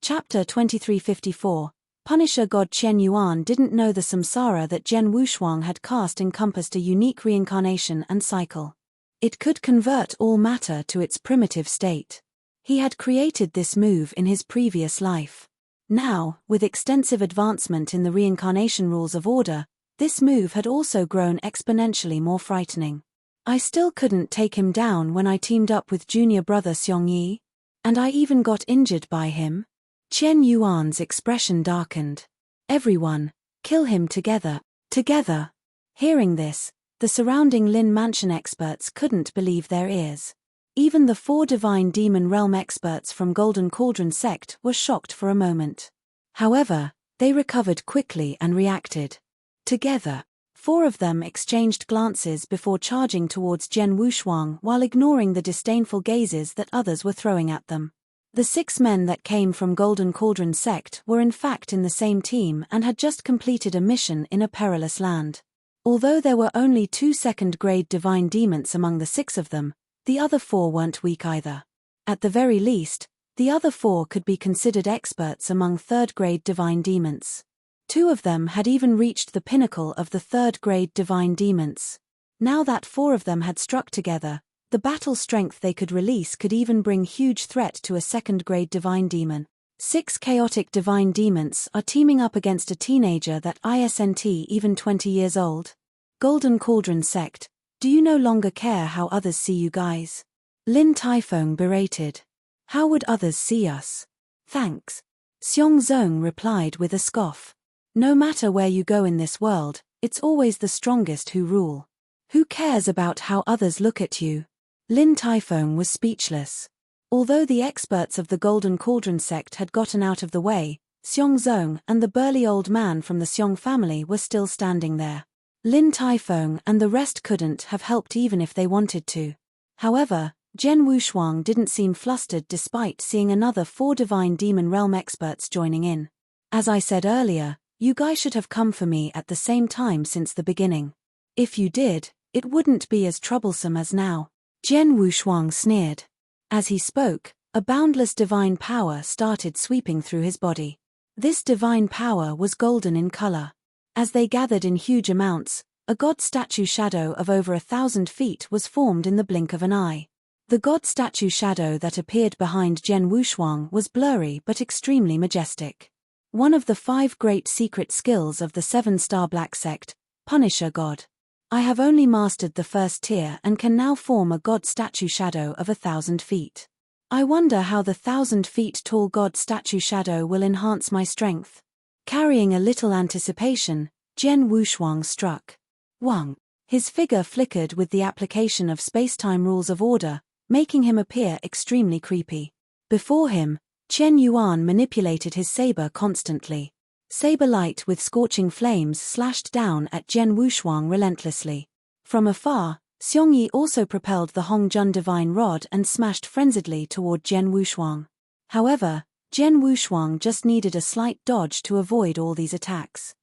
Chapter 2354. Punisher God Chen Yuan didn't know the samsara that Zhen Wushuang had cast encompassed a unique reincarnation and cycle. It could convert all matter to its primitive state. He had created this move in his previous life. Now, with extensive advancement in the reincarnation rules of order, this move had also grown exponentially more frightening. I still couldn't take him down when I teamed up with junior brother Xiong Yi. And I even got injured by him. Chen Yuan's expression darkened. Everyone, kill him together. Together. Hearing this, the surrounding Lin Mansion experts couldn't believe their ears. Even the 4 divine demon realm experts from Golden Cauldron sect were shocked for a moment. However, they recovered quickly and reacted. Together. 4 of them exchanged glances before charging towards Zhen Wushuang while ignoring the disdainful gazes that others were throwing at them. The 6 men that came from Golden Cauldron sect were in fact in the same team and had just completed a mission in a perilous land. Although there were only 2 second-grade divine demons among the 6 of them, the other 4 weren't weak either. At the very least, the other 4 could be considered experts among 3rd-grade divine demons. 2 of them had even reached the pinnacle of the 3rd-grade divine demons. Now that 4 of them had struck together, the battle strength they could release could even bring huge threat to a 2nd-grade divine demon. 6 chaotic divine demons are teaming up against a teenager that isn't even 20 years old. Golden Cauldron sect, do you no longer care how others see you guys? Lin Taifeng berated. How would others see us? Thanks. Xiong Zong replied with a scoff. No matter where you go in this world, it's always the strongest who rule. Who cares about how others look at you? Lin Taifeng was speechless. Although the experts of the Golden Cauldron sect had gotten out of the way, Xiong Zong and the burly old man from the Xiong family were still standing there. Lin Taifeng and the rest couldn't have helped even if they wanted to. However, Zhen Wushuang didn't seem flustered despite seeing another 4 divine demon realm experts joining in. As I said earlier, you guys should have come for me at the same time since the beginning. If you did, it wouldn't be as troublesome as now. Zhen Wushuang sneered. As he spoke, a boundless divine power started sweeping through his body. This divine power was golden in color. As they gathered in huge amounts, a god statue shadow of over 1,000 feet was formed in the blink of an eye. The god statue shadow that appeared behind Zhen Wushuang was blurry but extremely majestic. One of the 5 great secret skills of the 7-star Black Sect, Punisher God. I have only mastered the 1st tier and can now form a god statue shadow of 1,000 feet. I wonder how the 1,000 feet tall god statue shadow will enhance my strength. Carrying a little anticipation, Zhen Wushuang struck. Wang. His figure flickered with the application of space-time rules of order, making him appear extremely creepy. Before him, Chen Yuan manipulated his saber constantly. Saber light with scorching flames slashed down at Zhen Wushuang relentlessly. From afar, Xiong Yi also propelled the Hongjun divine rod and smashed frenziedly toward Zhen Wushuang. However, Zhen Wushuang just needed a slight dodge to avoid all these attacks.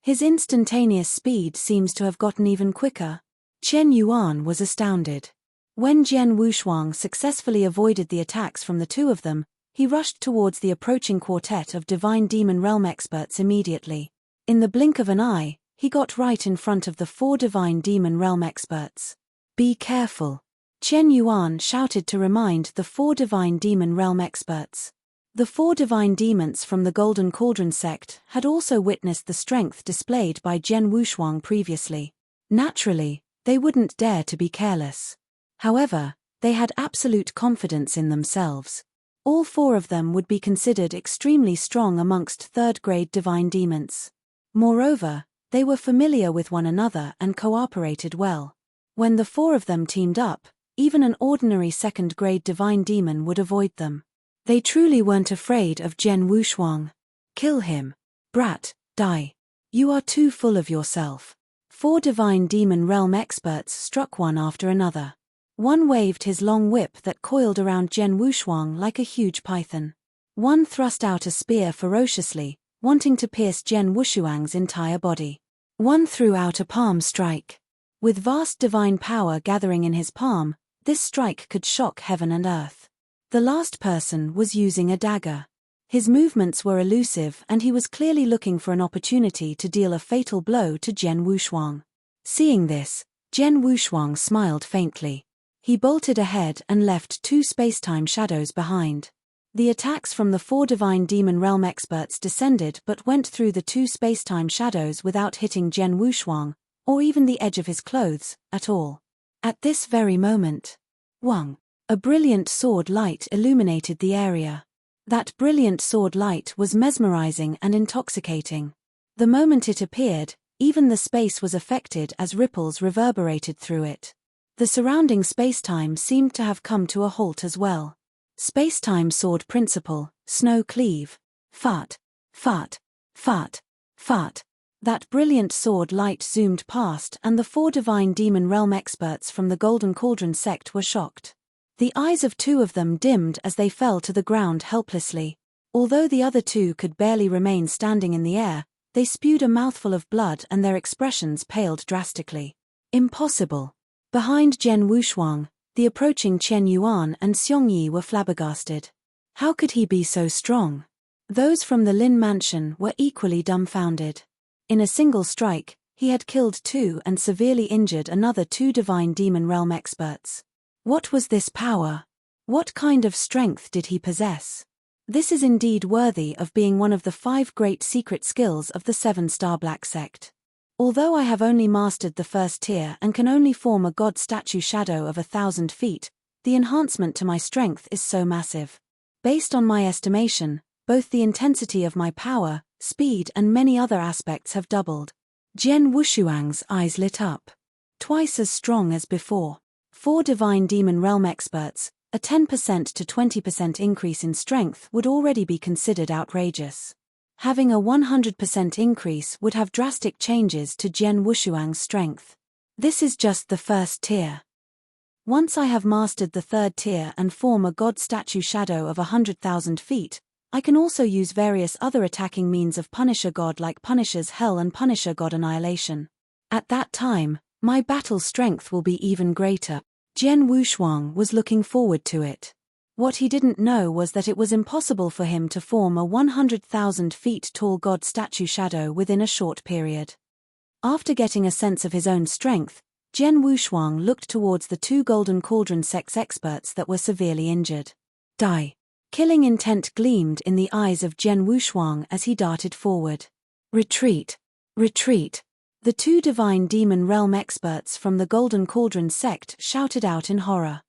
His instantaneous speed seems to have gotten even quicker. Chen Yuan was astounded. When Zhen Wushuang successfully avoided the attacks from the 2 of them, he rushed towards the approaching quartet of divine demon realm experts immediately. In the blink of an eye, he got right in front of the 4 divine demon realm experts. Be careful. Chen Yuan shouted to remind the 4 divine demon realm experts. The 4 divine demons from the Golden Cauldron sect had also witnessed the strength displayed by Zhen Wushuang previously. Naturally, they wouldn't dare to be careless. However, they had absolute confidence in themselves. All 4 of them would be considered extremely strong amongst 3rd-grade divine demons. Moreover, they were familiar with one another and cooperated well. When the 4 of them teamed up, even an ordinary 2nd-grade divine demon would avoid them. They truly weren't afraid of Zhen Wushuang. Kill him. Brat, die. You are too full of yourself. 4 divine demon realm experts struck one after another. One waved his long whip that coiled around Zhen Wushuang like a huge python. One thrust out a spear ferociously, wanting to pierce Zhen Wushuang's entire body. One threw out a palm strike. With vast divine power gathering in his palm, this strike could shock heaven and earth. The last person was using a dagger. His movements were elusive and he was clearly looking for an opportunity to deal a fatal blow to Jian Wushuang. Seeing this, Jian Wushuang smiled faintly. He bolted ahead and left 2 spacetime shadows behind. The attacks from the 4 Divine Demon Realm experts descended but went through the 2 spacetime shadows without hitting Jian Wushuang, or even the edge of his clothes, at all. At this very moment, Wang, a brilliant sword light illuminated the area. That brilliant sword light was mesmerizing and intoxicating. The moment it appeared, even the space was affected as ripples reverberated through it. The surrounding spacetime seemed to have come to a halt as well. Spacetime sword principle, snow cleave. Fart, fart, fart, fart. That brilliant sword light zoomed past and the 4 Divine Demon Realm experts from the Golden Cauldron sect were shocked. The eyes of 2 of them dimmed as they fell to the ground helplessly. Although the other 2 could barely remain standing in the air, they spewed a mouthful of blood and their expressions paled drastically. Impossible. Behind Jian Wushuang, the approaching Chen Yuan and Xiong Yi were flabbergasted. How could he be so strong? Those from the Lin mansion were equally dumbfounded. In a single strike, he had killed 2 and severely injured another 2 Divine Demon Realm experts. What was this power? What kind of strength did he possess? This is indeed worthy of being one of the 5 great secret skills of the 7-star Black Sect. Although I have only mastered the 1st tier and can only form a god statue shadow of 1,000 feet, the enhancement to my strength is so massive. Based on my estimation, both the intensity of my power, speed and many other aspects have doubled. Jian Wushuang's eyes lit up. Twice as strong as before. 4 Divine Demon Realm experts, a 10% to 20% increase in strength would already be considered outrageous. Having a 100% increase would have drastic changes to Jian Wushuang's strength. This is just the 1st tier. Once I have mastered the 3rd tier and form a god statue shadow of 100,000 feet, I can also use various other attacking means of Punisher God like Punisher's Hell and Punisher God Annihilation. At that time, my battle strength will be even greater. Jian Wushuang was looking forward to it. What he didn't know was that it was impossible for him to form a 100,000 feet tall god statue shadow within a short period. After getting a sense of his own strength, Jian Wushuang looked towards the 2 Golden Cauldron sect's experts that were severely injured. Die. Killing intent gleamed in the eyes of Jian Wushuang as he darted forward. Retreat. Retreat. The 2 Divine Demon Realm experts from the Golden Cauldron sect shouted out in horror.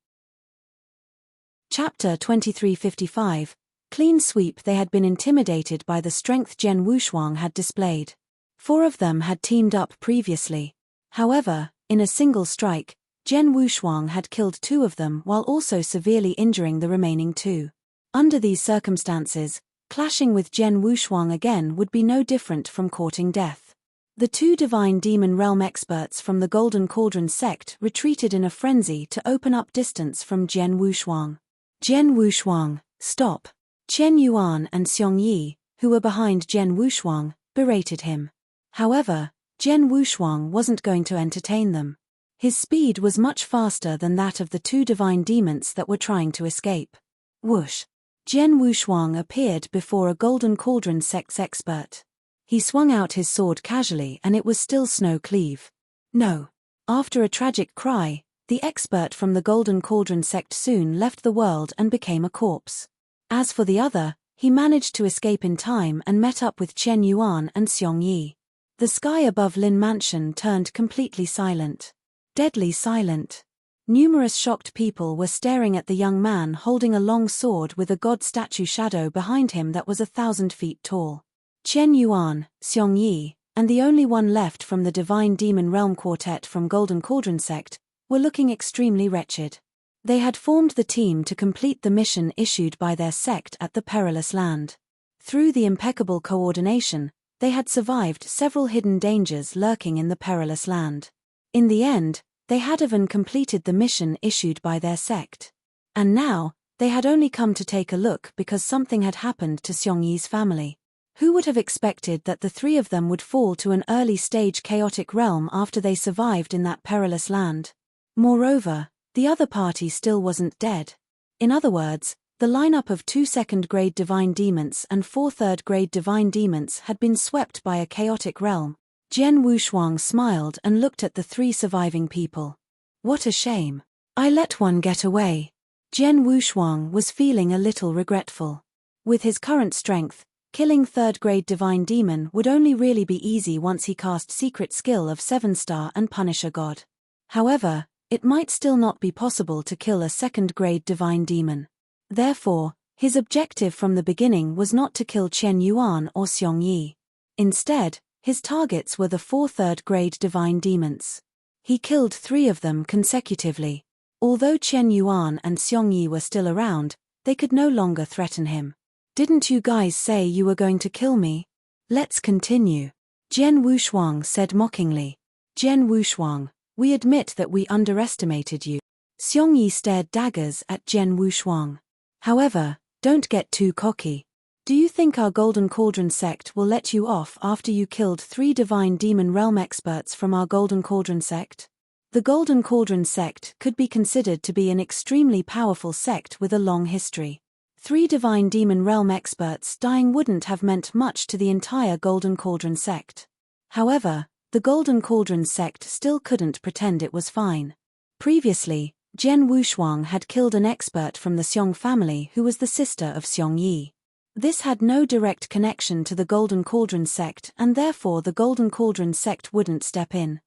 Chapter 2355. Clean sweep. They had been intimidated by the strength Jian Wushuang had displayed. 4 of them had teamed up previously. However, in a single strike, Jian Wushuang had killed 2 of them while also severely injuring the remaining 2. Under these circumstances, clashing with Jian Wushuang again would be no different from courting death. The 2 Divine Demon Realm experts from the Golden Cauldron sect retreated in a frenzy to open up distance from Jian Wushuang. Jian Wushuang, stop! Chen Yuan and Xiong Yi, who were behind Jian Wushuang, berated him. However, Jian Wushuang wasn't going to entertain them. His speed was much faster than that of the 2 divine demons that were trying to escape. Whoosh! Jian Wushuang appeared before a Golden Cauldron sect's expert. He swung out his sword casually and it was still Snow Cleave. No. After a tragic cry, the expert from the Golden Cauldron sect soon left the world and became a corpse. As for the other, he managed to escape in time and met up with Chen Yuan and Xiong Yi. The sky above Lin Mansion turned completely silent. Deadly silent. Numerous shocked people were staring at the young man holding a long sword with a god statue shadow behind him that was 1,000 feet tall. Chen Yuan, Xiong Yi, and the only one left from the Divine Demon Realm Quartet from Golden Cauldron sect, were looking extremely wretched. They had formed the team to complete the mission issued by their sect at the Perilous Land. Through the impeccable coordination, they had survived several hidden dangers lurking in the Perilous Land. In the end, they had even completed the mission issued by their sect. And now, they had only come to take a look because something had happened to Xiong Yi's family. Who would have expected that the 3 of them would fall to an early-stage chaotic realm after they survived in that perilous land? Moreover, the other party still wasn't dead. In other words, The lineup of 2 second-grade divine demons and 4 third-grade divine demons had been swept by a chaotic realm. Jian Wushuang smiled and looked at the 3 surviving people. What a shame. I let one get away. Jian Wushuang was feeling a little regretful. With his current strength, killing third-grade divine demon would only really be easy once he cast secret skill of 7-star and Punisher God. However, it might still not be possible to kill a second-grade divine demon. Therefore, his objective from the beginning was not to kill Chen Yuan or Xiong Yi. Instead, his targets were the 4 third-grade divine demons. He killed 3 of them consecutively. Although Chen Yuan and Xiong Yi were still around, they could no longer threaten him. Didn't you guys say you were going to kill me? Let's continue. Jian Wushuang said mockingly. Jian Wushuang, we admit that we underestimated you. Xiong Yi stared daggers at Jian Wushuang. However, don't get too cocky. Do you think our Golden Cauldron sect will let you off after you killed 3 divine demon realm experts from our Golden Cauldron sect? The Golden Cauldron sect could be considered to be an extremely powerful sect with a long history. 3 divine demon realm experts dying wouldn't have meant much to the entire Golden Cauldron sect. However, the Golden Cauldron sect still couldn't pretend it was fine. Previously, Jian Wushuang had killed an expert from the Xiong family who was the sister of Xiong Yi. This had no direct connection to the Golden Cauldron sect and therefore the Golden Cauldron sect wouldn't step in.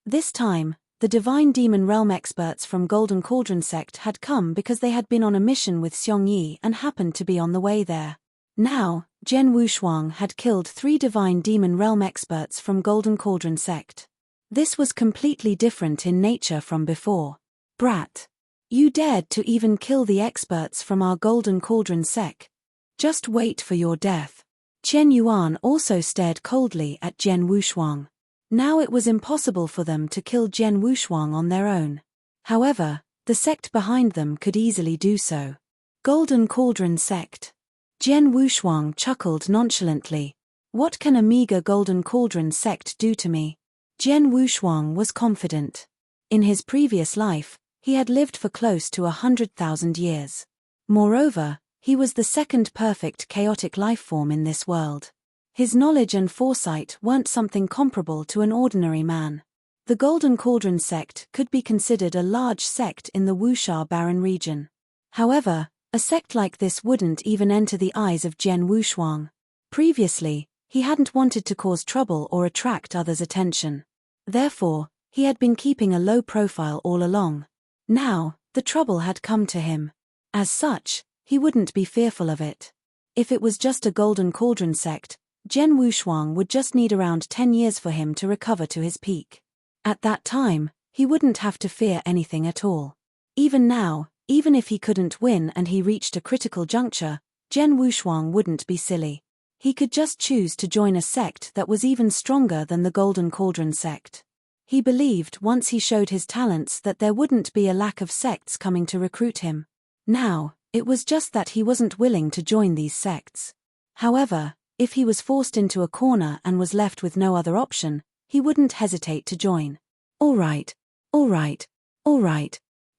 This time, the divine demon realm experts from Golden Cauldron sect had come because they had been on a mission with Xiong Yi and happened to be on the way there. Now, Jian Wushuang had killed 3 divine demon realm experts from Golden Cauldron sect. This was completely different in nature from before. Brat. You dared to even kill the experts from our Golden Cauldron sect. Just wait for your death. Chen Yuan also stared coldly at Jian Wushuang. Now it was impossible for them to kill Jian Wushuang on their own. However, the sect behind them could easily do so. Golden Cauldron sect. Jian Wushuang chuckled nonchalantly. What can a meager Golden Cauldron sect do to me? Jian Wushuang was confident. In his previous life, he had lived for close to 100,000 years. Moreover, he was the second perfect chaotic lifeform in this world. His knowledge and foresight weren't something comparable to an ordinary man. The Golden Cauldron sect could be considered a large sect in the Wuxia Barren region. However, a sect like this wouldn't even enter the eyes of Jian Wushuang. Previously, he hadn't wanted to cause trouble or attract others' attention. Therefore, he had been keeping a low profile all along. Now, the trouble had come to him. As such, he wouldn't be fearful of it. If it was just a Golden Cauldron sect, Jian Wushuang would just need around 10 years for him to recover to his peak. At that time, he wouldn't have to fear anything at all. Even now, even if he couldn't win and he reached a critical juncture, Jian Wushuang wouldn't be silly. He could just choose to join a sect that was even stronger than the Golden Cauldron sect. He believed once he showed his talents that there wouldn't be a lack of sects coming to recruit him. Now, it was just that he wasn't willing to join these sects. However, if he was forced into a corner and was left with no other option, he wouldn't hesitate to join. All right.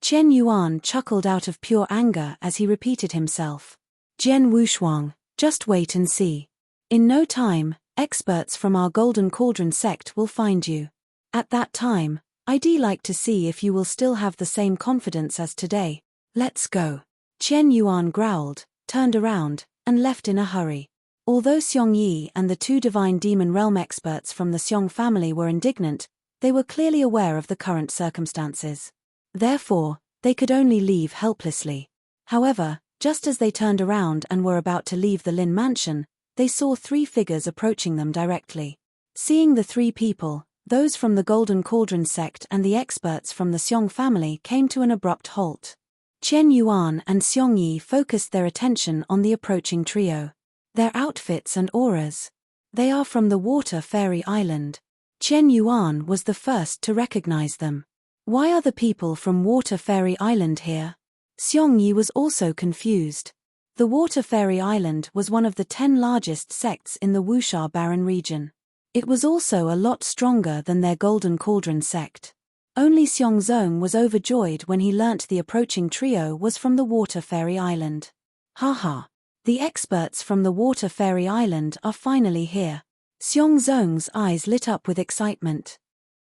Chen Yuan chuckled out of pure anger as he repeated himself. Jian Wushuang, just wait and see. In no time, experts from our Golden Cauldron sect will find you. At that time, I'd like to see if you will still have the same confidence as today. Let's go. Chen Yuan growled, turned around, and left in a hurry. Although Xiong Yi and the 2 divine demon realm experts from the Xiong family were indignant, they were clearly aware of the current circumstances. Therefore, they could only leave helplessly. However, just as they turned around and were about to leave the Lin mansion, they saw 3 figures approaching them directly. Seeing the 3 people, those from the Golden Cauldron sect and the experts from the Xiong family came to an abrupt halt. Chen Yuan and Xiong Yi focused their attention on the approaching trio. Their outfits and auras. They are from the Water Fairy Island. Chen Yuan was the first to recognize them. Why are the people from Water Fairy Island here? Xiong Yi was also confused. The Water Fairy Island was one of the 10 largest sects in the Wuxia Barren region. It was also a lot stronger than their Golden Cauldron sect. Only Xiongzong was overjoyed when he learnt the approaching trio was from the Water Fairy Island. Haha! The experts from the Water Fairy Island are finally here. Xiongzong's eyes lit up with excitement.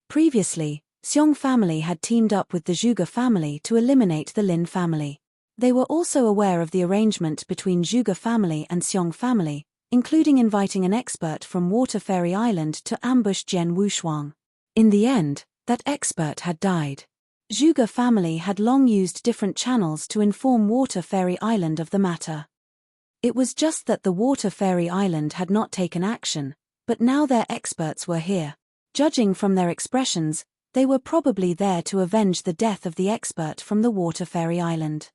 Previously, Xiong family had teamed up with the Zhuge family to eliminate the Lin family. They were also aware of the arrangement between Zhuge family and Xiong family, including inviting an expert from Water Fairy Island to ambush Jian Wushuang. In the end, that expert had died. Zhuge family had long used different channels to inform Water Fairy Island of the matter. It was just that the Water Fairy Island had not taken action, but now their experts were here. Judging from their expressions, they were probably there to avenge the death of the expert from the Water Fairy Island.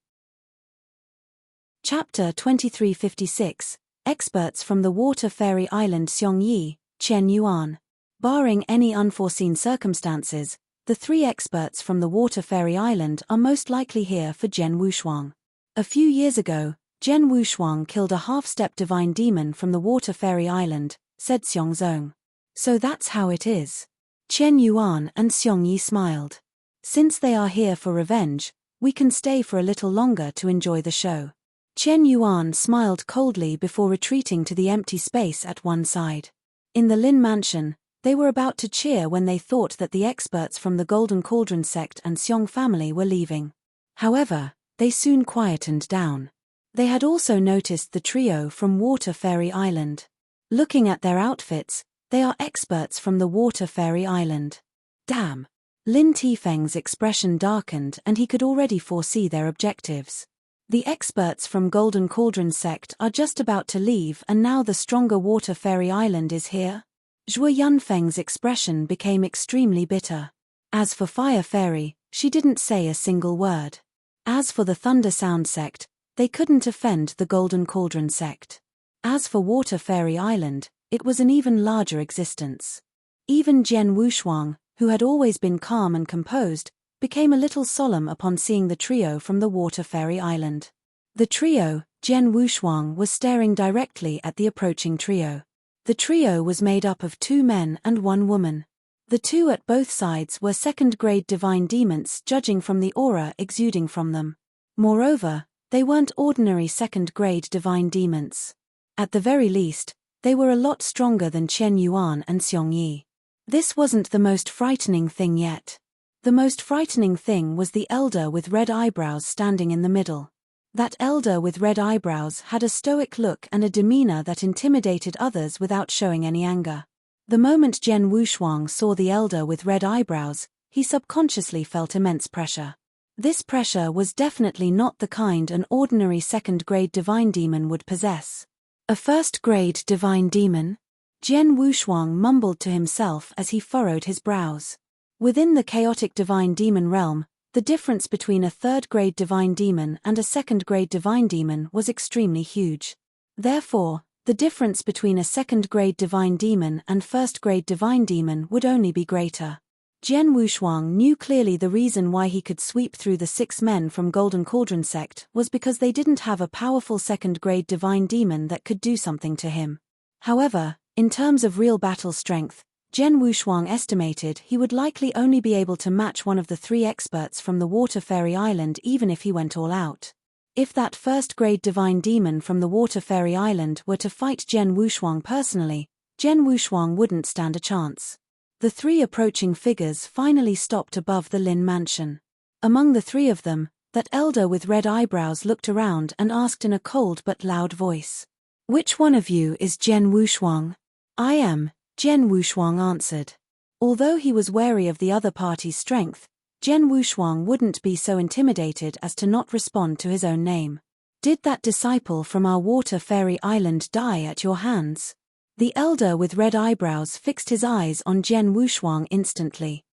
Chapter 2356, Experts from the Water Fairy Island Xiongyi, Chen Yuan. Barring any unforeseen circumstances, the 3 experts from the Water Fairy Island are most likely here for Jian Wushuang. A few years ago, Jian Wushuang killed a half-step divine demon from the Water Fairy Island, said Xiongzong. So that's how it is. Chen Yuan and Xiongyi smiled. Since they are here for revenge, we can stay for a little longer to enjoy the show. Chen Yuan smiled coldly before retreating to the empty space at one side. In the Lin mansion, they were about to cheer when they thought that the experts from the Golden Cauldron sect and Xiong family were leaving. However, they soon quietened down. They had also noticed the trio from Water Fairy Island. Looking at their outfits, they are experts from the Water Fairy Island. Damn! Lin Tifeng's expression darkened and he could already foresee their objectives. The experts from Golden Cauldron sect are just about to leave and now the stronger Water Fairy Island is here? Zhuo Yunfeng's expression became extremely bitter. As for Fire Fairy, she didn't say a single word. As for the Thunder Sound sect, they couldn't offend the Golden Cauldron sect. As for Water Fairy Island, it was an even larger existence. Even Jian Wushuang, who had always been calm and composed, became a little solemn upon seeing the trio from the Water Fairy Island. The trio, Jian Wushuang was staring directly at the approaching trio. The trio was made up of 2 men and 1 woman. The 2 at both sides were second-grade divine demons judging from the aura exuding from them. Moreover, they weren't ordinary second-grade divine demons. At the very least, they were a lot stronger than Chen Yuan and Xiongyi. This wasn't the most frightening thing yet. The most frightening thing was the elder with red eyebrows standing in the middle. That elder with red eyebrows had a stoic look and a demeanor that intimidated others without showing any anger. The moment Jian Wushuang saw the elder with red eyebrows, he subconsciously felt immense pressure. This pressure was definitely not the kind an ordinary second-grade divine demon would possess. A first-grade divine demon? Jian Wushuang mumbled to himself as he furrowed his brows. Within the chaotic divine demon realm, the difference between a third-grade divine demon and a second-grade divine demon was extremely huge. Therefore, the difference between a second-grade divine demon and first-grade divine demon would only be greater. Jian Wushuang knew clearly the reason why he could sweep through the 6 men from Golden Cauldron sect was because they didn't have a powerful second-grade divine demon that could do something to him. However, in terms of real battle strength, Jian Wushuang estimated he would likely only be able to match one of the 3 experts from the Water Fairy Island even if he went all out. If that first-grade divine demon from the Water Fairy Island were to fight Jian Wushuang personally, Jian Wushuang wouldn't stand a chance. The 3 approaching figures finally stopped above the Lin mansion. Among the 3 of them, that elder with red eyebrows looked around and asked in a cold but loud voice. "Which one of you is Jian Wushuang?" "I am," Jian Wushuang answered. Although he was wary of the other party's strength, Jian Wushuang wouldn't be so intimidated as to not respond to his own name. "Did that disciple from our Water Fairy Island die at your hands?" The elder with red eyebrows fixed his eyes on Jian Wushuang instantly.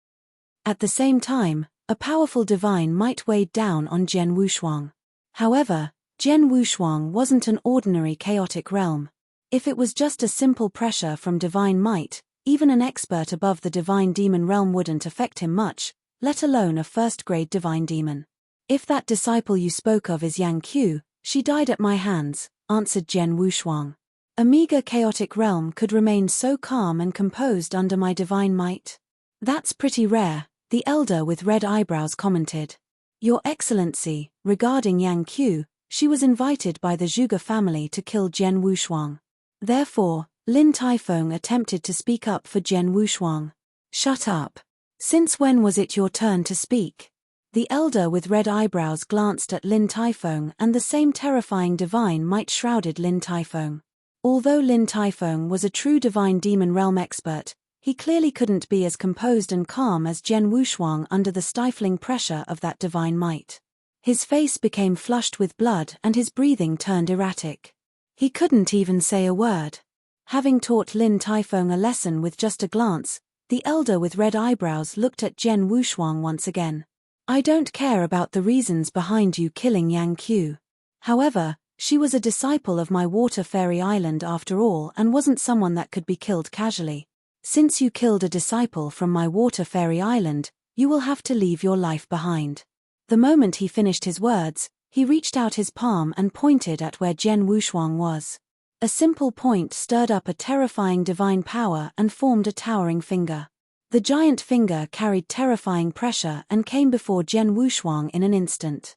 At the same time, a powerful divine might weighed down on Jian Wushuang. However, Jian Wushuang wasn't an ordinary chaotic realm. If it was just a simple pressure from divine might, even an expert above the divine demon realm wouldn't affect him much, let alone a first-grade divine demon. "If that disciple you spoke of is Yang Q, she died at my hands," answered Jian Wushuang. "A meager chaotic realm could remain so calm and composed under my divine might? That's pretty rare," The elder with red eyebrows commented. Your Excellency, regarding Yang Qiu, she was invited by the Zhuge family to kill Jian Wushuang. Therefore, Lin Taifeng attempted to speak up for Jian Wushuang. Shut up. Since when was it your turn to speak? The elder with red eyebrows glanced at Lin Taifeng, and the same terrifying divine might shrouded Lin Taifeng. Although Lin Taifeng was a true divine demon realm expert, he clearly couldn't be as composed and calm as Jian Wushuang under the stifling pressure of that divine might. His face became flushed with blood and his breathing turned erratic. He couldn't even say a word. Having taught Lin Taifeng a lesson with just a glance, the elder with red eyebrows looked at Jian Wushuang once again. I don't care about the reasons behind you killing Yang Qiu. However, she was a disciple of my water fairy island after all and wasn't someone that could be killed casually. Since you killed a disciple from my water fairy island, you will have to leave your life behind. The moment he finished his words, he reached out his palm and pointed at where Jian Wushuang was. A simple point stirred up a terrifying divine power and formed a towering finger. The giant finger carried terrifying pressure and came before Jian Wushuang in an instant.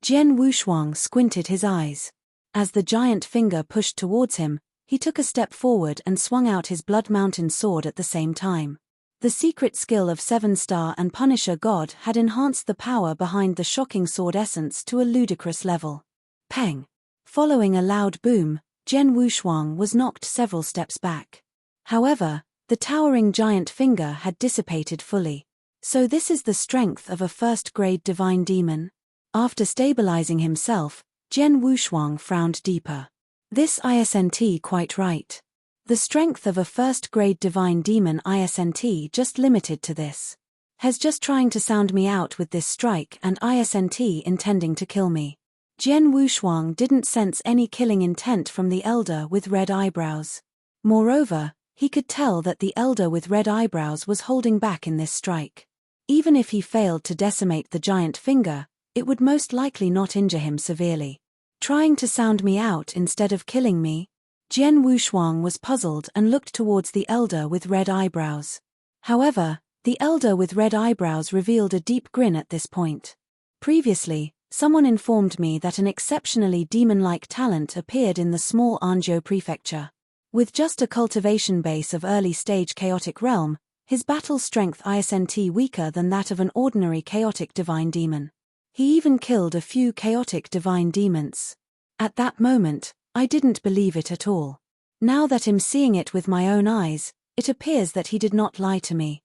Jian Wushuang squinted his eyes. As the giant finger pushed towards him, he took a step forward and swung out his Blood Mountain sword at the same time. The secret skill of 7-star and Punisher God had enhanced the power behind the shocking sword essence to a ludicrous level. Peng! Following a loud boom, Jian Wushuang was knocked several steps back. However, the towering giant finger had dissipated fully. So this is the strength of a first-grade divine demon? After stabilizing himself, Jian Wushuang frowned deeper. This isn't quite right. The strength of a first-grade divine demon isn't just limited to this. He's just trying to sound me out with this strike and isn't intending to kill me. Jian Wushuang didn't sense any killing intent from the elder with red eyebrows. Moreover, he could tell that the elder with red eyebrows was holding back in this strike. Even if he failed to decimate the giant finger, it would most likely not injure him severely. Trying to sound me out instead of killing me? Jian Wushuang was puzzled and looked towards the elder with red eyebrows. However, the elder with red eyebrows revealed a deep grin at this point. Previously, someone informed me that an exceptionally demon-like talent appeared in the small Anzhou prefecture. With just a cultivation base of early-stage chaotic realm, his battle strength isn't weaker than that of an ordinary chaotic divine demon. He even killed a few chaotic divine demons. At that moment, I didn't believe it at all. Now that I'm seeing it with my own eyes, it appears that he did not lie to me.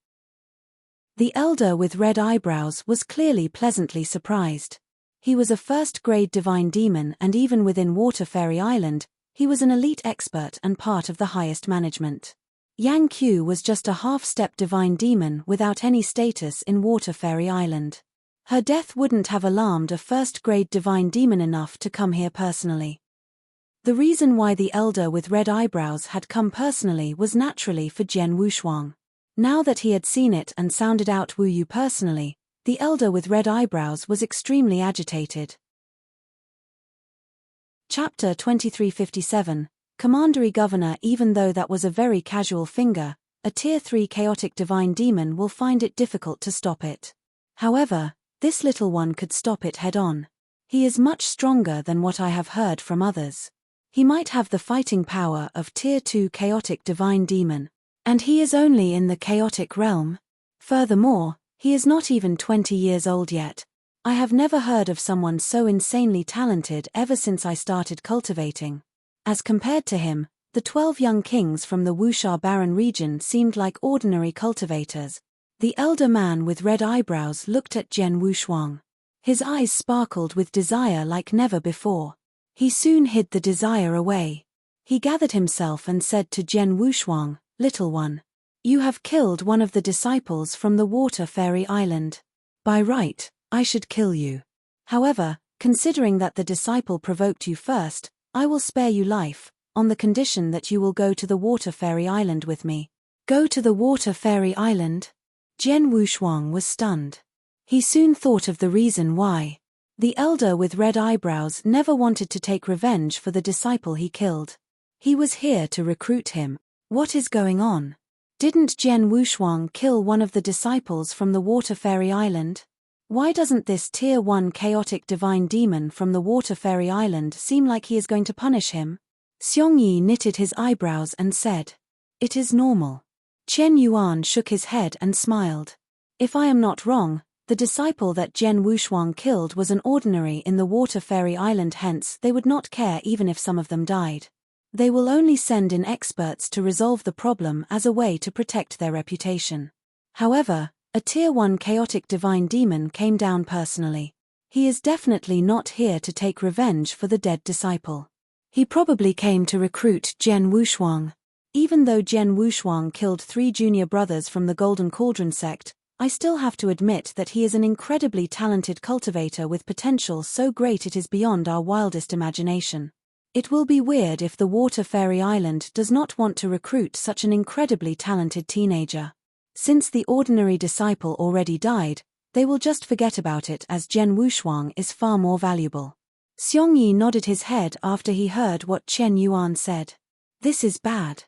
The elder with red eyebrows was clearly pleasantly surprised. He was a first-grade divine demon and even within Water Fairy Island, he was an elite expert and part of the highest management. Yang Qiu was just a half-step divine demon without any status in Water Fairy Island. Her death wouldn't have alarmed a first-grade divine demon enough to come here personally. The reason why the elder with red eyebrows had come personally was naturally for Jian Wushuang. Now that he had seen it and sounded out Wu Yu personally, the elder with red eyebrows was extremely agitated. Chapter 2357, Commandery Governor. Even though that was a very casual finger, a Tier 3 chaotic divine demon will find it difficult to stop it. However, this little one could stop it head-on. He is much stronger than what I have heard from others. He might have the fighting power of Tier 2 chaotic divine demon. And he is only in the chaotic realm. Furthermore, he is not even 20 years old yet. I have never heard of someone so insanely talented ever since I started cultivating. As compared to him, the 12 young kings from the Wuxia Baron region seemed like ordinary cultivators. The elder man with red eyebrows looked at Jian Wushuang. His eyes sparkled with desire like never before. He soon hid the desire away. He gathered himself and said to Jian Wushuang, "Little one, you have killed one of the disciples from the Water Fairy Island. By right, I should kill you. However, considering that the disciple provoked you first, I will spare you life, on the condition that you will go to the Water Fairy Island with me." Go to the Water Fairy Island? Jian Wushuang was stunned. He soon thought of the reason why. The elder with red eyebrows never wanted to take revenge for the disciple he killed. He was here to recruit him. What is going on? Didn't Jian Wushuang kill one of the disciples from the Water Fairy Island? Why doesn't this Tier 1 chaotic divine demon from the Water Fairy Island seem like he is going to punish him? Xiongyi knitted his eyebrows and said, "It is normal." Chen Yuan shook his head and smiled. "If I am not wrong, the disciple that Jian Wushuang killed was an ordinary in the Water Fairy Island, hence they would not care even if some of them died. They will only send in experts to resolve the problem as a way to protect their reputation. However, a Tier 1 chaotic divine demon came down personally. He is definitely not here to take revenge for the dead disciple. He probably came to recruit Jian Wushuang. Even though Jian Wushuang killed 3 junior brothers from the Golden Cauldron sect, I still have to admit that he is an incredibly talented cultivator with potential so great it is beyond our wildest imagination. It will be weird if the Water Fairy Island does not want to recruit such an incredibly talented teenager. Since the ordinary disciple already died, they will just forget about it as Jian Wushuang is far more valuable." Xiongyi nodded his head after he heard what Chen Yuan said. This is bad.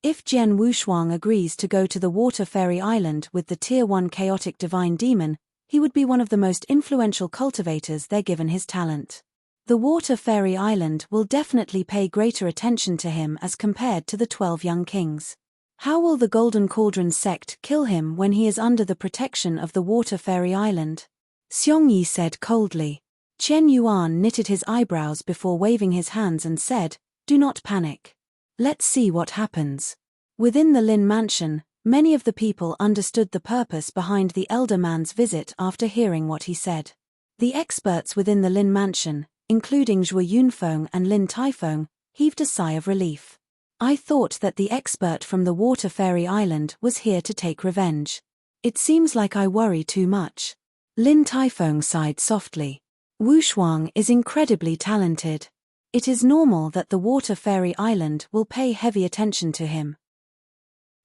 If Jian Wushuang agrees to go to the Water Fairy Island with the Tier 1 chaotic divine demon, he would be one of the most influential cultivators there given his talent. The Water Fairy Island will definitely pay greater attention to him as compared to the 12 young kings. How will the Golden Cauldron sect kill him when he is under the protection of the Water Fairy Island? Xiongyi said coldly. Chen Yuan knitted his eyebrows before waving his hands and said, "Do not panic. Let's see what happens." Within the Lin Mansion, many of the people understood the purpose behind the elder man's visit after hearing what he said. The experts within the Lin Mansion, including Zhuo Yunfeng and Lin Taifeng, heaved a sigh of relief. I thought that the expert from the Water Fairy Island was here to take revenge. It seems like I worry too much. Lin Taifeng sighed softly. Wushuang is incredibly talented. It is normal that the Water Fairy Island will pay heavy attention to him.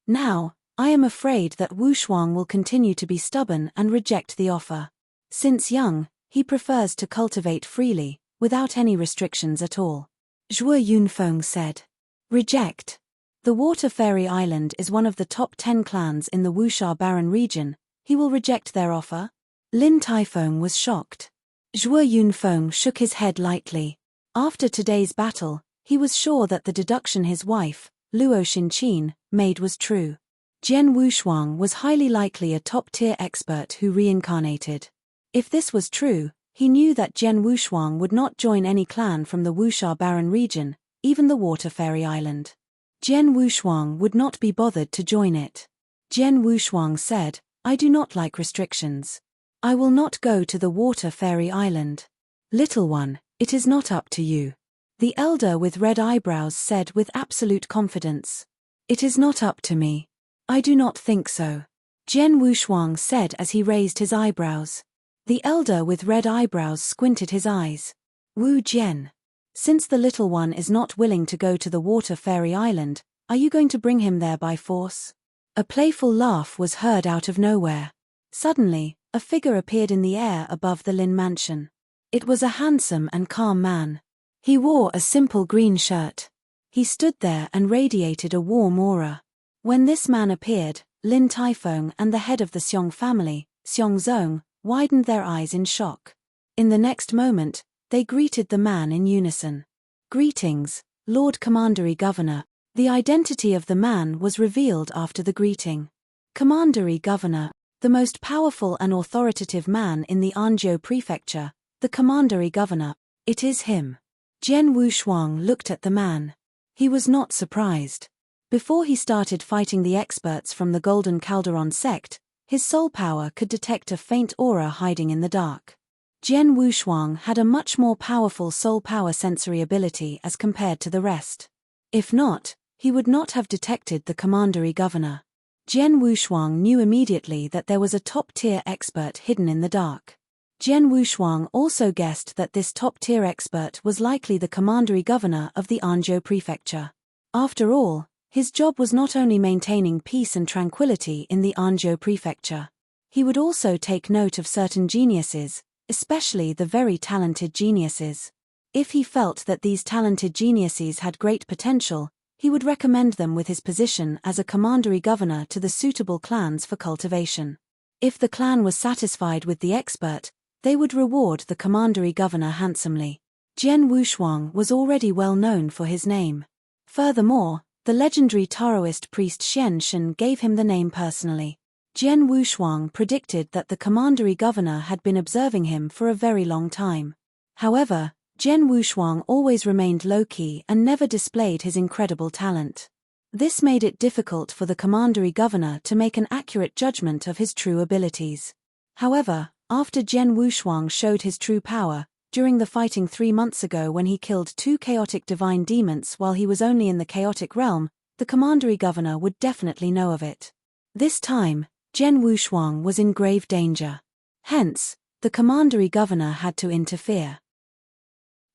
Now, I am afraid that Wushuang will continue to be stubborn and reject the offer. Since young, he prefers to cultivate freely, without any restrictions at all. Zhuo Yunfeng said. Reject. The Water Fairy Island is one of the top 10 clans in the Wuxia Baron region. He will reject their offer? Lin Taifeng was shocked. Zhuo Yunfeng shook his head lightly. After today's battle, he was sure that the deduction his wife, Luo Xinqin, made was true. Jian Wushuang was highly likely a top-tier expert who reincarnated. If this was true, he knew that Jian Wushuang would not join any clan from the Wuxia Baron region, even the Water Fairy Island. Jian Wushuang would not be bothered to join it. Jian Wushuang said, "I do not like restrictions. I will not go to the Water Fairy Island." "Little one, it is not up to you," the elder with red eyebrows said with absolute confidence. "It is not up to me. I do not think so," Jian Wushuang said as he raised his eyebrows. The elder with red eyebrows squinted his eyes. "Wu Jian. Since the little one is not willing to go to the Water Fairy Island, are you going to bring him there by force?" A playful laugh was heard out of nowhere. Suddenly, a figure appeared in the air above the Lin Mansion. It was a handsome and calm man. He wore a simple green shirt. He stood there and radiated a warm aura. When this man appeared, Lin Taifeng and the head of the Xiong family, Xiong Zong, widened their eyes in shock. In the next moment, they greeted the man in unison. "Greetings, Lord Commandery Governor." The identity of the man was revealed after the greeting. Commandery Governor, the most powerful and authoritative man in the Anzhou Prefecture, the Commandery Governor. It is him. Jian Wushuang looked at the man. He was not surprised. Before he started fighting the experts from the Golden Calderon sect, his soul power could detect a faint aura hiding in the dark. Jian Wushuang had a much more powerful soul power sensory ability as compared to the rest. If not, he would not have detected the Commandery Governor. Jian Wushuang knew immediately that there was a top-tier expert hidden in the dark. Jian Wushuang also guessed that this top-tier expert was likely the Commandery Governor of the Anzhou Prefecture. After all, his job was not only maintaining peace and tranquility in the Anzhou Prefecture. He would also take note of certain geniuses, especially the very talented geniuses. If he felt that these talented geniuses had great potential, he would recommend them with his position as a commandery governor to the suitable clans for cultivation. If the clan was satisfied with the expert, they would reward the commandery governor handsomely. Jian Wushuang was already well known for his name. Furthermore, the legendary Taoist priest Xian Shen gave him the name personally. Jian Wushuang predicted that the commandery governor had been observing him for a very long time. However, Jian Wushuang always remained low-key and never displayed his incredible talent. This made it difficult for the commandery governor to make an accurate judgment of his true abilities. However, after Jian Wushuang showed his true power, during the fighting 3 months ago when he killed 2 chaotic divine demons while he was only in the chaotic realm, the commandery governor would definitely know of it. This time, Jian Wushuang was in grave danger. Hence, the commandery governor had to interfere.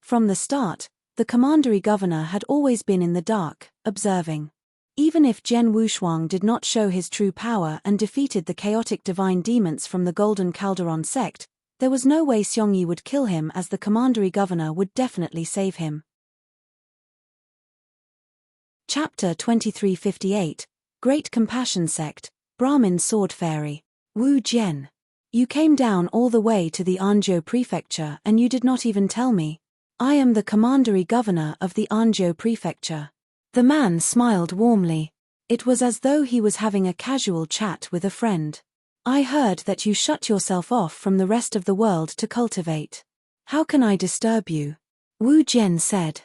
From the start, the commandery governor had always been in the dark, observing. Even if Jian Wushuang did not show his true power and defeated the chaotic divine demons from the Golden Calderon sect, there was no way Xiongyi would kill him, as the commandery governor would definitely save him. Chapter 2358, Great Compassion Sect, Brahmin Sword Fairy. Wu Jian. You came down all the way to the Anzhou prefecture and you did not even tell me. I am the commandery governor of the Anzhou prefecture. The man smiled warmly. It was as though he was having a casual chat with a friend. I heard that you shut yourself off from the rest of the world to cultivate. How can I disturb you? Wu Jian said.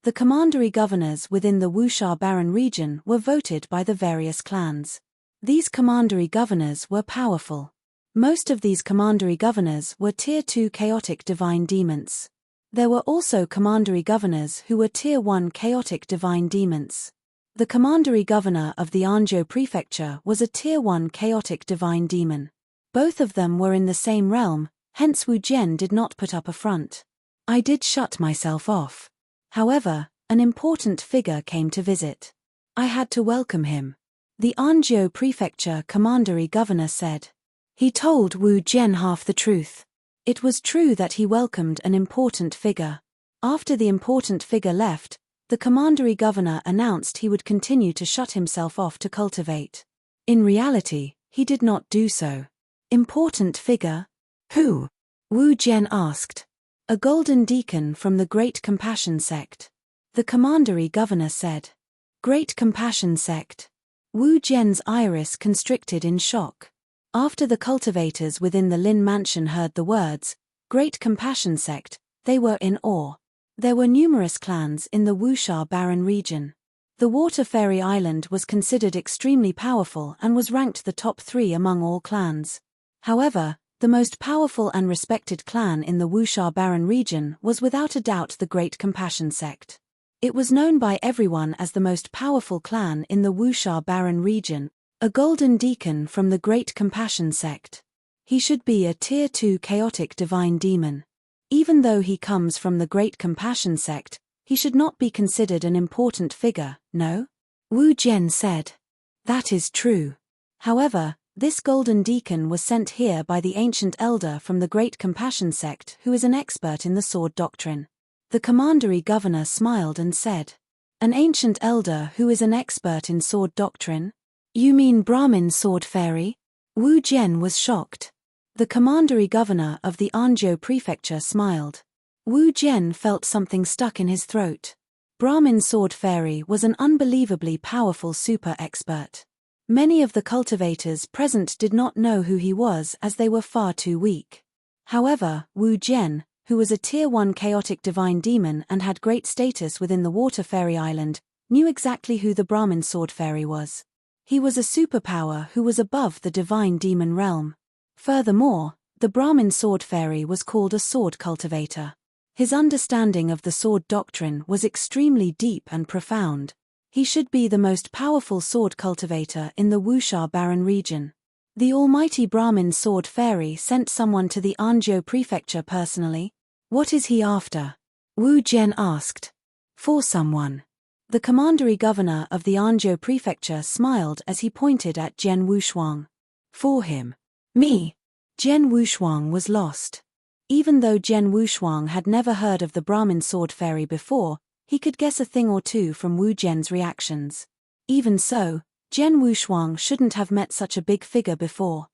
The commandery governors within the Wuxia Baron region were voted by the various clans. These commandery governors were powerful. Most of these commandery governors were Tier 2 chaotic divine demons. There were also commandery governors who were Tier 1 chaotic divine demons. The commandery governor of the Anzhou prefecture was a Tier 1 chaotic divine demon. Both of them were in the same realm, hence Wu Jian did not put up a front. I did shut myself off. However, an important figure came to visit. I had to welcome him. The Anzhou prefecture commandery governor said. He told Wu Jian half the truth. It was true that he welcomed an important figure. After the important figure left, the commandery governor announced he would continue to shut himself off to cultivate. In reality, he did not do so. Important figure? Who? Wu Jian asked. A golden deacon from the Great Compassion sect. The commandery governor said. Great Compassion sect. Wu Jian's iris constricted in shock. After the cultivators within the Lin mansion heard the words, Great Compassion sect, they were in awe. There were numerous clans in the Wuxia Baron region. The Water Fairy Island was considered extremely powerful and was ranked the top 3 among all clans. However, the most powerful and respected clan in the Wuxia Baron region was without a doubt the Great Compassion sect. It was known by everyone as the most powerful clan in the Wuxia Baron region. A golden deacon from the Great Compassion sect. He should be a Tier 2 chaotic divine demon. Even though he comes from the Great Compassion sect, he should not be considered an important figure, no? Wu Jian said. That is true. However, this golden deacon was sent here by the ancient elder from the Great Compassion sect who is an expert in the sword doctrine. The commandery governor smiled and said. An ancient elder who is an expert in sword doctrine? You mean Brahmin Sword Fairy? Wu Jian was shocked. The commandery governor of the Anzhou prefecture smiled. Wu Jian felt something stuck in his throat. Brahmin Sword Fairy was an unbelievably powerful super expert. Many of the cultivators present did not know who he was as they were far too weak. However, Wu Jian, who was a Tier 1 chaotic divine demon and had great status within the Water Fairy Island, knew exactly who the Brahmin Sword Fairy was. He was a superpower who was above the divine demon realm. Furthermore, the Brahmin Sword Fairy was called a sword cultivator. His understanding of the sword doctrine was extremely deep and profound. He should be the most powerful sword cultivator in the Wuxia Baron region. The almighty Brahmin Sword Fairy sent someone to the Anzhou prefecture personally. What is he after? Wu Jian asked. For someone. The commandery governor of the Anzhou prefecture smiled as he pointed at Jian Wushuang. For him. Me. Jian Wushuang was lost. Even though Jian Wushuang had never heard of the Brahmin Sword Fairy before, He could guess a thing or two from Wu Jian's reactions. Even so, Jian Wushuang shouldn't have met such a big figure before.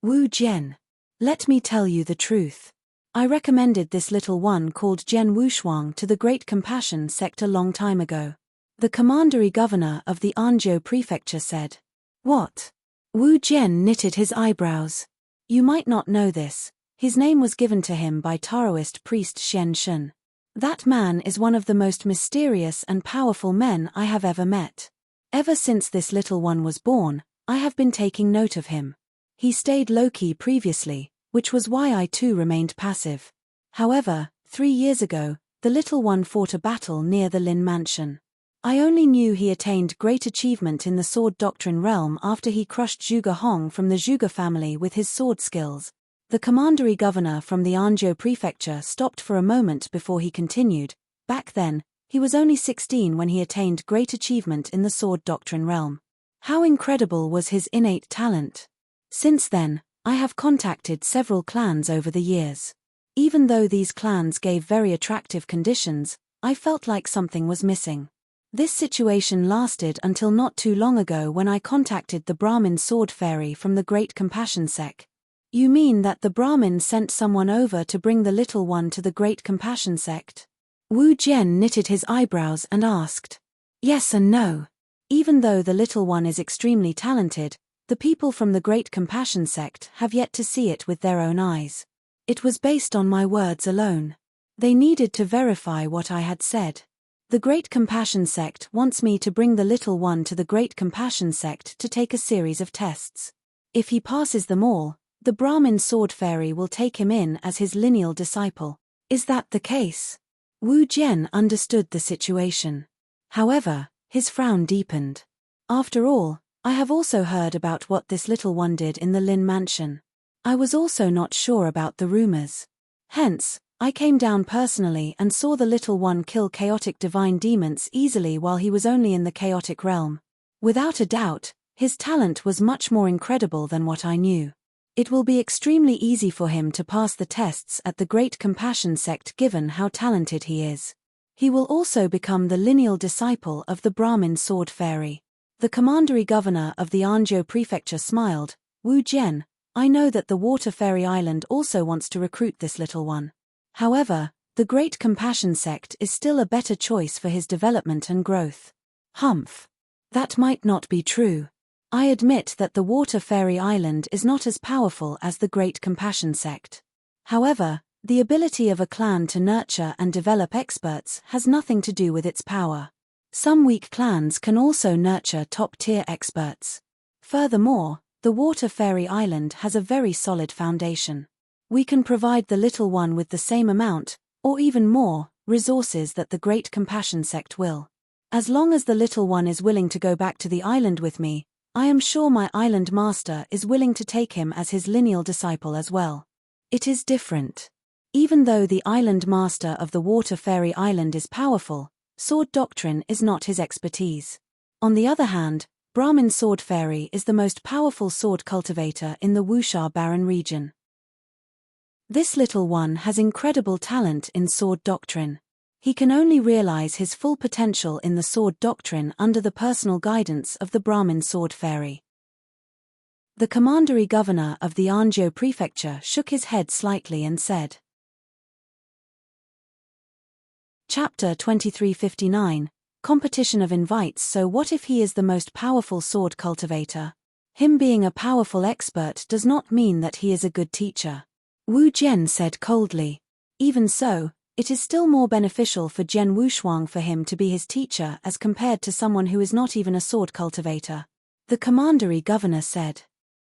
Wu Jian. Let me tell you the truth. I recommended this little one called Jian Wushuang to the Great Compassion sect a long time ago. The commandery governor of the Anzhou prefecture said. What? Wu Jian knitted his eyebrows. You might not know this. His name was given to him by Taoist priest Shen Shun. That man is one of the most mysterious and powerful men I have ever met. Ever since this little one was born, I have been taking note of him. He stayed low-key previously, which was why I too remained passive. However, 3 years ago, the little one fought a battle near the Lin mansion. I only knew he attained great achievement in the sword doctrine realm after he crushed Zhuge Hong from the Zhuge family with his sword skills. The commandery governor from the Anzhou prefecture stopped for a moment before he continued. Back then, he was only 16 when he attained great achievement in the sword doctrine realm. How incredible was his innate talent! Since then, I have contacted several clans over the years. Even though these clans gave very attractive conditions, I felt like something was missing. This situation lasted until not too long ago when I contacted the Brahmin sword fairy from the Great Compassion sect. You mean that the Brahmin sent someone over to bring the little one to the Great Compassion sect? Wu Jian knitted his eyebrows and asked. Yes and no. Even though the little one is extremely talented, the people from the Great Compassion sect have yet to see it with their own eyes. It was based on my words alone. They needed to verify what I had said. The Great Compassion sect wants me to bring the little one to the Great Compassion sect to take a series of tests. If he passes them all, the Brahmin sword fairy will take him in as his lineal disciple. Is that the case? Wu Jian understood the situation. However, his frown deepened. After all, I have also heard about what this little one did in the Lin mansion. I was also not sure about the rumors. Hence, I came down personally and saw the little one kill chaotic divine demons easily while he was only in the chaotic realm. Without a doubt, his talent was much more incredible than what I knew. It will be extremely easy for him to pass the tests at the Great Compassion sect given how talented he is. He will also become the lineal disciple of the Brahmin sword fairy. The commandery governor of the Anzhou prefecture smiled. Wu Jian, I know that the Water Fairy Island also wants to recruit this little one. However, the Great Compassion sect is still a better choice for his development and growth. Humph. That might not be true. I admit that the Water Fairy Island is not as powerful as the Great Compassion sect. However, the ability of a clan to nurture and develop experts has nothing to do with its power. Some weak clans can also nurture top-tier experts. Furthermore, the Water Fairy Island has a very solid foundation. We can provide the little one with the same amount, or even more, resources that the Great Compassion sect will. As long as the little one is willing to go back to the island with me, I am sure my island master is willing to take him as his lineal disciple as well. It is different. Even though the island master of the Water Fairy Island is powerful, sword doctrine is not his expertise. On the other hand, Brahmin Sword Fairy is the most powerful sword cultivator in the Wuxia Baron region. This little one has incredible talent in sword doctrine. He can only realize his full potential in the sword doctrine under the personal guidance of the Brahmin Sword Fairy. The commandery governor of the Anzhou prefecture shook his head slightly and said. Chapter 2359, Competition of Invites. So what if he is the most powerful sword cultivator? Him being a powerful expert does not mean that he is a good teacher. Wu Jian said coldly. Even so, it is still more beneficial for Jian Wushuang for him to be his teacher as compared to someone who is not even a sword cultivator. The commandery governor said.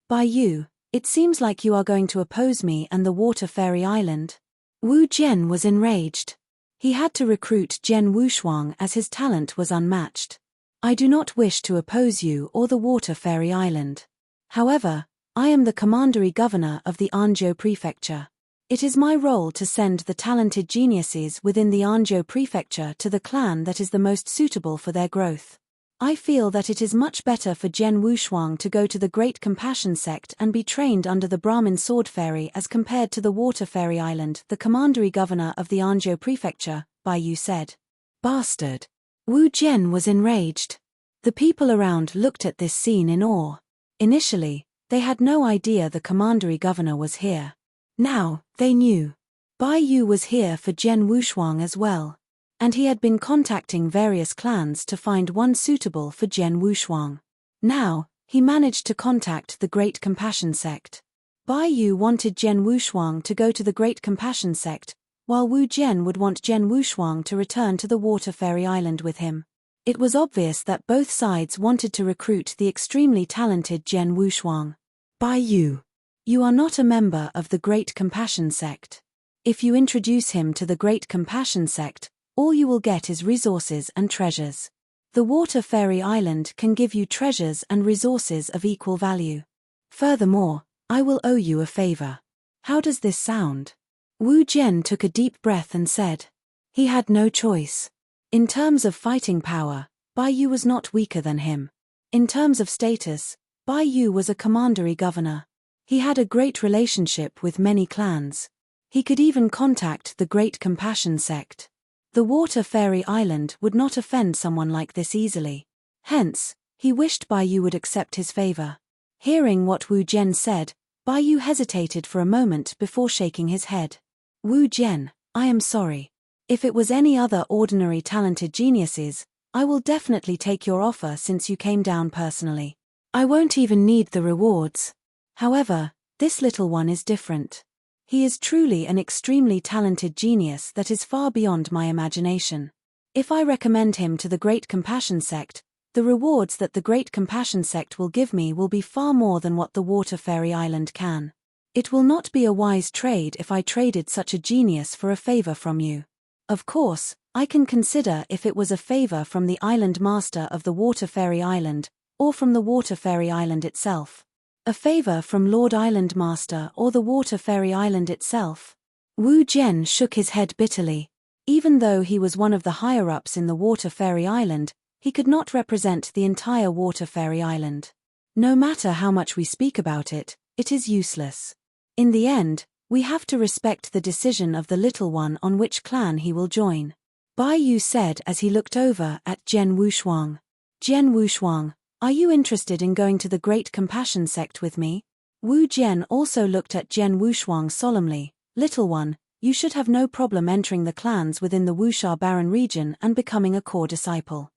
By you, it seems like you are going to oppose me and the Water Fairy Island. Wu Jian was enraged. He had to recruit Jian Wushuang as his talent was unmatched. I do not wish to oppose you or the Water Fairy Island. However, I am the commandery governor of the Anzhou prefecture. It is my role to send the talented geniuses within the Anzhou prefecture to the clan that is the most suitable for their growth. I feel that it is much better for Jian Wushuang to go to the Great Compassion sect and be trained under the Brahmin Sword Fairy as compared to the Water Fairy Island. The commandery governor of the Anzhou prefecture, Bai Yu said. Bastard! Wu Jian was enraged. The people around looked at this scene in awe. Initially, they had no idea the commandery governor was here. Now, they knew. Bai Yu was here for Jian Wushuang as well. And he had been contacting various clans to find one suitable for Jian Wushuang. Now, he managed to contact the Great Compassion Sect. Bai Yu wanted Jian Wushuang to go to the Great Compassion Sect, while Wu Jian would want Jian Wushuang to return to the Water Fairy Island with him. It was obvious that both sides wanted to recruit the extremely talented Jian Wushuang. Bai Yu, you are not a member of the Great Compassion Sect. If you introduce him to the Great Compassion Sect, all you will get is resources and treasures. The Water Fairy Island can give you treasures and resources of equal value. Furthermore, I will owe you a favor. How does this sound? Wu Jian took a deep breath and said. He had no choice. In terms of fighting power, Bai Yu was not weaker than him. In terms of status, Bai Yu was a commandery governor. He had a great relationship with many clans. He could even contact the Great Compassion Sect. The Water Fairy Island would not offend someone like this easily. Hence, he wished Bai Yu would accept his favor. Hearing what Wu Jian said, Bai Yu hesitated for a moment before shaking his head. Wu Jian, I am sorry. If it was any other ordinary talented geniuses, I will definitely take your offer since you came down personally. I won't even need the rewards. However, this little one is different. He is truly an extremely talented genius that is far beyond my imagination. If I recommend him to the Great Compassion Sect, the rewards that the Great Compassion Sect will give me will be far more than what the Water Fairy Island can. It will not be a wise trade if I traded such a genius for a favor from you. Of course, I can consider if it was a favor from the Island Master of the Water Fairy Island, or from the Water Fairy Island itself. A favor from Lord Island Master or the Water Fairy Island itself. Wu Jian shook his head bitterly. Even though he was one of the higher-ups in the Water Fairy Island, he could not represent the entire Water Fairy Island. No matter how much we speak about it, it is useless. In the end, we have to respect the decision of the little one on which clan he will join. Bai Yu said as he looked over at Jian Wushuang. Jian Wushuang, are you interested in going to the Great Compassion Sect with me? Wu Jian also looked at Jian Wushuang solemnly. Little one, you should have no problem entering the clans within the Wuxia Baron region and becoming a core disciple.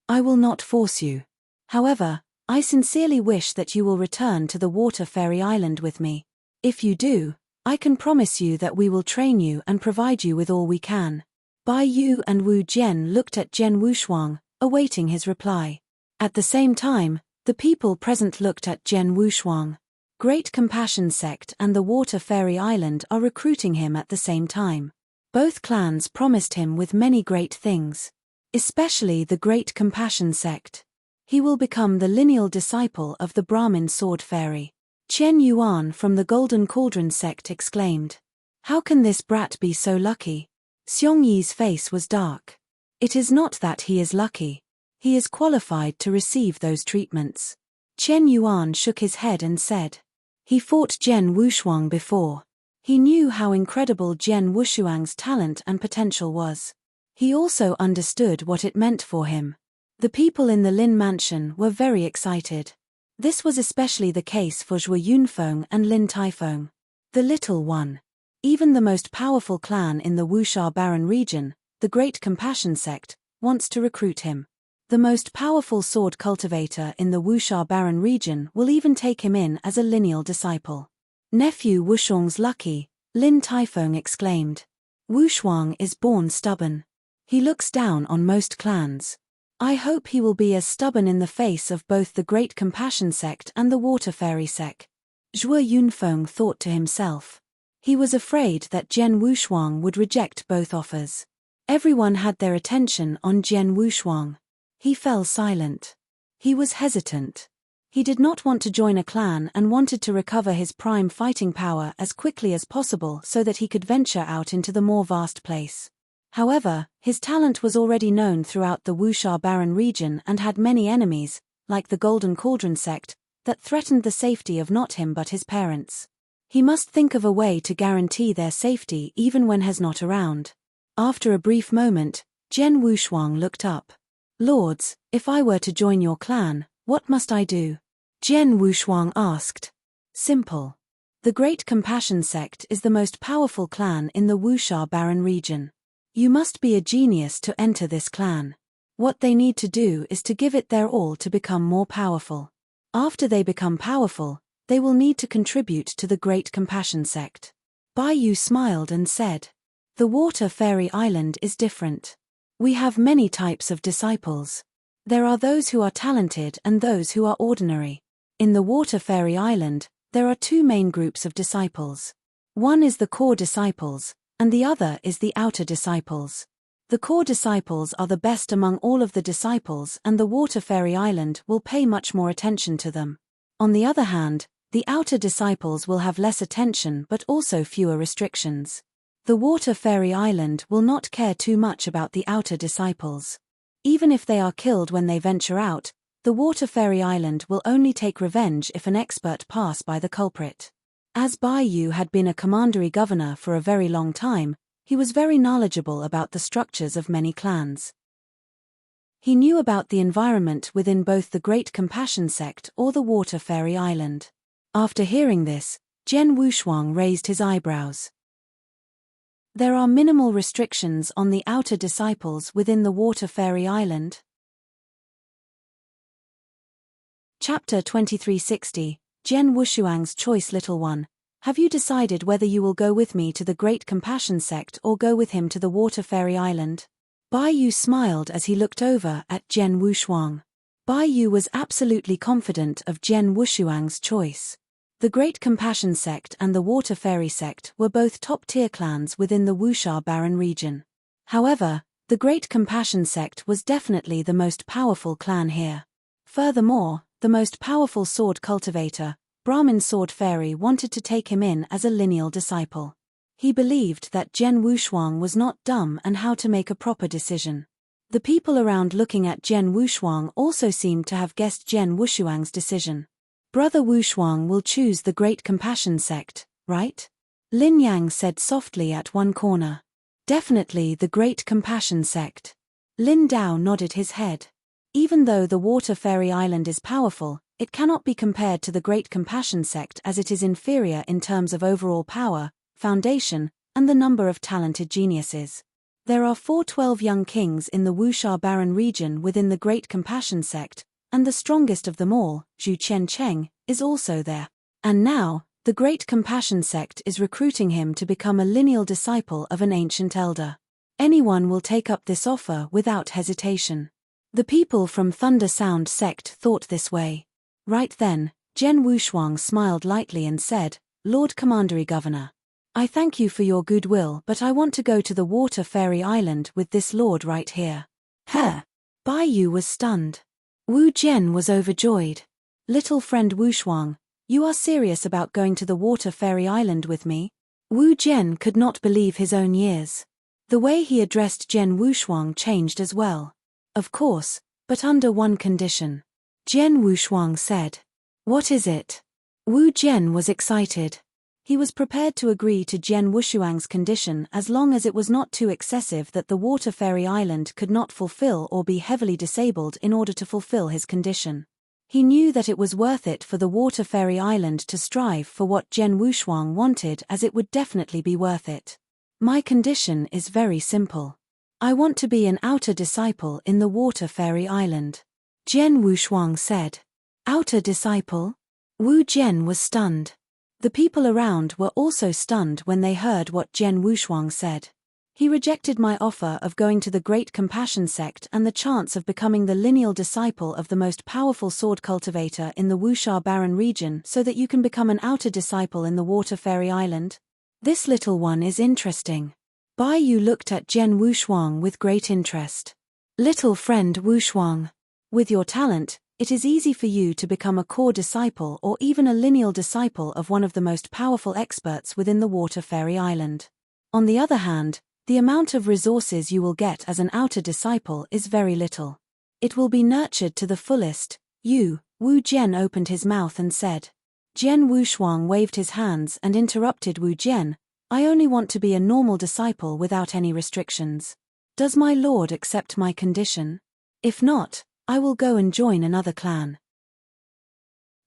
I will not force you. However, I sincerely wish that you will return to the Water Fairy Island with me. If you do, I can promise you that we will train you and provide you with all we can. Bai Yu and Wu Jian looked at Jian Wushuang, awaiting his reply. At the same time, the people present looked at Jian Wushuang. Great Compassion Sect and the Water Fairy Island are recruiting him at the same time. Both clans promised him with many great things. Especially the Great Compassion Sect. He will become the lineal disciple of the Brahmin Sword Fairy. Chen Yuan from the Golden Cauldron Sect exclaimed. How can this brat be so lucky? Xiong Yi's face was dark. It is not that he is lucky. He is qualified to receive those treatments. Chen Yuan shook his head and said. He fought Jian Wushuang before. He knew how incredible Jian Wushuang's talent and potential was. He also understood what it meant for him. The people in the Lin Mansion were very excited. This was especially the case for Zhuo Yunfeng and Lin Taifeng. The little one. Even the most powerful clan in the Wuxia Baron region, the Great Compassion Sect, wants to recruit him. The most powerful sword cultivator in the Wuxia Baron region will even take him in as a lineal disciple. Nephew Wushuang's lucky, Lin Taifeng exclaimed. Wushuang is born stubborn. He looks down on most clans. I hope he will be as stubborn in the face of both the Great Compassion Sect and the Water Fairy Sect. Zhuo Yunfeng thought to himself. He was afraid that Jian Wushuang would reject both offers. Everyone had their attention on Jian Wushuang. He fell silent. He was hesitant. He did not want to join a clan and wanted to recover his prime fighting power as quickly as possible so that he could venture out into the more vast place. However, his talent was already known throughout the Wuxia Baron region and had many enemies, like the Golden Cauldron Sect, that threatened the safety of not him but his parents. He must think of a way to guarantee their safety even when he's not around. After a brief moment, Jen Wushuang looked up. Lords, if I were to join your clan, what must I do? Jen Wushuang asked. Simple. The Great Compassion Sect is the most powerful clan in the Wuxia Baron region. You must be a genius to enter this clan. What they need to do is to give it their all to become more powerful. After they become powerful, they will need to contribute to the Great Compassion Sect. Bai Yu smiled and said, The Water Fairy Island is different. We have many types of disciples. There are those who are talented and those who are ordinary. In the Water Fairy Island, there are two main groups of disciples. One is the core disciples, and the other is the outer disciples. The core disciples are the best among all of the disciples, and the Water Fairy Island will pay much more attention to them. On the other hand, the outer disciples will have less attention but also fewer restrictions. The Water Fairy Island will not care too much about the outer disciples. Even if they are killed when they venture out, the Water Fairy Island will only take revenge if an expert pass by the culprit. As Bai Yu had been a commandery governor for a very long time, he was very knowledgeable about the structures of many clans. He knew about the environment within both the Great Compassion Sect or the Water Fairy Island. After hearing this, Jen Wushuang raised his eyebrows. There are minimal restrictions on the outer disciples within the Water Fairy Island. Chapter 2360, Jen Wushuang's Choice. Little one, have you decided whether you will go with me to the Great Compassion Sect or go with him to the Water Fairy Island? Bai Yu smiled as he looked over at Jen Wushuang. Bai Yu was absolutely confident of Jen Wushuang's choice. The Great Compassion Sect and the Water Fairy Sect were both top-tier clans within the Wuxia Baron region. However, the Great Compassion Sect was definitely the most powerful clan here. Furthermore, the most powerful sword cultivator, Brahmin Sword Fairy, wanted to take him in as a lineal disciple. He believed that Jen Wushuang was not dumb and how to make a proper decision. The people around looking at Jen Wushuang also seemed to have guessed Jen Wushuang's decision. Brother Wushuang will choose the Great Compassion Sect, right? Lin Yang said softly at one corner. Definitely the Great Compassion Sect. Lin Dao nodded his head. Even though the Water Fairy Island is powerful, it cannot be compared to the Great Compassion Sect as it is inferior in terms of overall power, foundation, and the number of talented geniuses. There are 412 young kings in the Wuxia Baron region within the Great Compassion Sect, and the strongest of them all, Zhu Qiancheng, is also there. And now, the Great Compassion Sect is recruiting him to become a lineal disciple of an ancient elder. Anyone will take up this offer without hesitation. The people from Thunder Sound Sect thought this way. Right then, Jen Wushuang smiled lightly and said, Lord Commandery Governor, I thank you for your goodwill, but I want to go to the Water Fairy Island with this lord right here. Huh! Bai Yu was stunned. Wu Jian was overjoyed. Little friend Wushuang, you are serious about going to the Water Fairy Island with me? Wu Jian could not believe his own ears. The way he addressed Jen Wushuang changed as well. Of course, but under one condition. Jen Wushuang said. What is it? Wu Jian was excited. He was prepared to agree to Jen Wushuang's condition as long as it was not too excessive that the Water Fairy Island could not fulfill or be heavily disabled in order to fulfill his condition. He knew that it was worth it for the Water Fairy Island to strive for what Jen Wushuang wanted, as it would definitely be worth it. My condition is very simple. I want to be an outer disciple in the Water Fairy Island. Jen Wushuang said. Outer disciple? Wu Jian was stunned. The people around were also stunned when they heard what Jen Wushuang said. He rejected my offer of going to the Great Compassion Sect and the chance of becoming the lineal disciple of the most powerful sword cultivator in the Wuxia Baron region so that you can become an outer disciple in the Water Fairy Island? This little one is interesting. Bai Yu looked at Jen Wushuang with great interest. Little friend Wushuang, with your talent, it is easy for you to become a core disciple or even a lineal disciple of one of the most powerful experts within the Water Fairy Island. On the other hand, the amount of resources you will get as an outer disciple is very little. It will be nurtured to the fullest. Wu Jian opened his mouth and said. Jen Wushuang waved his hands and interrupted Wu Jian. I only want to be a normal disciple without any restrictions. Does my lord accept my condition? If not, I will go and join another clan.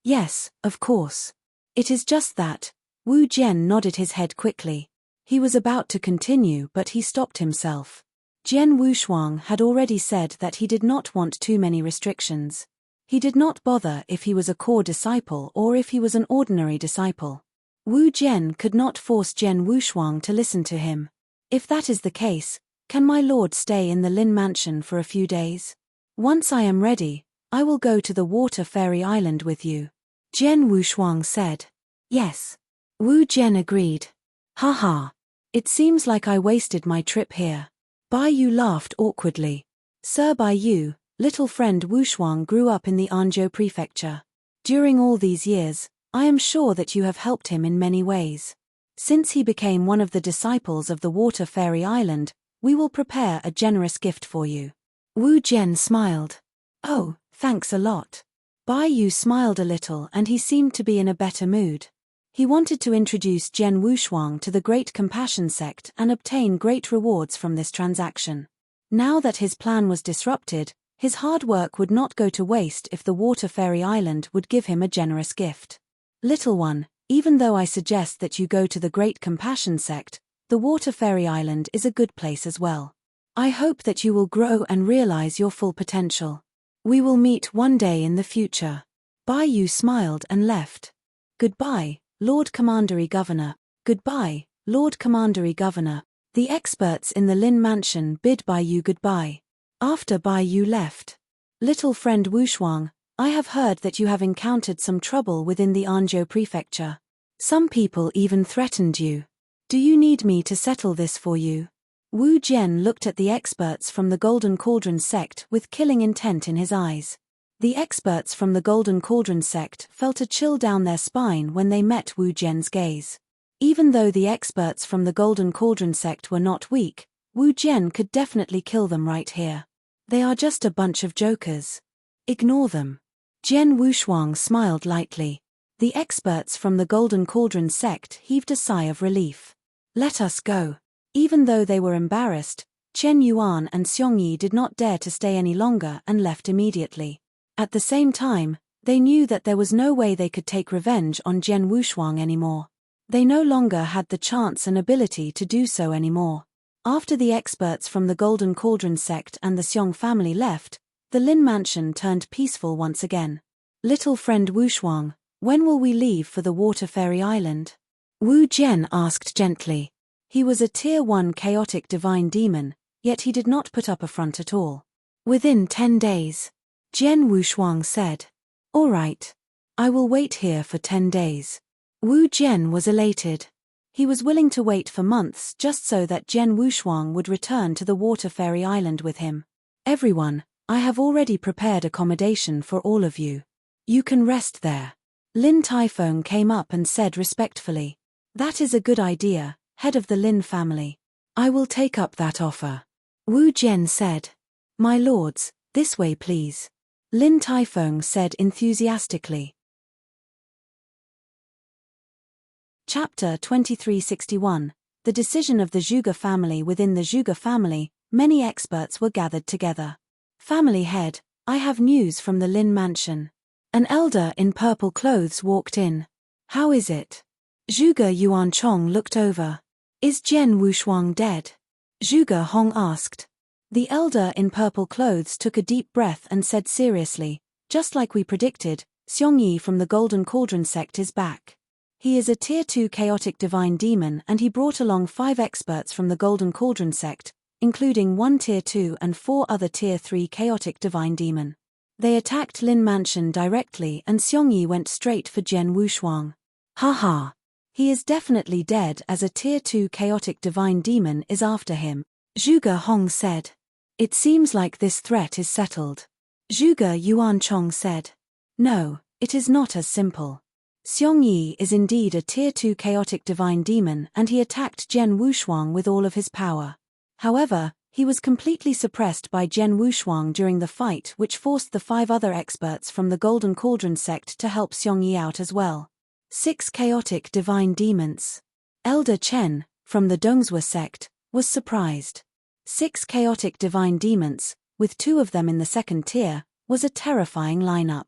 Yes, of course. It is just that. Wu Jian nodded his head quickly. He was about to continue but he stopped himself. Jian Wushuang had already said that he did not want too many restrictions. He did not bother if he was a core disciple or if he was an ordinary disciple. Wu Jian could not force Jian Wushuang to listen to him. If that is the case, can my lord stay in the Lin Mansion for a few days? Once I am ready, I will go to the Water Fairy Island with you. Jian Wushuang said. Yes. Wu Jian agreed. Haha. It seems like I wasted my trip here. Bai Yu laughed awkwardly. Sir Bai Yu, little friend Wushuang grew up in the Anzhou prefecture. During all these years, I am sure that you have helped him in many ways. Since he became one of the disciples of the Water Fairy Island, we will prepare a generous gift for you. Wu Jian smiled. Oh, thanks a lot. Bai Yu smiled a little and he seemed to be in a better mood. He wanted to introduce Jian Wushuang to the Great Compassion sect and obtain great rewards from this transaction. Now that his plan was disrupted, his hard work would not go to waste if the Water Fairy Island would give him a generous gift. Little one, even though I suggest that you go to the Great Compassion sect, the Water Fairy Island is a good place as well. I hope that you will grow and realize your full potential. We will meet one day in the future. Bai Yu smiled and left. Goodbye, Lord Commandery Governor. Goodbye, Lord Commandery Governor. The experts in the Lin Mansion bid Bai Yu goodbye. After Bai Yu left. Little friend Wushuang, I have heard that you have encountered some trouble within the Anzhou prefecture. Some people even threatened you. Do you need me to settle this for you? Wu Jian looked at the experts from the Golden Cauldron sect with killing intent in his eyes. The experts from the Golden Cauldron sect felt a chill down their spine when they met Wu Jian's gaze. Even though the experts from the Golden Cauldron sect were not weak, Wu Jian could definitely kill them right here. They are just a bunch of jokers. Ignore them. Jian Wushuang smiled lightly. The experts from the Golden Cauldron sect heaved a sigh of relief. Let us go. Even though they were embarrassed, Chen Yuan and Xiong Yi did not dare to stay any longer and left immediately. At the same time, they knew that there was no way they could take revenge on Jian Wushuang anymore. They no longer had the chance and ability to do so anymore. After the experts from the Golden Cauldron sect and the Xiong family left, the Lin Mansion turned peaceful once again. Little friend Wushuang, when will we leave for the Water Fairy Island? Wu Jian asked gently. He was a Tier 1 chaotic divine demon, yet he did not put up a front at all. Within 10 days. Jian Wushuang said. All right. I will wait here for 10 days. Wu Jian was elated. He was willing to wait for months just so that Jian Wushuang would return to the Water Fairy Island with him. Everyone, I have already prepared accommodation for all of you. You can rest there. Lin Taifeng came up and said respectfully. That is a good idea, head of the Lin family. I will take up that offer. Wu Jian said. My lords, this way please. Lin Taifeng said enthusiastically. Chapter 2361. The decision of the Zhuge family. Within the Zhuge family, many experts were gathered together. Family head, I have news from the Lin Mansion. An elder in purple clothes walked in. How is it? Zhuge Yuanchong looked over. Is Jian Wushuang dead? Zhuge Hong asked. The elder in purple clothes took a deep breath and said seriously, just like we predicted, Xiong Yi from the Golden Cauldron sect is back. He is a Tier 2 chaotic divine demon and he brought along 5 experts from the Golden Cauldron sect, including 1 Tier 2 and 4 other Tier 3 chaotic divine demon. They attacked Lin Mansion directly and Xiong Yi went straight for Jian Wushuang. Haha. He is definitely dead as a Tier 2 chaotic divine demon is after him, Zhuge Hong said. It seems like this threat is settled. Zhuge Yuanchong said. No, it is not as simple. Xiong Yi is indeed a Tier 2 chaotic divine demon and he attacked Jian Wushuang with all of his power. However, he was completely suppressed by Jian Wushuang during the fight, which forced the 5 other experts from the Golden Cauldron sect to help Xiong Yi out as well. 6 chaotic divine demons. Elder Chen, from the Dongzhou sect, was surprised. 6 chaotic divine demons, with 2 of them in the second tier, was a terrifying lineup.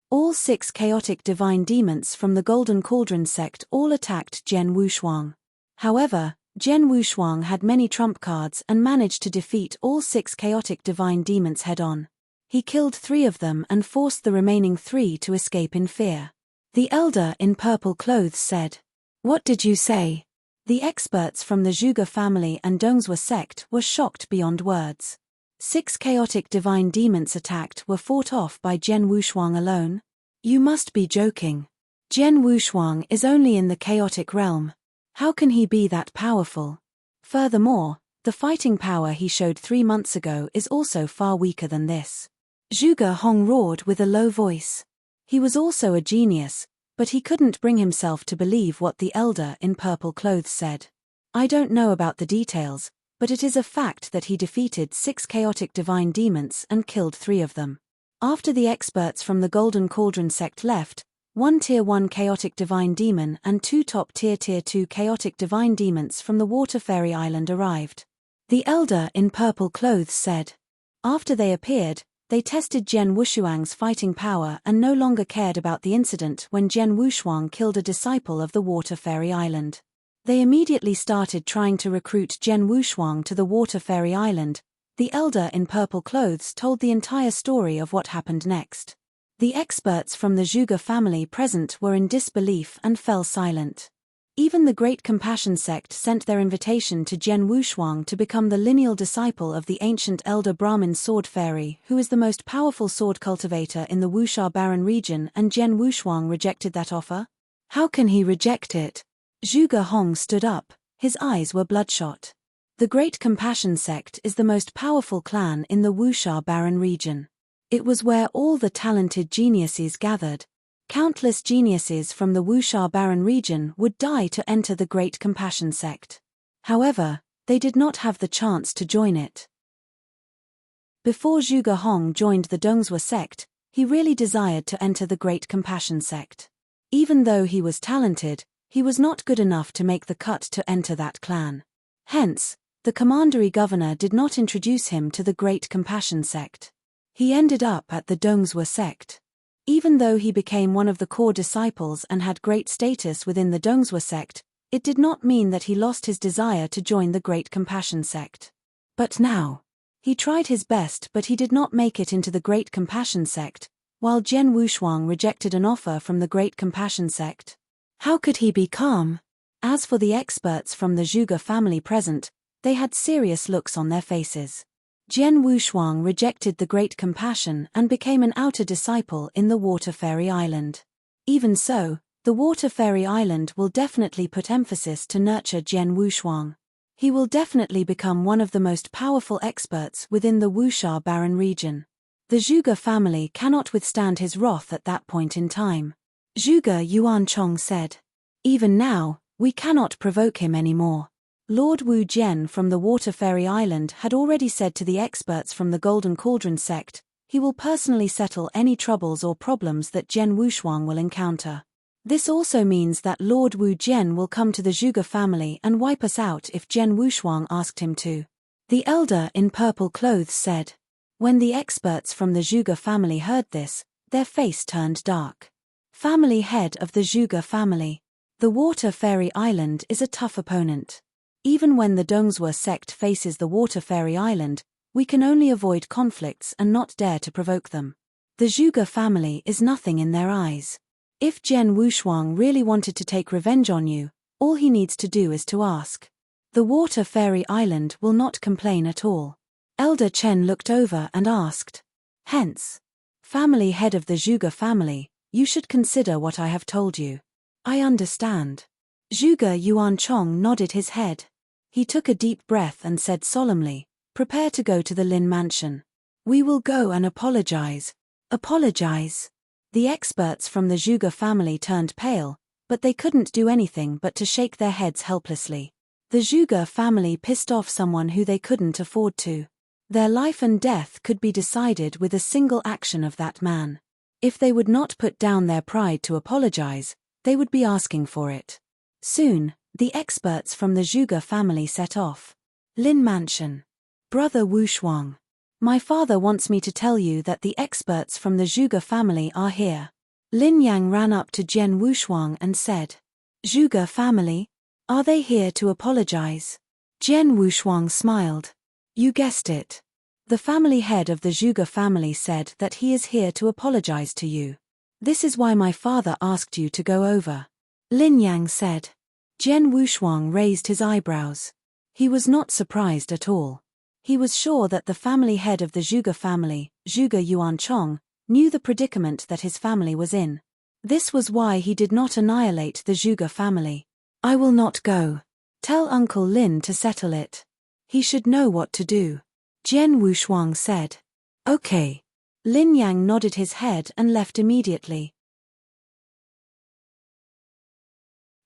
All 6 chaotic divine demons from the Golden Cauldron sect all attacked Jian Wushuang. However, Jian Wushuang had many trump cards and managed to defeat all 6 chaotic divine demons head-on. He killed 3 of them and forced the remaining 3 to escape in fear. The elder in purple clothes said, "What did you say?" The experts from the Zhuge family and Dongzhou sect were shocked beyond words. 6 chaotic divine demons attacked were fought off by Jian Wushuang alone? You must be joking. Jian Wushuang is only in the chaotic realm. How can he be that powerful? Furthermore, the fighting power he showed 3 months ago is also far weaker than this. Zhuge Hong roared with a low voice. He was also a genius, but he couldn't bring himself to believe what the elder in purple clothes said. I don't know about the details, but it is a fact that he defeated 6 chaotic divine demons and killed 3 of them. After the experts from the Golden Cauldron sect left, 1 Tier 1 chaotic divine demon and 2 top Tier 2 chaotic divine demons from the Water Fairy Island arrived. The elder in purple clothes said. After they appeared, they tested Jian Wushuang's fighting power and no longer cared about the incident when Jian Wushuang killed a disciple of the Water Fairy Island. They immediately started trying to recruit Jian Wushuang to the Water Fairy Island. The elder in purple clothes told the entire story of what happened next. The experts from the Zhuge family present were in disbelief and fell silent. Even the Great Compassion sect sent their invitation to Jian Wushuang to become the lineal disciple of the ancient elder Brahmin sword fairy who is the most powerful sword cultivator in the Wuxia Barren region, and Jian Wushuang rejected that offer? How can he reject it? Zhuge Hong stood up, his eyes were bloodshot. The Great Compassion sect is the most powerful clan in the Wuxia Barren region. It was where all the talented geniuses gathered. Countless geniuses from the Wuxia Barren region would die to enter the Great Compassion sect. However, they did not have the chance to join it. Before Zhuge Hong joined the Dongzhou sect, he really desired to enter the Great Compassion sect. Even though he was talented, he was not good enough to make the cut to enter that clan. Hence, the commandery governor did not introduce him to the Great Compassion sect. He ended up at the Dongzhou sect. Even though he became one of the core disciples and had great status within the Dongzhou sect, it did not mean that he lost his desire to join the Great Compassion sect. But now, he tried his best but he did not make it into the Great Compassion sect, while Jian Wushuang rejected an offer from the Great Compassion sect. How could he be calm? As for the experts from the Zhuge family present, they had serious looks on their faces. Jian Wushuang rejected the Great Compassion and became an outer disciple in the Water Fairy Island. Even so, the Water Fairy Island will definitely put emphasis to nurture Jian Wushuang. He will definitely become one of the most powerful experts within the Wuxia Barren region. The Zhuge family cannot withstand his wrath at that point in time. Zhuge Yuanchong said. Even now, we cannot provoke him anymore. Lord Wu Jian from the Water Fairy Island had already said to the experts from the Golden Cauldron sect, he will personally settle any troubles or problems that Jian Wushuang will encounter. This also means that Lord Wu Jian will come to the Zhuge family and wipe us out if Jian Wushuang asked him to. The elder in purple clothes said. When the experts from the Zhuge family heard this, their face turned dark. Family head of the Zhuge family. The Water Fairy Island is a tough opponent. Even when the Dongzhou sect faces the Water Fairy Island, we can only avoid conflicts and not dare to provoke them. The Zhuge family is nothing in their eyes. If Jian Wushuang really wanted to take revenge on you, all he needs to do is to ask. The Water Fairy Island will not complain at all. Elder Chen looked over and asked. Hence, family head of the Zhuge family, you should consider what I have told you. I understand. Zhuge Yuanchong nodded his head. He took a deep breath and said solemnly, prepare to go to the Lin mansion. We will go and apologize. Apologize? The experts from the Zhuge family turned pale, but they couldn't do anything but to shake their heads helplessly. The Zhuge family pissed off someone who they couldn't afford to. Their life and death could be decided with a single action of that man. If they would not put down their pride to apologize, they would be asking for it. Soon, the experts from the Zhuge family set off. Lin Mansion. Brother Wu Shuang. My father wants me to tell you that the experts from the Zhuge family are here. Lin Yang ran up to Jian Wushuang and said, Zhuge family? Are they here to apologize? Jian Wushuang smiled. You guessed it. The family head of the Zhuge family said that he is here to apologize to you. This is why my father asked you to go over. Lin Yang said. Jian Wushuang raised his eyebrows. He was not surprised at all. He was sure that the family head of the Zhuge family, Zhuge Yuanchong, knew the predicament that his family was in. This was why he did not annihilate the Zhuge family. I will not go. Tell Uncle Lin to settle it. He should know what to do. Jian Wushuang said. Okay. Lin Yang nodded his head and left immediately.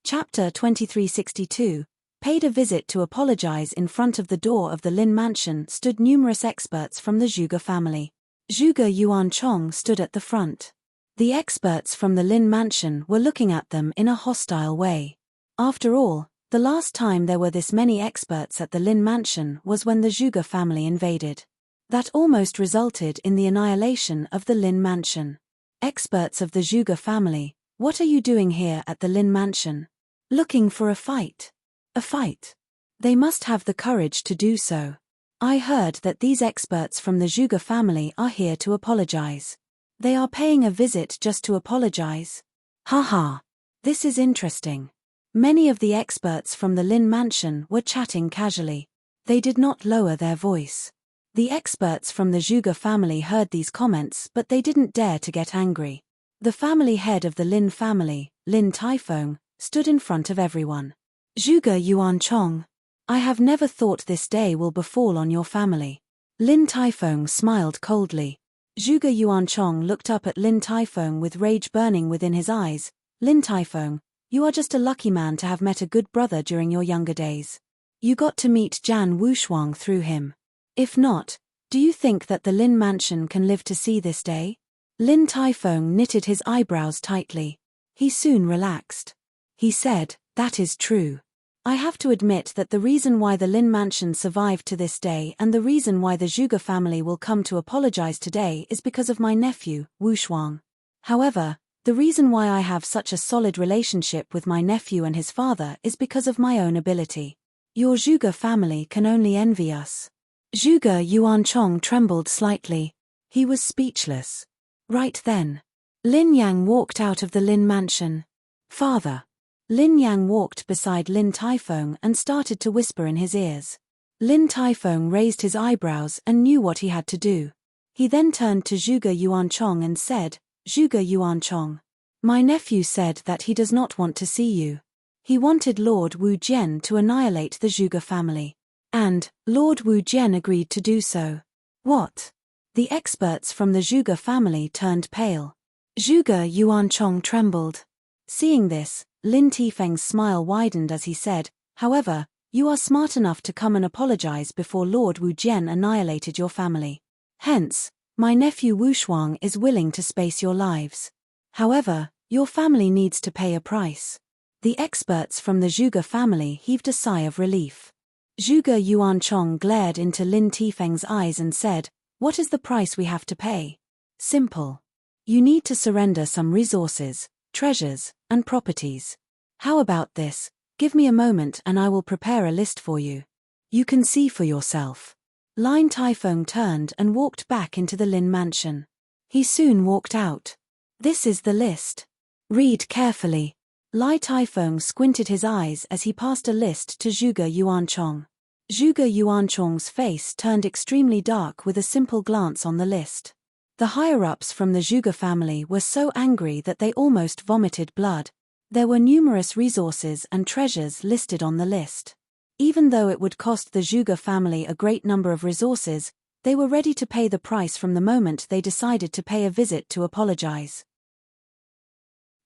Chapter 2362. Paid a visit to apologize. In front of the door of the Lin mansion stood numerous experts from the Zhuge family. Zhuge Yuanchong stood at the front. The experts from the Lin mansion were looking at them in a hostile way. After all, the last time there were this many experts at the Lin mansion was when the Zhuge family invaded. That almost resulted in the annihilation of the Lin mansion. Experts of the Zhuge family, what are you doing here at the Lin mansion? Looking for a fight. A fight. They must have the courage to do so. I heard that these experts from the Zhuge family are here to apologize. They are paying a visit just to apologize. Haha. This is interesting. Many of the experts from the Lin mansion were chatting casually. They did not lower their voice. The experts from the Zhuge family heard these comments, but they didn't dare to get angry. The family head of the Lin family, Lin Taifeng, stood in front of everyone. Zhuge Yuanchong. I have never thought this day will befall on your family. Lin Taifeng smiled coldly. Zhuge Yuanchong looked up at Lin Taifeng with rage burning within his eyes. Lin Taifeng, you are just a lucky man to have met a good brother during your younger days. You got to meet Jian Wushuang through him. If not, do you think that the Lin mansion can live to see this day? Lin Taifeng knitted his eyebrows tightly. He soon relaxed. He said, that is true. I have to admit that the reason why the Lin mansion survived to this day and the reason why the Zhuge family will come to apologize today is because of my nephew, Wu Shuang. However, the reason why I have such a solid relationship with my nephew and his father is because of my own ability. Your Zhuge family can only envy us. Zhuge Yuanchong trembled slightly. He was speechless. Right then, Lin Yang walked out of the Lin mansion. Father. Lin Yang walked beside Lin Taifeng and started to whisper in his ears. Lin Taifeng raised his eyebrows and knew what he had to do. He then turned to Zhuge Yuanchong and said, Zhuge Yuanchong. My nephew said that he does not want to see you. He wanted Lord Wu Jian to annihilate the Zhuge family. And, Lord Wu Jian agreed to do so. What? The experts from the Zhuge family turned pale. Zhuge Yuanchong trembled. Seeing this, Lin Tifeng's smile widened as he said, however, you are smart enough to come and apologize before Lord Wu Jian annihilated your family. Hence, my nephew Wu Shuang is willing to space your lives. However, your family needs to pay a price. The experts from the Zhuge family heaved a sigh of relief. Zhuge Yuanchong glared into Lin Tifeng's eyes and said, what is the price we have to pay? Simple. You need to surrender some resources, treasures, and properties. How about this? Give me a moment and I will prepare a list for you. You can see for yourself. Lin Taifeng turned and walked back into the Lin mansion. He soon walked out. This is the list. Read carefully. Lin Taifeng squinted his eyes as he passed a list to Zhuge Yuanchong. Zhuge Yuanchong's face turned extremely dark with a simple glance on the list. The higher-ups from the Zhuge family were so angry that they almost vomited blood. There were numerous resources and treasures listed on the list. Even though it would cost the Zhuge family a great number of resources, they were ready to pay the price from the moment they decided to pay a visit to apologize.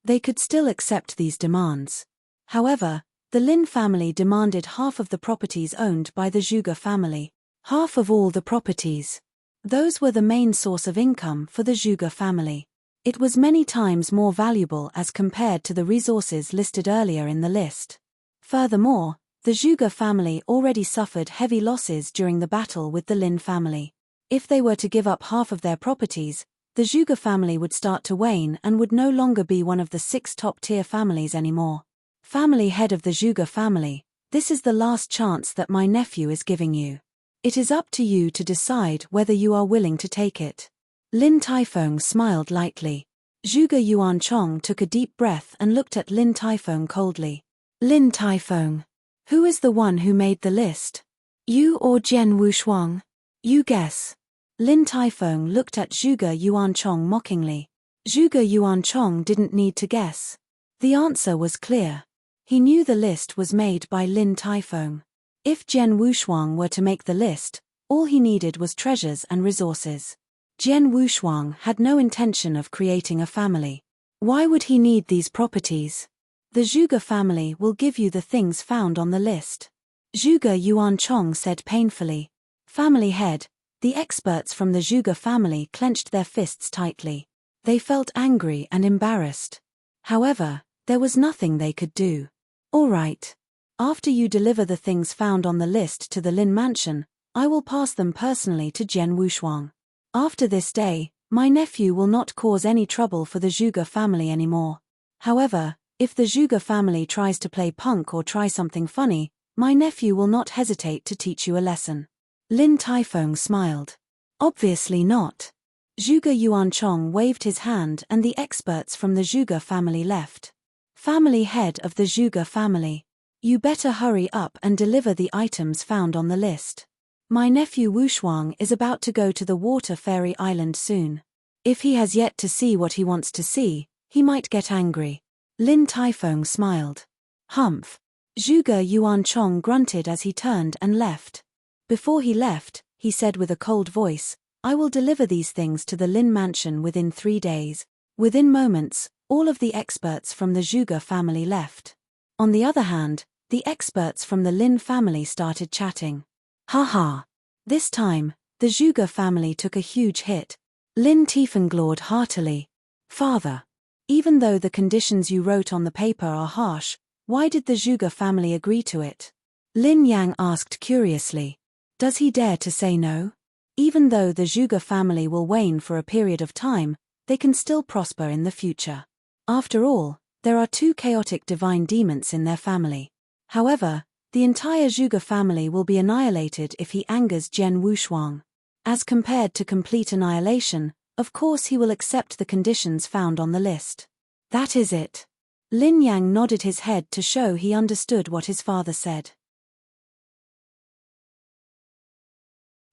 They could still accept these demands. However, the Lin family demanded half of the properties owned by the Zhuge family. Half of all the properties. Those were the main source of income for the Zhuge family. It was many times more valuable as compared to the resources listed earlier in the list. Furthermore, The Zhuge family already suffered heavy losses during the battle with the Lin family. If they were to give up half of their properties, the Zhuge family would start to wane and would no longer be one of the 6 top-tier families anymore. Family head of the Zhuge family, this is the last chance that my nephew is giving you. It is up to you to decide whether you are willing to take it. Lin Taifeng smiled lightly. Zhuge Yuanchong took a deep breath and looked at Lin Taifeng coldly. Lin Taifeng, who is the one who made the list? You or Jian Wushuang? You guess. Lin Taifeng looked at Zhuge Yuanchong mockingly. Zhuge Yuanchong didn't need to guess. The answer was clear. He knew the list was made by Lin Taifeng. If Jian Wushuang were to make the list, all he needed was treasures and resources. Jian Wushuang had no intention of creating a family. Why would he need these properties? The Zhuge family will give you the things found on the list. Zhuge Yuanchong said painfully. Family head, the experts from the Zhuge family clenched their fists tightly. They felt angry and embarrassed. However, there was nothing they could do. All right. After you deliver the things found on the list to the Lin mansion, I will pass them personally to Jian Wushuang. After this day, my nephew will not cause any trouble for the Zhuge family anymore. However, if the Zhuge family tries to play punk or try something funny, my nephew will not hesitate to teach you a lesson. Lin Taifeng smiled. Obviously not. Zhuge Yuanchong waved his hand and the experts from the Zhuge family left. Family head of the Zhuge family. You better hurry up and deliver the items found on the list. My nephew Wushuang is about to go to the Water Fairy Island soon. If he has yet to see what he wants to see, he might get angry. Lin Taifeng smiled. Humph. Zhuge Yuanchong grunted as he turned and left. Before he left, he said with a cold voice, I will deliver these things to the Lin mansion within 3 days. Within moments, all of the experts from the Zhuge family left. On the other hand, the experts from the Lin family started chatting. Haha. This time, the Zhuge family took a huge hit. Lin Tiefeng glowered heartily. Father. Even though the conditions you wrote on the paper are harsh, why did the Zhuge family agree to it? Lin Yang asked curiously. Does he dare to say no? Even though the Zhuge family will wane for a period of time, they can still prosper in the future. After all, there are 2 chaotic divine demons in their family. However, the entire Zhuge family will be annihilated if he angers Jian Wushuang. As compared to complete annihilation, of course he will accept the conditions found on the list. That is it. Lin Yang nodded his head to show he understood what his father said.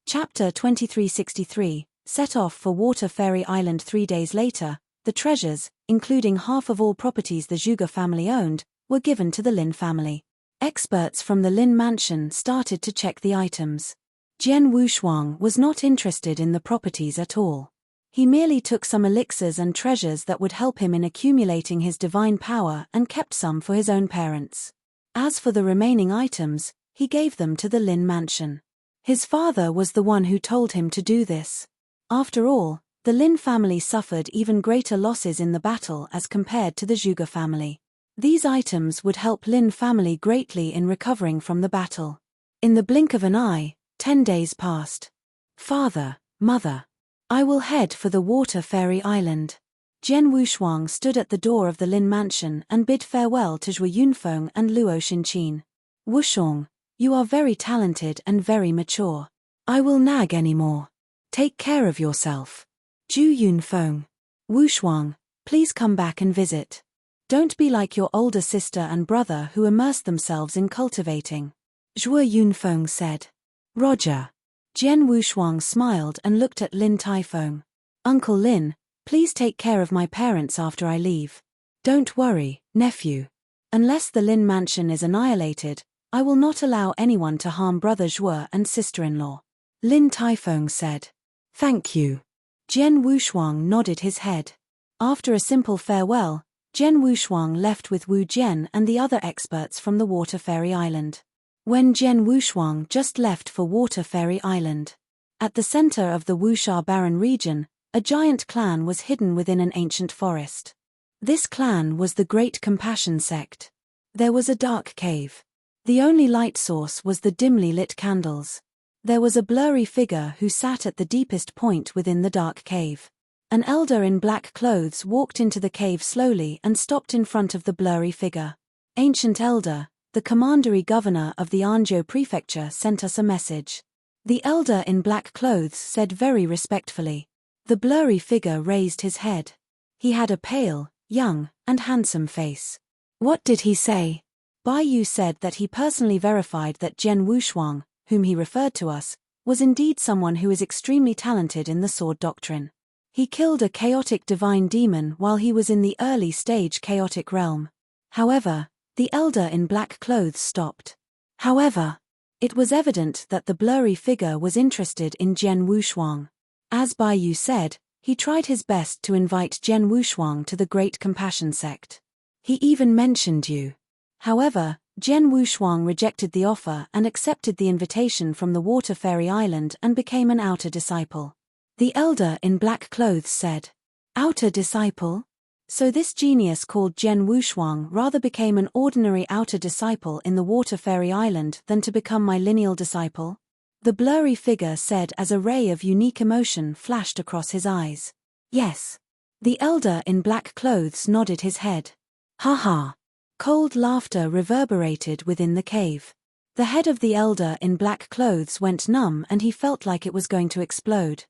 Chapter 2363, set off for Water Fairy Island 3 days later, the treasures, including half of all properties the Zhuge family owned, were given to the Lin family. Experts from the Lin mansion started to check the items. Jian Wushuang was not interested in the properties at all. He merely took some elixirs and treasures that would help him in accumulating his divine power and kept some for his own parents. As for the remaining items, he gave them to the Lin mansion. His father was the one who told him to do this. After all, the Lin family suffered even greater losses in the battle as compared to the Zhuge family. These items would help Lin family greatly in recovering from the battle. In the blink of an eye, 10 days passed. Father, mother. I will head for the Water Fairy Island. Jian Wushuang stood at the door of the Lin mansion and bid farewell to Zhui Yunfeng and Luo Xinqin. Wushuang, you are very talented and very mature. I will nag anymore. Take care of yourself. Zhu Yunfeng. Wushuang, please come back and visit. Don't be like your older sister and brother who immerse themselves in cultivating. Zhu Yunfeng said. Roger. Jian Wushuang smiled and looked at Lin Taifeng. Uncle Lin, please take care of my parents after I leave. Don't worry, nephew. Unless the Lin mansion is annihilated, I will not allow anyone to harm brother Zhuo and sister-in-law. Lin Taifeng said. Thank you. Jian Wushuang nodded his head. After a simple farewell, Jian Wushuang left with Wu Jian and the other experts from the Water Fairy Island. When Jian Wushuang just left for Water Fairy Island. At the center of the Wuxia Barren region, a giant clan was hidden within an ancient forest. This clan was the Great Compassion Sect. There was a dark cave. The only light source was the dimly lit candles. There was a blurry figure who sat at the deepest point within the dark cave. An elder in black clothes walked into the cave slowly and stopped in front of the blurry figure. "Ancient elder, the commandery governor of the Anzhou prefecture sent us a message." The elder in black clothes said very respectfully. The blurry figure raised his head. He had a pale, young, and handsome face. "What did he say?" Bai Yu said that he personally verified that Zhen Wushuang, whom he referred to us, was indeed someone who is extremely talented in the sword doctrine. He killed a chaotic divine demon while he was in the early stage chaotic realm. However, the elder in black clothes stopped. However, it was evident that the blurry figure was interested in Zhen Wushuang. As Bai Yu said, he tried his best to invite Zhen Wushuang to the Great Compassion sect. He even mentioned you. However, Zhen Wushuang rejected the offer and accepted the invitation from the Water Fairy Island and became an outer disciple. The elder in black clothes said, "Outer disciple?" So this genius called Zhen Wushuang rather became an ordinary outer disciple in the Water Fairy Island than to become my lineal disciple? The blurry figure said as a ray of unique emotion flashed across his eyes. "Yes." The elder in black clothes nodded his head. "Ha ha." Cold laughter reverberated within the cave. The head of the elder in black clothes went numb and he felt like it was going to explode.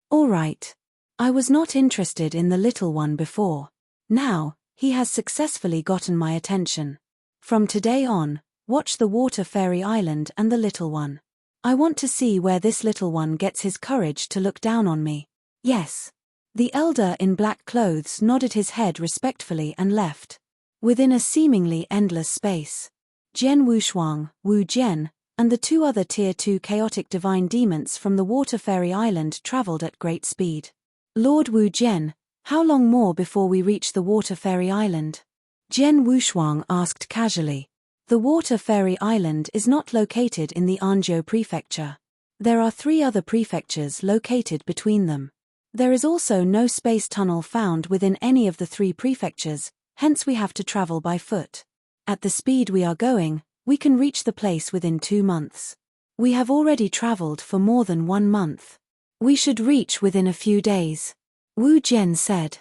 "All right. I was not interested in the little one before. Now, he has successfully gotten my attention. From today on, watch the Water Fairy Island and the little one. I want to see where this little one gets his courage to look down on me." "Yes." The elder in black clothes nodded his head respectfully and left. Within a seemingly endless space, Zhen Wushuang, Wu Zhen, and the two other Tier 2 chaotic divine demons from the Water Fairy Island traveled at great speed. "Lord Wu Zhen, how long more before we reach the Water Fairy Island?" Zhen Wushuang asked casually. The Water Fairy Island is not located in the Anzhou prefecture. There are 3 other prefectures located between them. There is also no space tunnel found within any of the 3 prefectures, hence we have to travel by foot. At the speed we are going, we can reach the place within 2 months. We have already traveled for more than 1 month. We should reach within a few days. Wu Zhen said.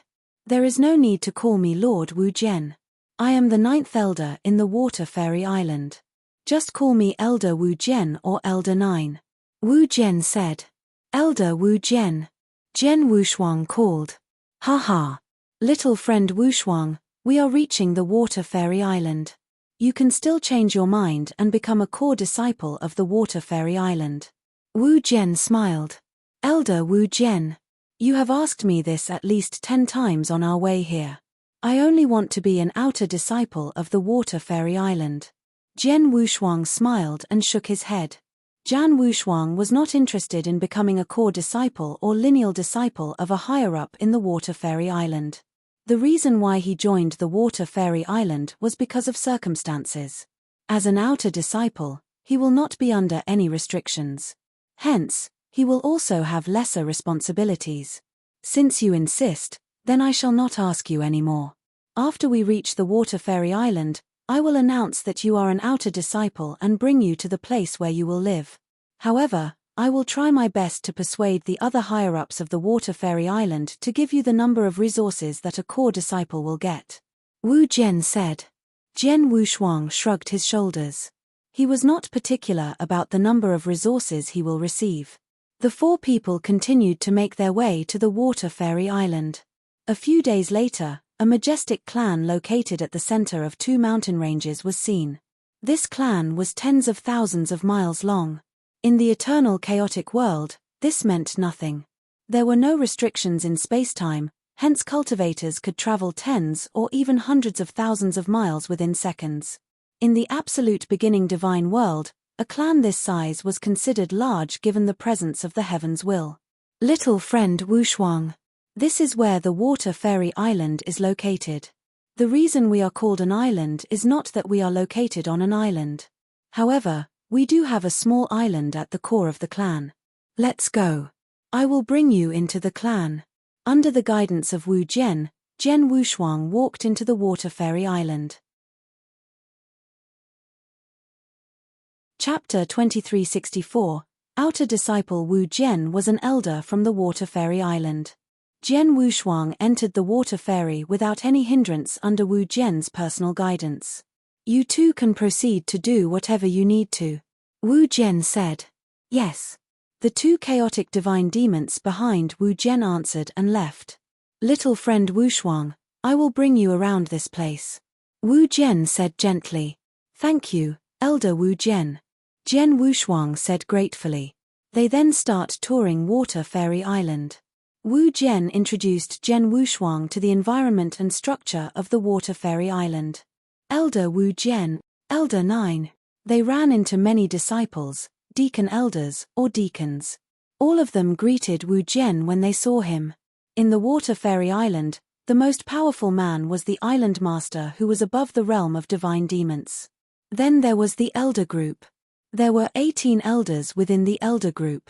"There is no need to call me Lord Wu Zhen. I am the 9th elder in the Water Fairy Island. Just call me Elder Wu Zhen or Elder 9. Wu Zhen said. "Elder Wu Zhen." Zhen Wushuang called. "Ha ha. Little friend Wushuang, we are reaching the Water Fairy Island. You can still change your mind and become a core disciple of the Water Fairy Island." Wu Zhen smiled. "Elder Wu Zhen, you have asked me this at least 10 times on our way here. I only want to be an outer disciple of the Water Fairy Island." Zhen Wushuang smiled and shook his head. Zhen Wushuang was not interested in becoming a core disciple or lineal disciple of a higher-up in the Water Fairy Island. The reason why he joined the Water Fairy Island was because of circumstances. As an outer disciple, he will not be under any restrictions. Hence, he will also have lesser responsibilities. Since you insist, then I shall not ask you anymore. After we reach the Water Fairy Island, I will announce that you are an outer disciple and bring you to the place where you will live. However, I will try my best to persuade the other higher-ups of the Water Fairy Island to give you the number of resources that a core disciple will get." Wu Zhen said. Zhen Wushuang shrugged his shoulders. He was not particular about the number of resources he will receive. The 4 people continued to make their way to the Water Fairy Island. A few days later, a majestic clan located at the center of 2 mountain ranges was seen. This clan was tens of thousands of miles long. In the eternal chaotic world, this meant nothing. There were no restrictions in spacetime, hence cultivators could travel tens or even hundreds of thousands of miles within seconds. In the absolute beginning divine world, a clan this size was considered large given the presence of the heaven's will. Little friend Wushuang. This is where the Water Fairy Island is located. The reason we are called an island is not that we are located on an island. However, we do have a small island at the core of the clan. Let's go. I will bring you into the clan. Under the guidance of Wu Zhen, Zhen Wushuang walked into the Water Fairy Island. Chapter 2364. Outer disciple Wu Jian was an elder from the Water Fairy Island. Jian Wushuang entered the Water Fairy without any hindrance under Wu Jian's personal guidance. You too can proceed to do whatever you need to. Wu Jian said. Yes. The two chaotic divine demons behind Wu Jian answered and left. Little friend Wushuang, I will bring you around this place. Wu Jian said gently. Thank you, Elder Wu Jian. Jian Wushuang said gratefully. They then start touring Water Fairy Island. Wu Jian introduced Jian Wushuang to the environment and structure of the Water Fairy Island. Elder Wu Jian, Elder 9. They ran into many disciples, deacon elders, or deacons. All of them greeted Wu Jian when they saw him. In the Water Fairy Island, the most powerful man was the island master who was above the realm of divine demons. Then there was the elder group. There were 18 elders within the elder group.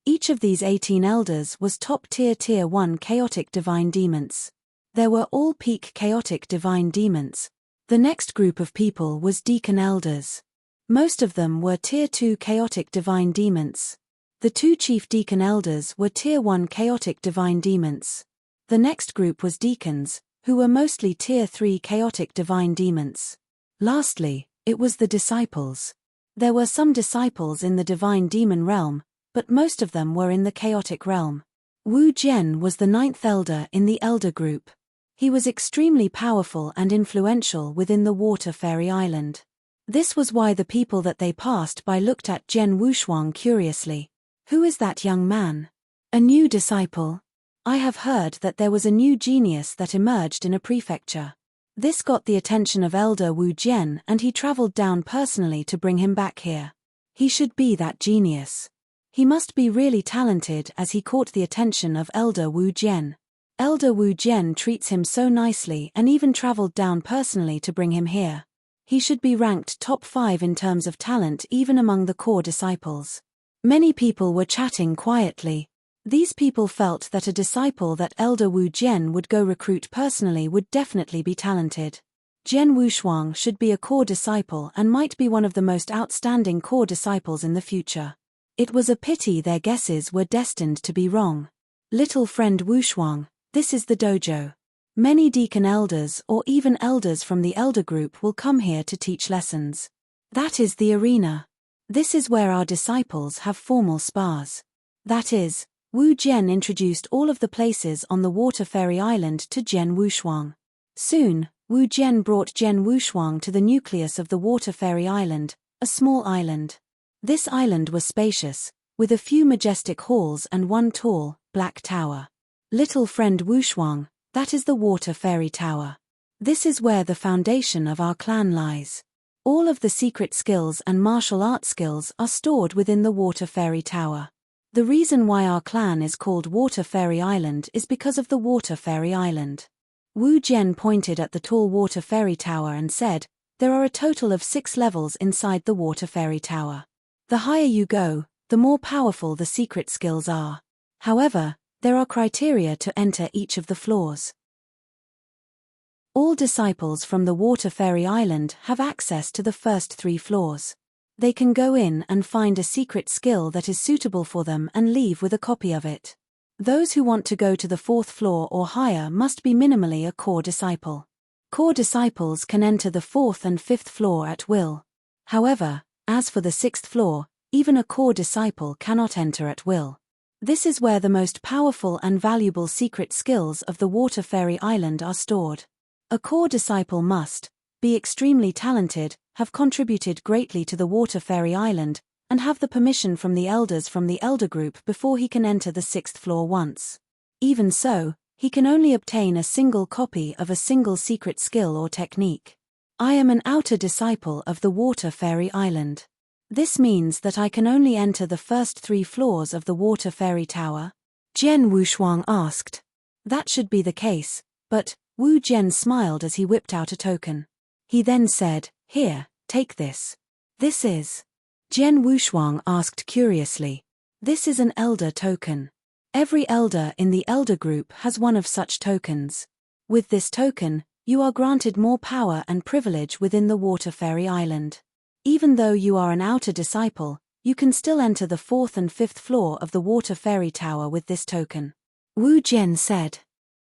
Each of these 18 elders was top-tier Tier 1 chaotic divine demons. There were all peak chaotic divine demons. The next group of people was deacon elders. Most of them were Tier 2 chaotic divine demons. The two chief deacon elders were Tier 1 chaotic divine demons. The next group was deacons, who were mostly Tier 3 chaotic divine demons. Lastly, it was the disciples. There were some disciples in the divine demon realm, but most of them were in the chaotic realm. Wu Jian was the 9th elder in the elder group. He was extremely powerful and influential within the Water Fairy Island. This was why the people that they passed by looked at Jian Wushuang curiously. Who is that young man? A new disciple? I have heard that there was a new genius that emerged in a prefecture. This got the attention of Elder Wu Jian and he traveled down personally to bring him back here. He should be that genius. He must be really talented as he caught the attention of Elder Wu Jian. Elder Wu Jian treats him so nicely and even traveled down personally to bring him here. He should be ranked top 5 in terms of talent even among the core disciples. Many people were chatting quietly. These people felt that a disciple that Elder Wu Jian would go recruit personally would definitely be talented. Jian Wushuang should be a core disciple and might be one of the most outstanding core disciples in the future. It was a pity their guesses were destined to be wrong. Little friend Wushuang, this is the dojo. Many deacon elders or even elders from the elder group will come here to teach lessons. That is the arena. This is where our disciples have formal spars. That is, Wu Jian introduced all of the places on the Water Fairy Island to Jian Wushuang. Soon, Wu Jian brought Jian Wushuang to the nucleus of the Water Fairy Island, a small island. This island was spacious, with a few majestic halls and one tall, black tower. Little friend Wushuang, that is the Water Fairy Tower. This is where the foundation of our clan lies. All of the secret skills and martial art skills are stored within the Water Fairy Tower. The reason why our clan is called Water Fairy Island is because of the Water Fairy Island. Wu Jian pointed at the tall Water Fairy Tower and said, there are a total of 6 levels inside the Water Fairy Tower. The higher you go, the more powerful the secret skills are. However, there are criteria to enter each of the floors. All disciples from the Water Fairy Island have access to the first 3 floors. They can go in and find a secret skill that is suitable for them and leave with a copy of it. Those who want to go to the 4th floor or higher must be minimally a core disciple. Core disciples can enter the 4th and 5th floor at will. However, as for the 6th floor, even a core disciple cannot enter at will. This is where the most powerful and valuable secret skills of the Water Fairy Island are stored. A core disciple must be extremely talented, have contributed greatly to the Water Fairy Island, and have the permission from the elders from the elder group before he can enter the 6th floor once. Even so, he can only obtain a single copy of a single secret skill or technique. I am an outer disciple of the Water Fairy Island. This means that I can only enter the first 3 floors of the Water Fairy Tower? Jian Wushuang asked. That should be the case, but Wu Jian smiled as he whipped out a token. He then said, here, take this. This is. Jian Wushuang asked curiously. This is an elder token. Every elder in the elder group has one of such tokens. With this token, you are granted more power and privilege within the Water Fairy Island. Even though you are an outer disciple, you can still enter the 4th and 5th floor of the Water Fairy Tower with this token. Wu Jian said.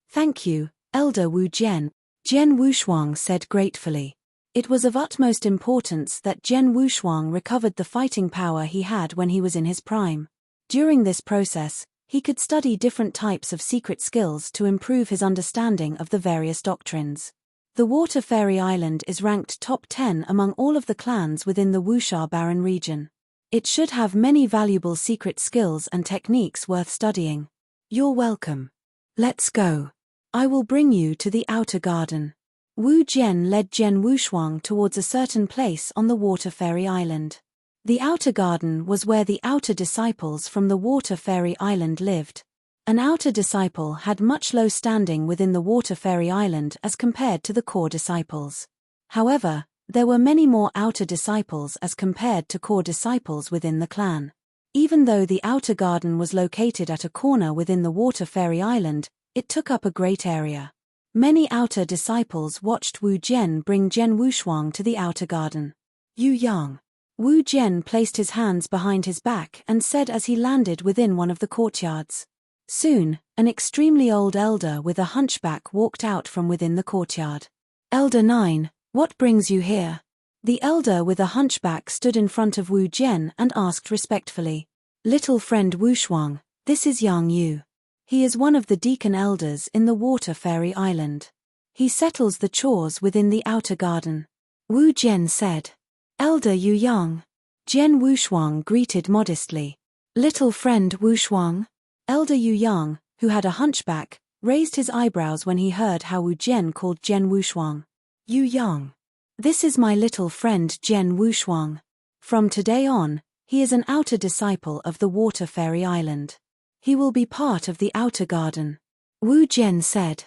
Thank you, Elder Wu Jian, Jian Wushuang said gratefully. It was of utmost importance that Jian Wushuang recovered the fighting power he had when he was in his prime. During this process, he could study different types of secret skills to improve his understanding of the various doctrines. The Water Fairy Island is ranked top 10 among all of the clans within the Wuxia Baron region. It should have many valuable secret skills and techniques worth studying. You're welcome. Let's go. I will bring you to the outer garden. Wu Jian led Jian Wushuang towards a certain place on the Water Fairy Island. The outer garden was where the outer disciples from the Water Fairy Island lived. An outer disciple had much low standing within the Water Fairy Island as compared to the core disciples. However, there were many more outer disciples as compared to core disciples within the clan. Even though the outer garden was located at a corner within the Water Fairy Island, it took up a great area. Many outer disciples watched Wu Jian bring Jian Wushuang to the outer garden. Yu Yang. Wu Jian placed his hands behind his back and said as he landed within one of the courtyards. Soon, an extremely old elder with a hunchback walked out from within the courtyard. Elder 9, what brings you here? The elder with a hunchback stood in front of Wu Jian and asked respectfully. Little friend Wushuang, this is Yang Yu. He is one of the deacon elders in the Water Fairy Island. He settles the chores within the outer garden. Wu Jian said. Elder Yu Yang. Jian Wushuang greeted modestly. Little friend Wushuang? Elder Yu Yang, who had a hunchback, raised his eyebrows when he heard how Wu Jian called Jian Wushuang. Yu Yang. This is my little friend Jian Wushuang. From today on, he is an outer disciple of the Water Fairy Island. He will be part of the outer garden. Wu Jian said.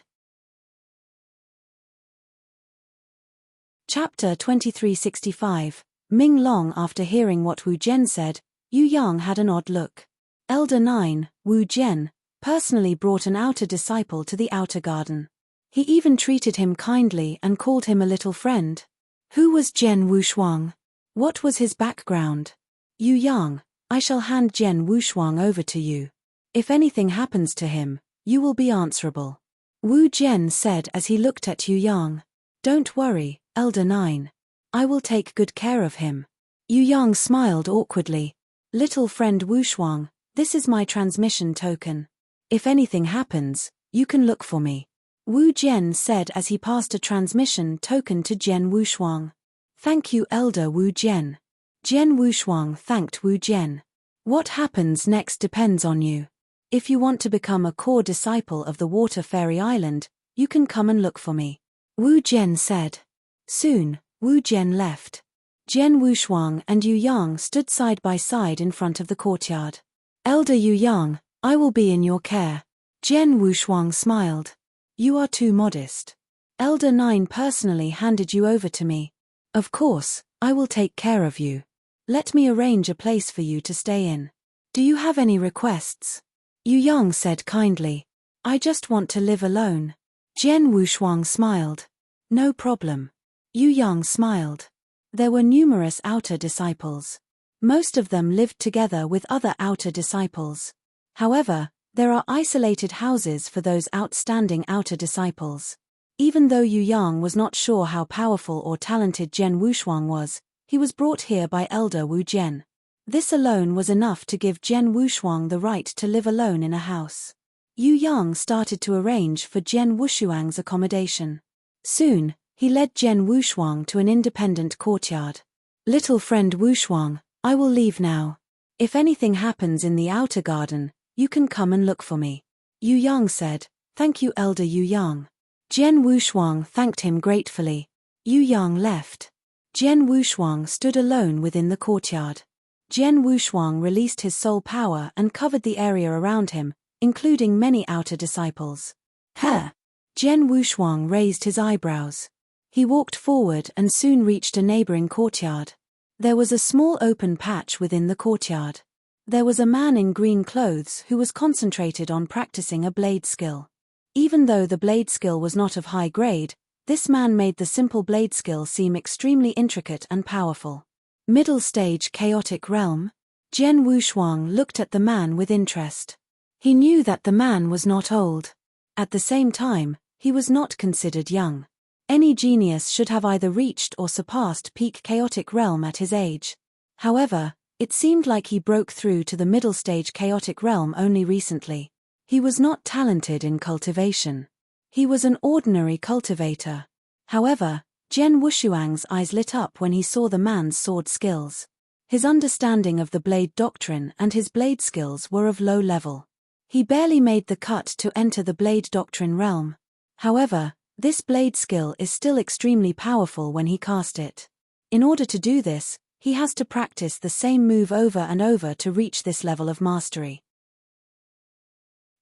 Chapter 2365. Ming Long. After hearing what Wu Jian said, Yu Yang had an odd look. Elder 9, Wu Jian, personally brought an outer disciple to the outer garden. He even treated him kindly and called him a little friend. Who was Jian Wushuang? What was his background? Yu Yang, I shall hand Jian Wushuang over to you. If anything happens to him, you will be answerable. Wu Jian said as he looked at Yu Yang. Don't worry, Elder 9. I will take good care of him. Yu Yang smiled awkwardly. Little friend Wushuang, this is my transmission token. If anything happens, you can look for me. Wu Jian said as he passed a transmission token to Jian Wushuang. Thank you, Elder Wu Jian. Jian Wushuang thanked Wu Jian. What happens next depends on you. If you want to become a core disciple of the Water Fairy Island, you can come and look for me. Wu Jian said. Soon, Wu Jian left. Jian Wushuang and Yu Yang stood side by side in front of the courtyard. Elder Yu Yang, I will be in your care. Jian Wushuang smiled. You are too modest. Elder 9 personally handed you over to me. Of course, I will take care of you. Let me arrange a place for you to stay in. Do you have any requests? Yu Yang said kindly. I just want to live alone. Jian Wushuang smiled. No problem. Yu Yang smiled. There were numerous outer disciples. Most of them lived together with other outer disciples. However, there are isolated houses for those outstanding outer disciples. Even though Yu Yang was not sure how powerful or talented Jian Wushuang was, he was brought here by Elder Wu Jian. This alone was enough to give Jian Wushuang the right to live alone in a house. Yu Yang started to arrange for Jian Wushuang's accommodation. Soon, he led Jian Wushuang to an independent courtyard. Little friend Wushuang, I will leave now. If anything happens in the outer garden, you can come and look for me. Yu Yang said. Thank you, Elder Yu Yang. Jian Wushuang thanked him gratefully. Yu Yang left. Jian Wushuang stood alone within the courtyard. Jian Wushuang released his soul power and covered the area around him, including many outer disciples. Huh! Jian Wushuang raised his eyebrows. He walked forward and soon reached a neighboring courtyard. There was a small open patch within the courtyard. There was a man in green clothes who was concentrated on practicing a blade skill. Even though the blade skill was not of high grade, this man made the simple blade skill seem extremely intricate and powerful. Middle stage chaotic realm? Jian Wushuang looked at the man with interest. He knew that the man was not old. At the same time, he was not considered young. Any genius should have either reached or surpassed peak chaotic realm at his age. However, it seemed like he broke through to the middle stage chaotic realm only recently. He was not talented in cultivation. He was an ordinary cultivator. However, Jian Wushuang's eyes lit up when he saw the man's sword skills. His understanding of the blade doctrine and his blade skills were of low level. He barely made the cut to enter the blade doctrine realm. However, this blade skill is still extremely powerful when he cast it. In order to do this, he has to practice the same move over and over to reach this level of mastery.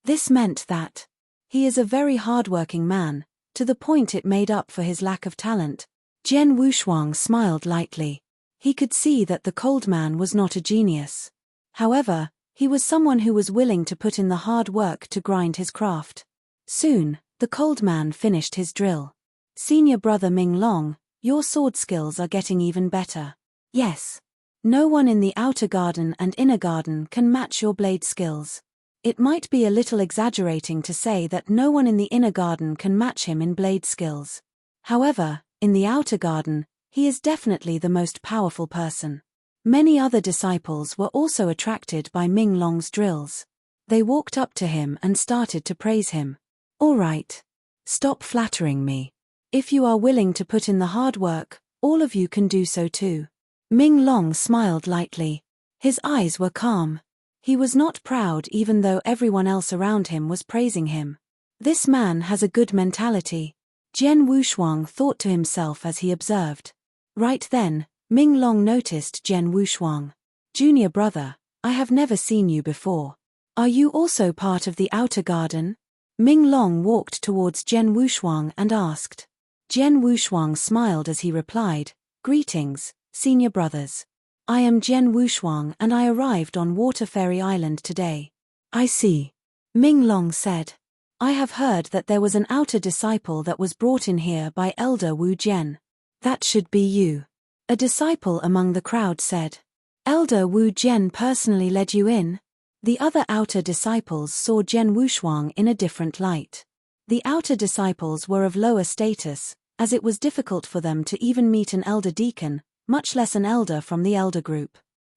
This meant that he is a very hardworking man, to the point it made up for his lack of talent. Jian Wushuang smiled lightly. He could see that the cold man was not a genius. However, he was someone who was willing to put in the hard work to grind his craft. Soon, the cold man finished his drill. Senior brother Ming Long, your sword skills are getting even better. Yes. No one in the outer garden and inner garden can match your blade skills. It might be a little exaggerating to say that no one in the inner garden can match him in blade skills. However, in the outer garden, he is definitely the most powerful person. Many other disciples were also attracted by Ming Long's drills. They walked up to him and started to praise him. All right. Stop flattering me. If you are willing to put in the hard work, all of you can do so too. Ming Long smiled lightly. His eyes were calm. He was not proud even though everyone else around him was praising him. This man has a good mentality. Jian Wushuang thought to himself as he observed. Right then, Ming Long noticed Jian Wushuang. Junior brother, I have never seen you before. Are you also part of the outer garden? Ming Long walked towards Jian Wushuang and asked. Jian Wushuang smiled as he replied, Greetings, senior brothers. I am Jian Wushuang and I arrived on Water Fairy Island today. I see. Ming Long said. I have heard that there was an outer disciple that was brought in here by Elder Wu Jian. That should be you. A disciple among the crowd said. Elder Wu Jian personally led you in? The other outer disciples saw Jian Wushuang in a different light. The outer disciples were of lower status, as it was difficult for them to even meet an elder deacon, much less an elder from the elder group.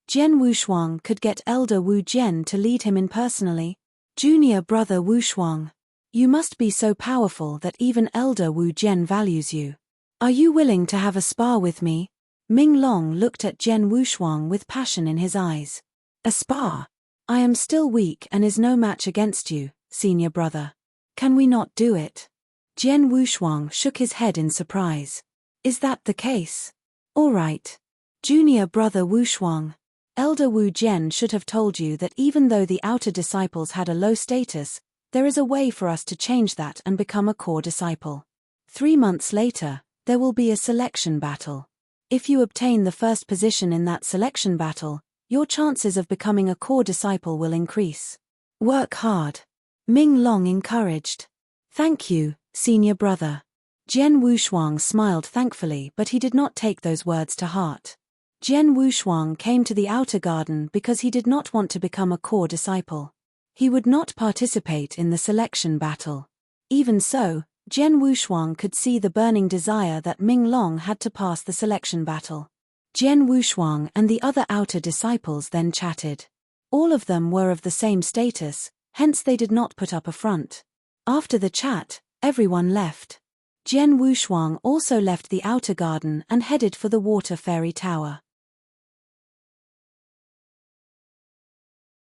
Jian Wushuang could get Elder Wu Jian to lead him in personally. Junior brother Wushuang. You must be so powerful that even Elder Wu Jian values you. Are you willing to have a spar with me? Ming Long looked at Jian Wushuang with passion in his eyes. A spar? I am still weak and is no match against you, senior brother. Can we not do it? Jian Wushuang shook his head in surprise. Is that the case? All right. Junior brother Wushuang. Elder Wu Jian should have told you that even though the outer disciples had a low status, there is a way for us to change that and become a core disciple. 3 months later, there will be a selection battle. If you obtain the first position in that selection battle, your chances of becoming a core disciple will increase. Work hard. Ming Long encouraged. Thank you, senior brother. Jian Wushuang smiled thankfully, but he did not take those words to heart. Jian Wushuang came to the outer garden because he did not want to become a core disciple. He would not participate in the selection battle. Even so, Jian Wushuang could see the burning desire that Ming Long had to pass the selection battle. Jian Wushuang and the other outer disciples then chatted. All of them were of the same status, hence they did not put up a front. After the chat, everyone left. Jian Wushuang also left the outer garden and headed for the Water Fairy Tower.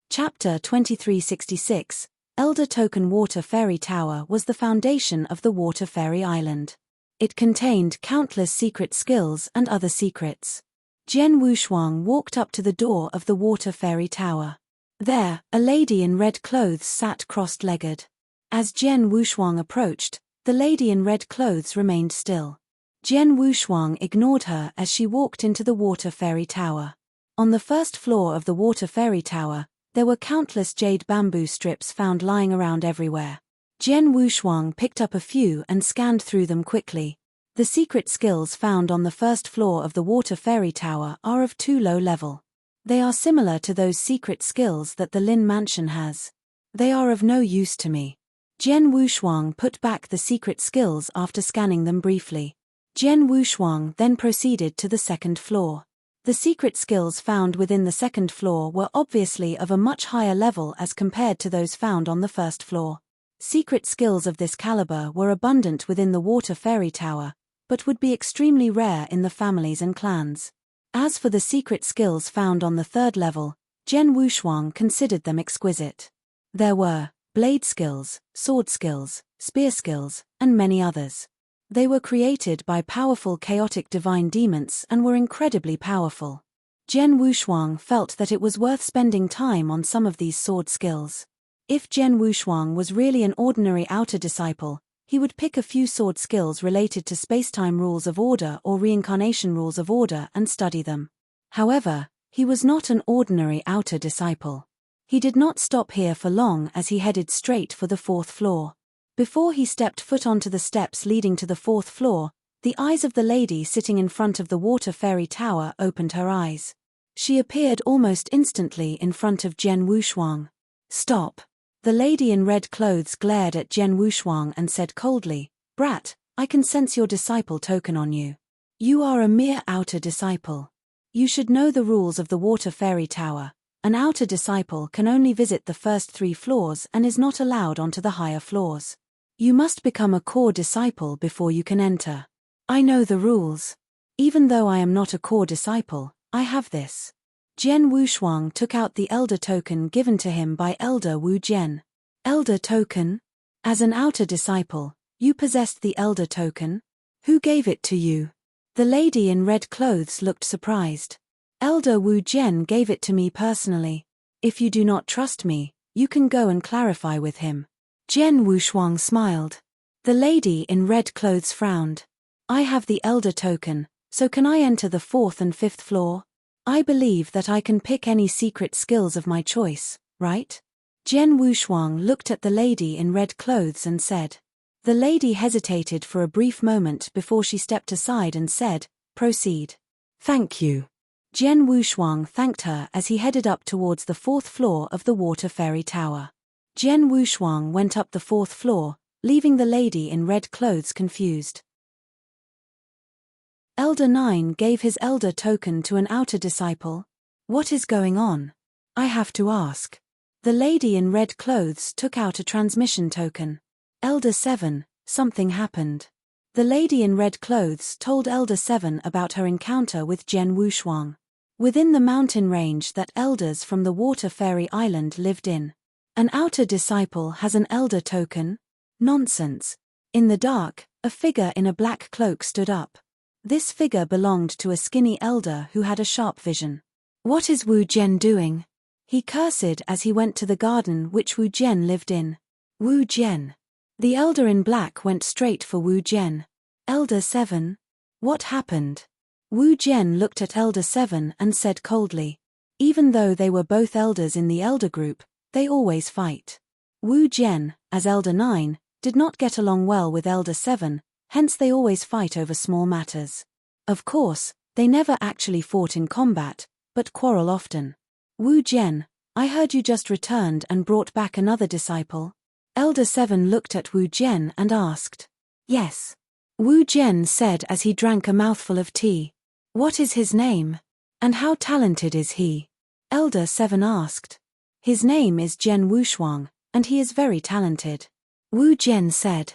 Chapter 2366, Elder Token Water Fairy Tower was the foundation of the Water Fairy Island. It contained countless secret skills and other secrets. Jian Wushuang walked up to the door of the Water Fairy Tower. There, a lady in red clothes sat crossed-legged. As Jian Wushuang approached, the lady in red clothes remained still. Jian Wushuang ignored her as she walked into the Water Fairy Tower. On the first floor of the Water Fairy Tower, there were countless jade bamboo strips found lying around everywhere. Jian Wushuang picked up a few and scanned through them quickly. The The secret skills found on the first floor of the Water Fairy Tower are of too low level. They are similar to those secret skills that the Lin Mansion has. They are of no use to me. Jian Wushuang put back the secret skills after scanning them briefly. Jian Wushuang then proceeded to the second floor. The secret skills found within the second floor were obviously of a much higher level as compared to those found on the first floor. Secret skills of this caliber were abundant within the Water Fairy Tower, but would be extremely rare in the families and clans. As for the secret skills found on the third level, Jian Wushuang considered them exquisite. There were blade skills, sword skills, spear skills, and many others. They were created by powerful chaotic divine demons and were incredibly powerful. Jian Wushuang felt that it was worth spending time on some of these sword skills. If Jian Wushuang was really an ordinary outer disciple, he would pick a few sword skills related to spacetime rules of order or reincarnation rules of order and study them. However, he was not an ordinary outer disciple. He did not stop here for long as he headed straight for the fourth floor. Before he stepped foot onto the steps leading to the fourth floor, the eyes of the lady sitting in front of the Water Fairy Tower opened her eyes. She appeared almost instantly in front of Jian Wushuang. "Stop." The lady in red clothes glared at Jian Wushuang and said coldly, "Brat, I can sense your disciple token on you. You are a mere outer disciple. You should know the rules of the Water Fairy Tower. An outer disciple can only visit the first 3 floors and is not allowed onto the higher floors. You must become a core disciple before you can enter. I know the rules. Even though I am not a core disciple, I have this." Jian Wushuang took out the elder token given to him by Elder Wu Jian. "Elder token? As an outer disciple, you possessed the elder token? Who gave it to you?" The lady in red clothes looked surprised. "Elder Wu Jian gave it to me personally. If you do not trust me, you can go and clarify with him." Jian Wushuang smiled. The lady in red clothes frowned. "I have the elder token, so can I enter the 4th and 5th floor? I believe that I can pick any secret skills of my choice, right?" Jian Wushuang looked at the lady in red clothes and said. The lady hesitated for a brief moment before she stepped aside and said, "Proceed." "Thank you." Jian Wushuang thanked her as he headed up towards the 4th floor of the Water Fairy Tower. Jian Wushuang went up the 4th floor, leaving the lady in red clothes confused. Elder 9 gave his elder token to an outer disciple. What is going on? I have to ask. The lady in red clothes took out a transmission token. Elder 7, something happened. The lady in red clothes told Elder 7 about her encounter with Jian Wushuang. Within the mountain range that elders from the Water Fairy Island lived in. An outer disciple has an elder token? Nonsense. In the dark, a figure in a black cloak stood up. This figure belonged to a skinny elder who had a sharp vision. What is Wu Jian doing? He cursed as he went to the garden which Wu Jian lived in. Wu Jian. The elder in black went straight for Wu Jian. Elder 7? What happened? Wu Jian looked at Elder 7 and said coldly. Even though they were both elders in the elder group, they always fight. Wu Jian, as Elder 9, did not get along well with Elder 7, hence they always fight over small matters. Of course, they never actually fought in combat, but quarrel often. Wu Jian, I heard you just returned and brought back another disciple. Elder 7 looked at Wu Jian and asked. Yes. Wu Jian said as he drank a mouthful of tea. What is his name? And how talented is he? Elder 7 asked. His name is Jian Wushuang, and he is very talented. Wu Jian said.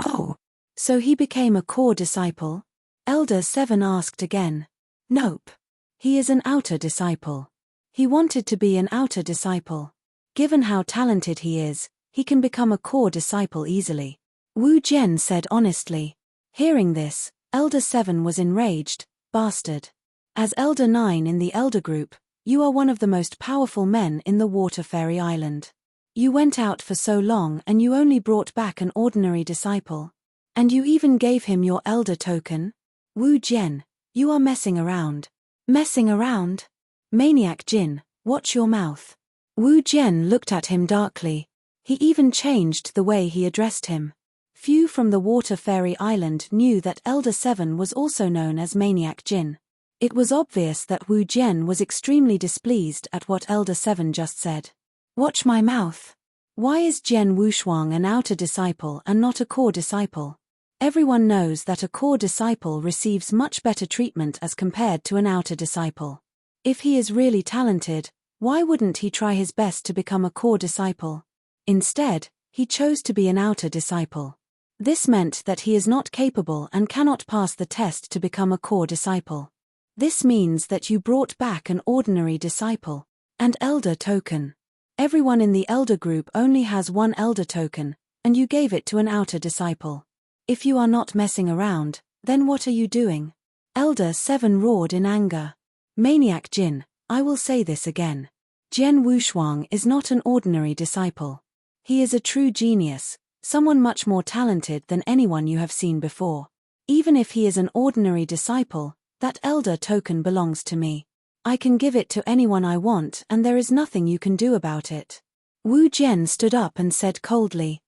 Oh. So he became a core disciple? Elder 7 asked again. Nope. He is an outer disciple. He wanted to be an outer disciple. Given how talented he is, he can become a core disciple easily. Wu Jian said honestly. Hearing this, Elder 7 was enraged. Bastard. As Elder 9 in the Elder Group, you are one of the most powerful men in the Water Fairy Island. You went out for so long and you only brought back an ordinary disciple. And you even gave him your elder token? Wu Jian, you are messing around. Messing around? Maniac Jin, watch your mouth. Wu Jian looked at him darkly. He even changed the way he addressed him. Few from the Water Fairy Island knew that Elder 7 was also known as Maniac Jin. It was obvious that Wu Jian was extremely displeased at what Elder 7 just said. Watch my mouth. Why is Jian Wushuang an outer disciple and not a core disciple? Everyone knows that a core disciple receives much better treatment as compared to an outer disciple. If he is really talented, why wouldn't he try his best to become a core disciple? Instead, he chose to be an outer disciple. This meant that he is not capable and cannot pass the test to become a core disciple. This means that you brought back an ordinary disciple and elder token. Everyone in the elder group only has one elder token, and you gave it to an outer disciple. If you are not messing around, then what are you doing? Elder 7 roared in anger. Maniac Jin, I will say this again. Jian Wushuang is not an ordinary disciple. He is a true genius, someone much more talented than anyone you have seen before. Even if he is an ordinary disciple, that elder token belongs to me. I can give it to anyone I want and there is nothing you can do about it. Wu Jian stood up and said coldly.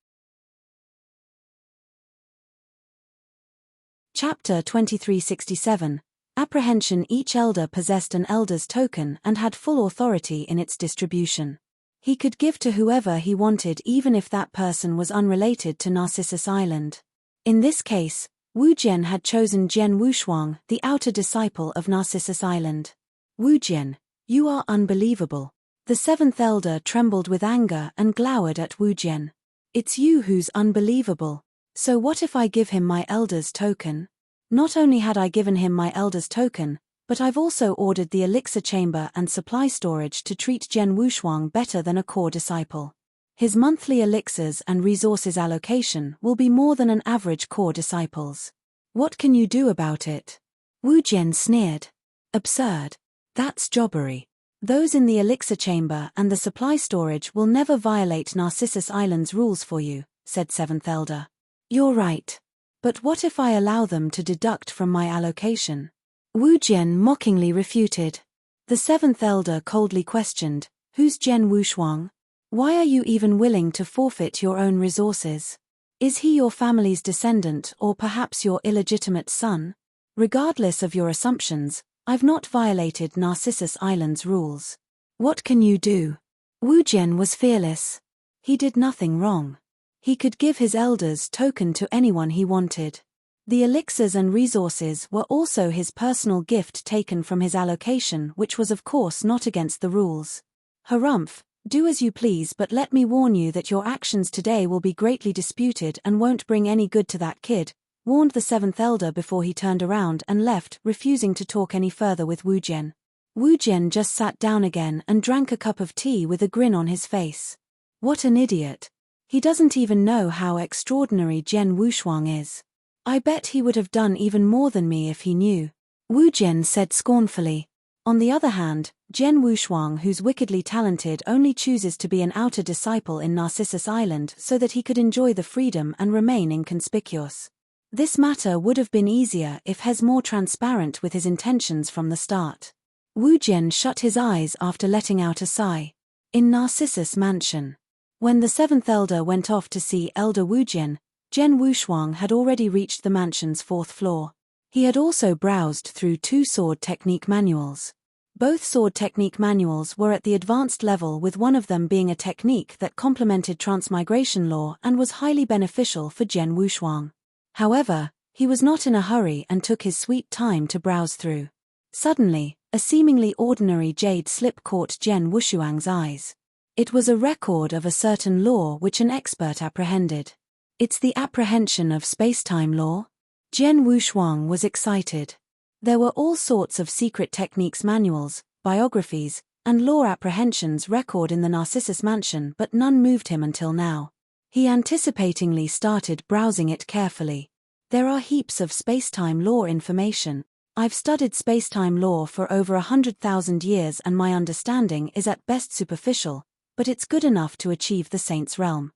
Chapter 2367. Apprehension. Each elder possessed an elder's token and had full authority in its distribution. He could give to whoever he wanted even if that person was unrelated to Narcissus Island. In this case, Wu Jian had chosen Jian Wushuang, the outer disciple of Narcissus Island. Wu Jian, you are unbelievable. The 7th elder trembled with anger and glowered at Wu Jian. It's you who's unbelievable. So what if I give him my elder's token? Not only had I given him my elder's token, but I've also ordered the elixir chamber and supply storage to treat Jian Wushuang better than a core disciple. His monthly elixirs and resources allocation will be more than an average core disciple's. What can you do about it? Wu Jian sneered. Absurd. That's jobbery. Those in the elixir chamber and the supply storage will never violate Narcissus Island's rules for you, said 7th elder. You're right. But what if I allow them to deduct from my allocation? Wu Jian mockingly refuted. The 7th elder coldly questioned, who's Jian Wushuang? Why are you even willing to forfeit your own resources? Is he your family's descendant or perhaps your illegitimate son? Regardless of your assumptions, I've not violated Narcissus Island's rules. What can you do? Wu Jian was fearless. He did nothing wrong. He could give his elder's token to anyone he wanted. The elixirs and resources were also his personal gift taken from his allocation, which was of course not against the rules. Harumph, do as you please, but let me warn you that your actions today will be greatly disputed and won't bring any good to that kid, warned the 7th elder before he turned around and left, refusing to talk any further with Wu Jian. Wu Jian just sat down again and drank a cup of tea with a grin on his face. What an idiot. He doesn't even know how extraordinary Jian Wushuang is. I bet he would have done even more than me if he knew. Wu Jian said scornfully. On the other hand, Jian Wushuang, who's wickedly talented, only chooses to be an outer disciple in Narcissus Island so that he could enjoy the freedom and remain inconspicuous. This matter would have been easier if he's more transparent with his intentions from the start. Wu Jian shut his eyes after letting out a sigh. In Narcissus Mansion. When the 7th elder went off to see Elder Wu Jian, Jian Wushuang had already reached the mansion's 4th floor. He had also browsed through 2 sword technique manuals. Both sword technique manuals were at the advanced level, with one of them being a technique that complemented transmigration law and was highly beneficial for Jian Wushuang. However, he was not in a hurry and took his sweet time to browse through. Suddenly, a seemingly ordinary jade slip caught Jian Wushuang's eyes. It was a record of a certain law which an expert apprehended. It's the apprehension of space-time law? Jian Wushuang was excited. There were all sorts of secret techniques manuals, biographies, and law apprehensions record in the Narcissus Mansion, but none moved him until now. He anticipatingly started browsing it carefully. There are heaps of space-time law information. I've studied space-time law for over 100,000 years and my understanding is at best superficial, but it's good enough to achieve the Saint's realm.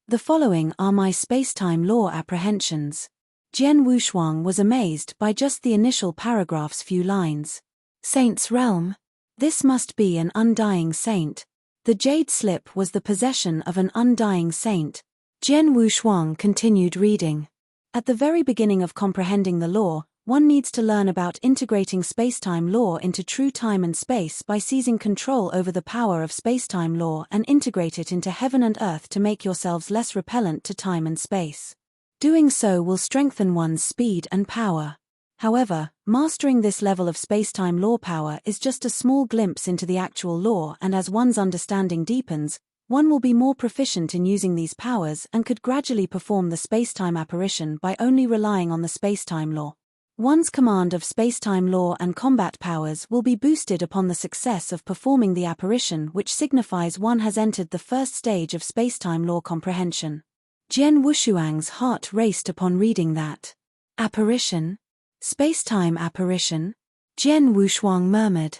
The following are my space-time law apprehensions. Jian Wushuang was amazed by just the initial paragraph's few lines. Saint's realm? This must be an undying saint. The jade slip was the possession of an undying saint. Jian Wushuang continued reading. At the very beginning of comprehending the law, one needs to learn about integrating spacetime law into true time and space by seizing control over the power of spacetime law and integrate it into heaven and earth to make yourselves less repellent to time and space. Doing so will strengthen one's speed and power. However, mastering this level of spacetime law power is just a small glimpse into the actual law, and as one's understanding deepens, one will be more proficient in using these powers and could gradually perform the spacetime apparition by only relying on the spacetime law. One's command of spacetime law and combat powers will be boosted upon the success of performing the apparition, which signifies one has entered the first stage of spacetime law comprehension. Jian Wushuang's heart raced upon reading that. Apparition? Spacetime apparition? Jian Wushuang murmured.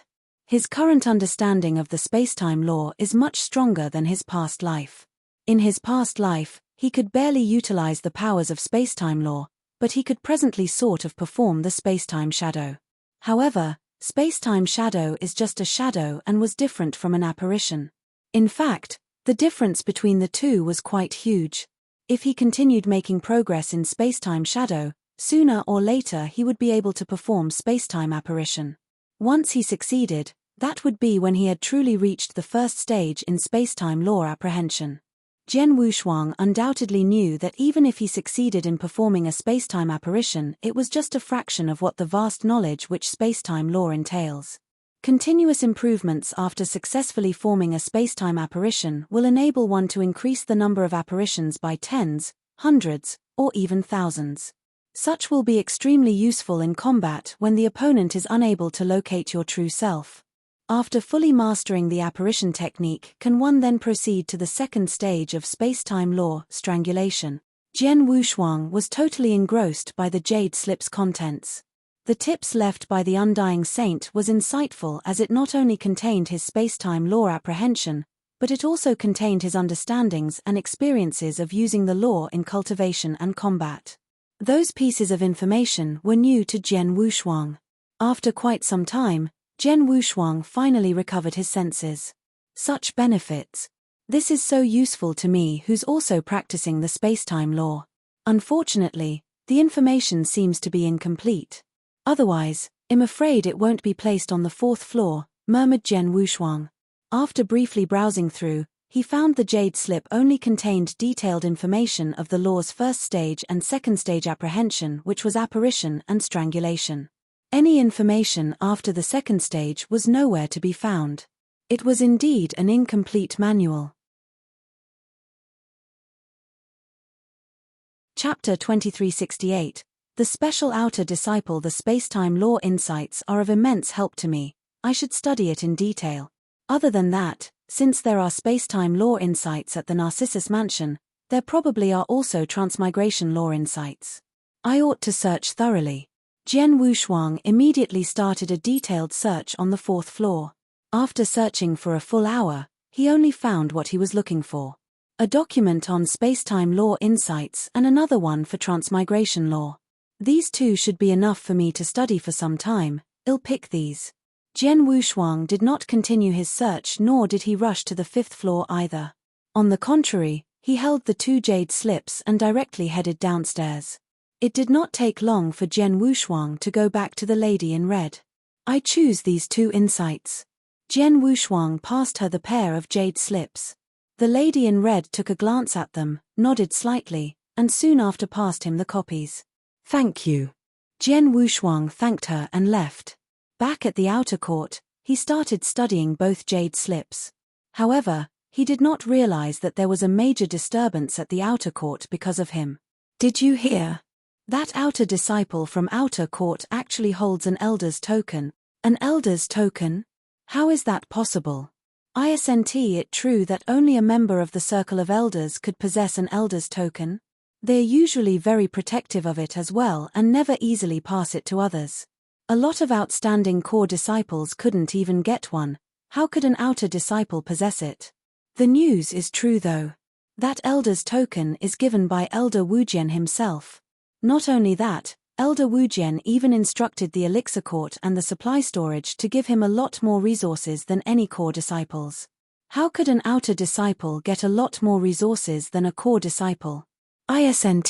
His current understanding of the spacetime law is much stronger than his past life. In his past life, he could barely utilize the powers of spacetime law, but he could presently sort of perform the spacetime shadow. However, spacetime shadow is just a shadow and was different from an apparition. In fact, the difference between the two was quite huge. If he continued making progress in spacetime shadow, sooner or later he would be able to perform spacetime apparition. Once he succeeded, that would be when he had truly reached the first stage in spacetime law apprehension. Jian Wushuang undoubtedly knew that even if he succeeded in performing a spacetime apparition, it was just a fraction of what the vast knowledge which spacetime law entails. Continuous improvements after successfully forming a spacetime apparition will enable one to increase the number of apparitions by tens, hundreds, or even thousands. Such will be extremely useful in combat when the opponent is unable to locate your true self. After fully mastering the apparition technique, can one then proceed to the second stage of spacetime law, strangulation? Jian Wushuang was totally engrossed by the jade slip's contents. The tips left by the Undying Saint was insightful, as it not only contained his spacetime law apprehension, but it also contained his understandings and experiences of using the law in cultivation and combat. Those pieces of information were new to Jian Wushuang. After quite some time, Jian Wushuang finally recovered his senses. Such benefits. This is so useful to me, who's also practicing the spacetime law. Unfortunately, the information seems to be incomplete. Otherwise, I'm afraid it won't be placed on the 4th floor, murmured Jian Wushuang. After briefly browsing through, he found the jade slip only contained detailed information of the law's first stage and second stage apprehension, which was apparition and strangulation. Any information after the second stage was nowhere to be found. It was indeed an incomplete manual. Chapter 2368. The Special Outer Disciple. The spacetime law insights are of immense help to me. I should study it in detail. Other than that, since there are spacetime law insights at the Narcissus Mansion, there probably are also transmigration law insights. I ought to search thoroughly. Jian Wushuang immediately started a detailed search on the 4th floor. After searching for a full hour, he only found what he was looking for. A document on spacetime law insights and another one for transmigration law. These two should be enough for me to study for some time. I'll pick these. Jian Wushuang did not continue his search, nor did he rush to the 5th floor either. On the contrary, he held the 2 jade slips and directly headed downstairs. It did not take long for Jian Wushuang to go back to the lady in red. I choose these 2 insights. Jian Wushuang passed her the pair of jade slips. The lady in red took a glance at them, nodded slightly, and soon after passed him the copies. Thank you. Jian Wushuang thanked her and left. Back at the outer court, he started studying both jade slips. However, he did not realize that there was a major disturbance at the outer court because of him. Did you hear? That outer disciple from outer court actually holds an elder's token. An elder's token? How is that possible? Isn't it true that only a member of the circle of elders could possess an elder's token? They're usually very protective of it as well and never easily pass it to others. A lot of outstanding core disciples couldn't even get one. How could an outer disciple possess it? The news is true though. That elder's token is given by Elder Wujian himself. Not only that, Elder Wujian even instructed the elixir court and the supply storage to give him a lot more resources than any core disciples. How could an outer disciple get a lot more resources than a core disciple? Isn't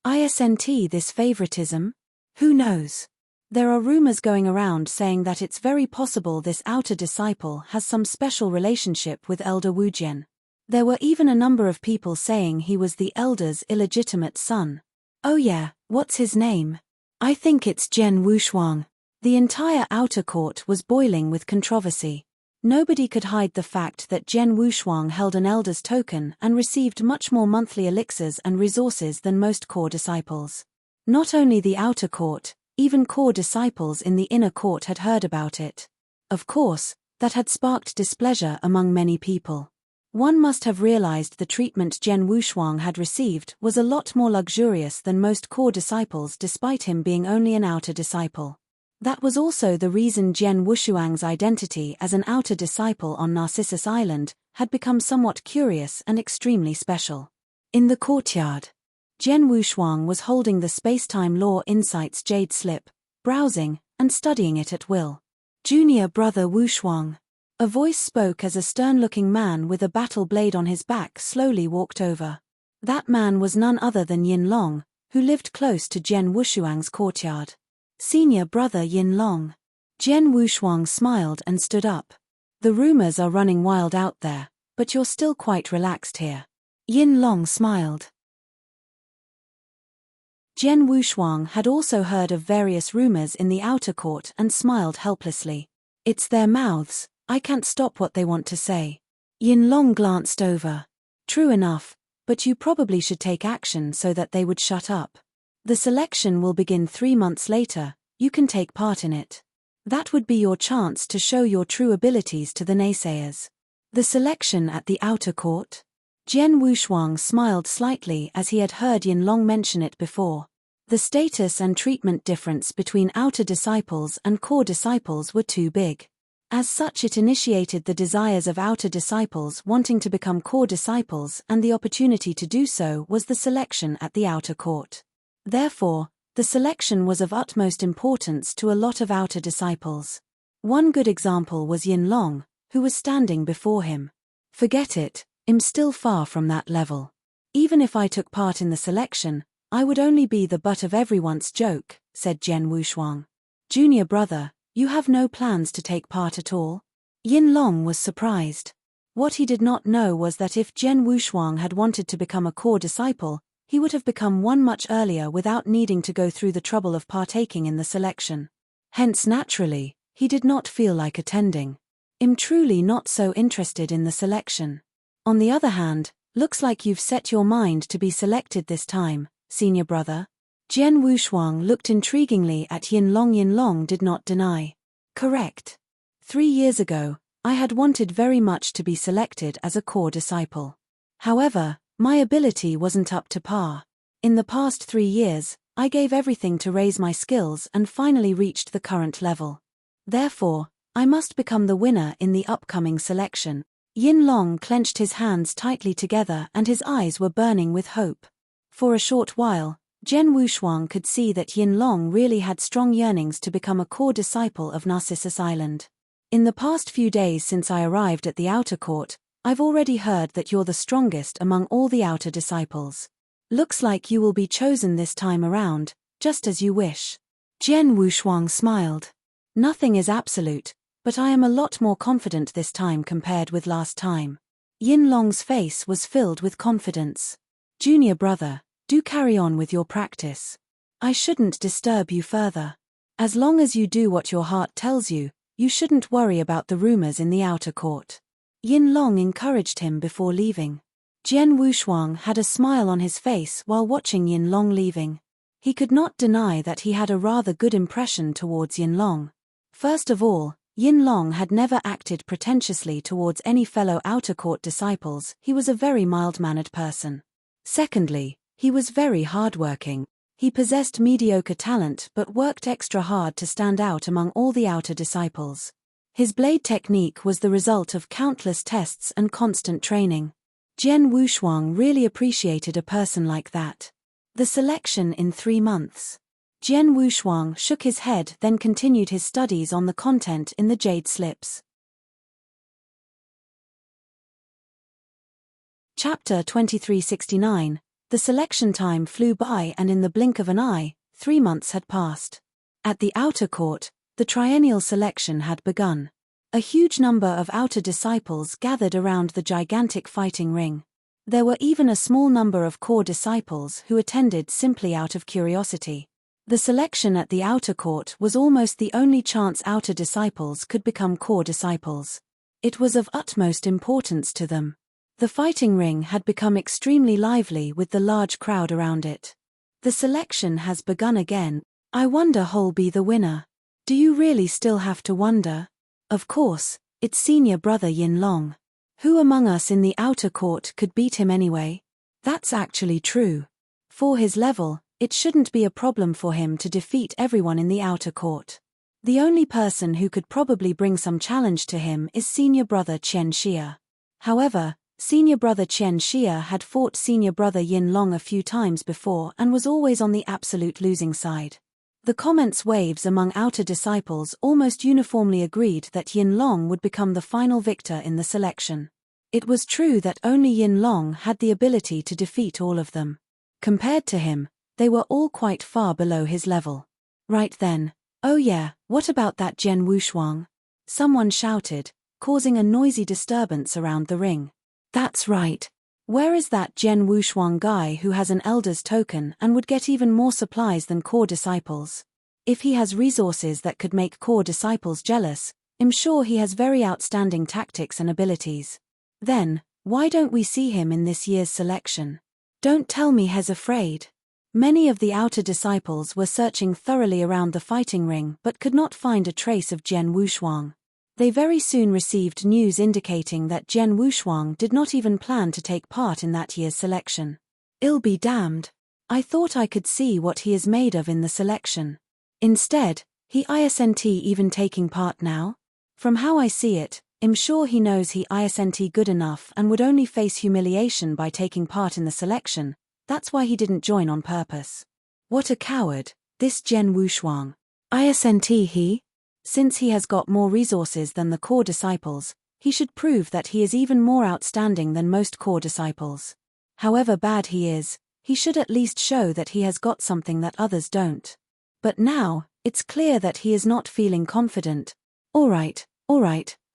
this favoritism? Who knows? There are rumors going around saying that it's very possible this outer disciple has some special relationship with Elder Wujian. There were even a number of people saying he was the elder's illegitimate son. Oh yeah, what's his name? I think it's Zhen Wushuang. The entire outer court was boiling with controversy. Nobody could hide the fact that Zhen Wushuang held an elder's token and received much more monthly elixirs and resources than most core disciples. Not only the outer court, even core disciples in the inner court had heard about it. Of course, that had sparked displeasure among many people. One must have realized the treatment Zhen Wushuang had received was a lot more luxurious than most core disciples despite him being only an outer disciple. That was also the reason Zhen Wushuang's identity as an outer disciple on Narcissus Island had become somewhat curious and extremely special. In the courtyard, Zhen Wushuang was holding the Spacetime Law Insights Jade Slip, browsing and studying it at will. Junior brother Wushuang. A voice spoke as a stern-looking man with a battle blade on his back slowly walked over. That man was none other than Yin Long, who lived close to Zhen Wushuang's courtyard. Senior brother Yin Long. Zhen Wushuang smiled and stood up. The rumors are running wild out there, but you're still quite relaxed here. Yin Long smiled. Zhen Wushuang had also heard of various rumors in the outer court and smiled helplessly. It's their mouths, I can't stop what they want to say. Yin Long glanced over. True enough, but you probably should take action so that they would shut up. The selection will begin 3 months later, you can take part in it. That would be your chance to show your true abilities to the naysayers. The selection at the outer court? Zhen Wushuang smiled slightly as he had heard Yin Long mention it before. The status and treatment difference between outer disciples and core disciples were too big. As such, it initiated the desires of outer disciples wanting to become core disciples, and the opportunity to do so was the selection at the outer court. Therefore, the selection was of utmost importance to a lot of outer disciples. One good example was Yin Long, who was standing before him. Forget it, I'm still far from that level. Even if I took part in the selection, I would only be the butt of everyone's joke, said Zhen Wushuang. Junior brother, you have no plans to take part at all? Yin Long was surprised. What he did not know was that if Zhen Wushuang had wanted to become a core disciple, he would have become one much earlier without needing to go through the trouble of partaking in the selection. Hence naturally, he did not feel like attending. I'm truly not so interested in the selection. On the other hand, looks like you've set your mind to be selected this time, senior brother. Zhen Wushuang looked intriguingly at Yin Long. Yin Long did not deny. Correct. 3 years ago, I had wanted very much to be selected as a core disciple. However, my ability wasn't up to par. In the past 3 years, I gave everything to raise my skills and finally reached the current level. Therefore, I must become the winner in the upcoming selection. Yin Long clenched his hands tightly together and his eyes were burning with hope. For a short while, Zhen Wushuang could see that Yin Long really had strong yearnings to become a core disciple of Narcissus Island. In the past few days since I arrived at the outer court, I've already heard that you're the strongest among all the outer disciples. Looks like you will be chosen this time around, just as you wish. Zhen Wushuang smiled. Nothing is absolute, but I am a lot more confident this time compared with last time. Yin Long's face was filled with confidence. Junior brother, do carry on with your practice. I shouldn't disturb you further. As long as you do what your heart tells you, you shouldn't worry about the rumors in the outer court. Yin Long encouraged him before leaving. Zhen Wushuang had a smile on his face while watching Yin Long leaving. He could not deny that he had a rather good impression towards Yin Long. First of all, Yin Long had never acted pretentiously towards any fellow outer court disciples. He was a very mild-mannered person. Secondly, he was very hardworking. He possessed mediocre talent but worked extra hard to stand out among all the outer disciples. His blade technique was the result of countless tests and constant training. Zhen Wushuang really appreciated a person like that. The selection in 3 months. Zhen Wushuang shook his head, then continued his studies on the content in the jade slips. Chapter 2369. The selection time flew by, and in the blink of an eye, 3 months had passed. At the outer court, the triennial selection had begun. A huge number of outer disciples gathered around the gigantic fighting ring. There were even a small number of core disciples who attended simply out of curiosity. The selection at the outer court was almost the only chance outer disciples could become core disciples. It was of utmost importance to them. The fighting ring had become extremely lively with the large crowd around it. The selection has begun again. I wonder who'll be the winner. Do you really still have to wonder? Of course, it's senior brother Yin Long. Who among us in the outer court could beat him anyway? That's actually true. For his level, it shouldn't be a problem for him to defeat everyone in the outer court. The only person who could probably bring some challenge to him is senior brother Chen Xia. However, senior brother Chen Xia had fought senior brother Yin Long a few times before and was always on the absolute losing side. The comments waves among outer disciples almost uniformly agreed that Yin Long would become the final victor in the selection. It was true that only Yin Long had the ability to defeat all of them. Compared to him, they were all quite far below his level. Right then, oh yeah, what about that Zhen Wushuang? Someone shouted, causing a noisy disturbance around the ring. That's right. Where is that Zhen Wushuang guy who has an elder's token and would get even more supplies than core disciples? If he has resources that could make core disciples jealous, I'm sure he has very outstanding tactics and abilities. Then, why don't we see him in this year's selection? Don't tell me he's afraid. Many of the outer disciples were searching thoroughly around the fighting ring but could not find a trace of Zhen Wushuang. They very soon received news indicating that Zhen Wushuang did not even plan to take part in that year's selection. I'll be damned. I thought I could see what he is made of in the selection. Instead, he isn't even taking part now? From how I see it, I'm sure he knows he isn't good enough and would only face humiliation by taking part in the selection. That's why he didn't join on purpose. What a coward, this Zhen Wushuang. Isn't he? Since he has got more resources than the core disciples, he should prove that he is even more outstanding than most core disciples. However bad he is, he should at least show that he has got something that others don't. But now, it's clear that he is not feeling confident. Alright,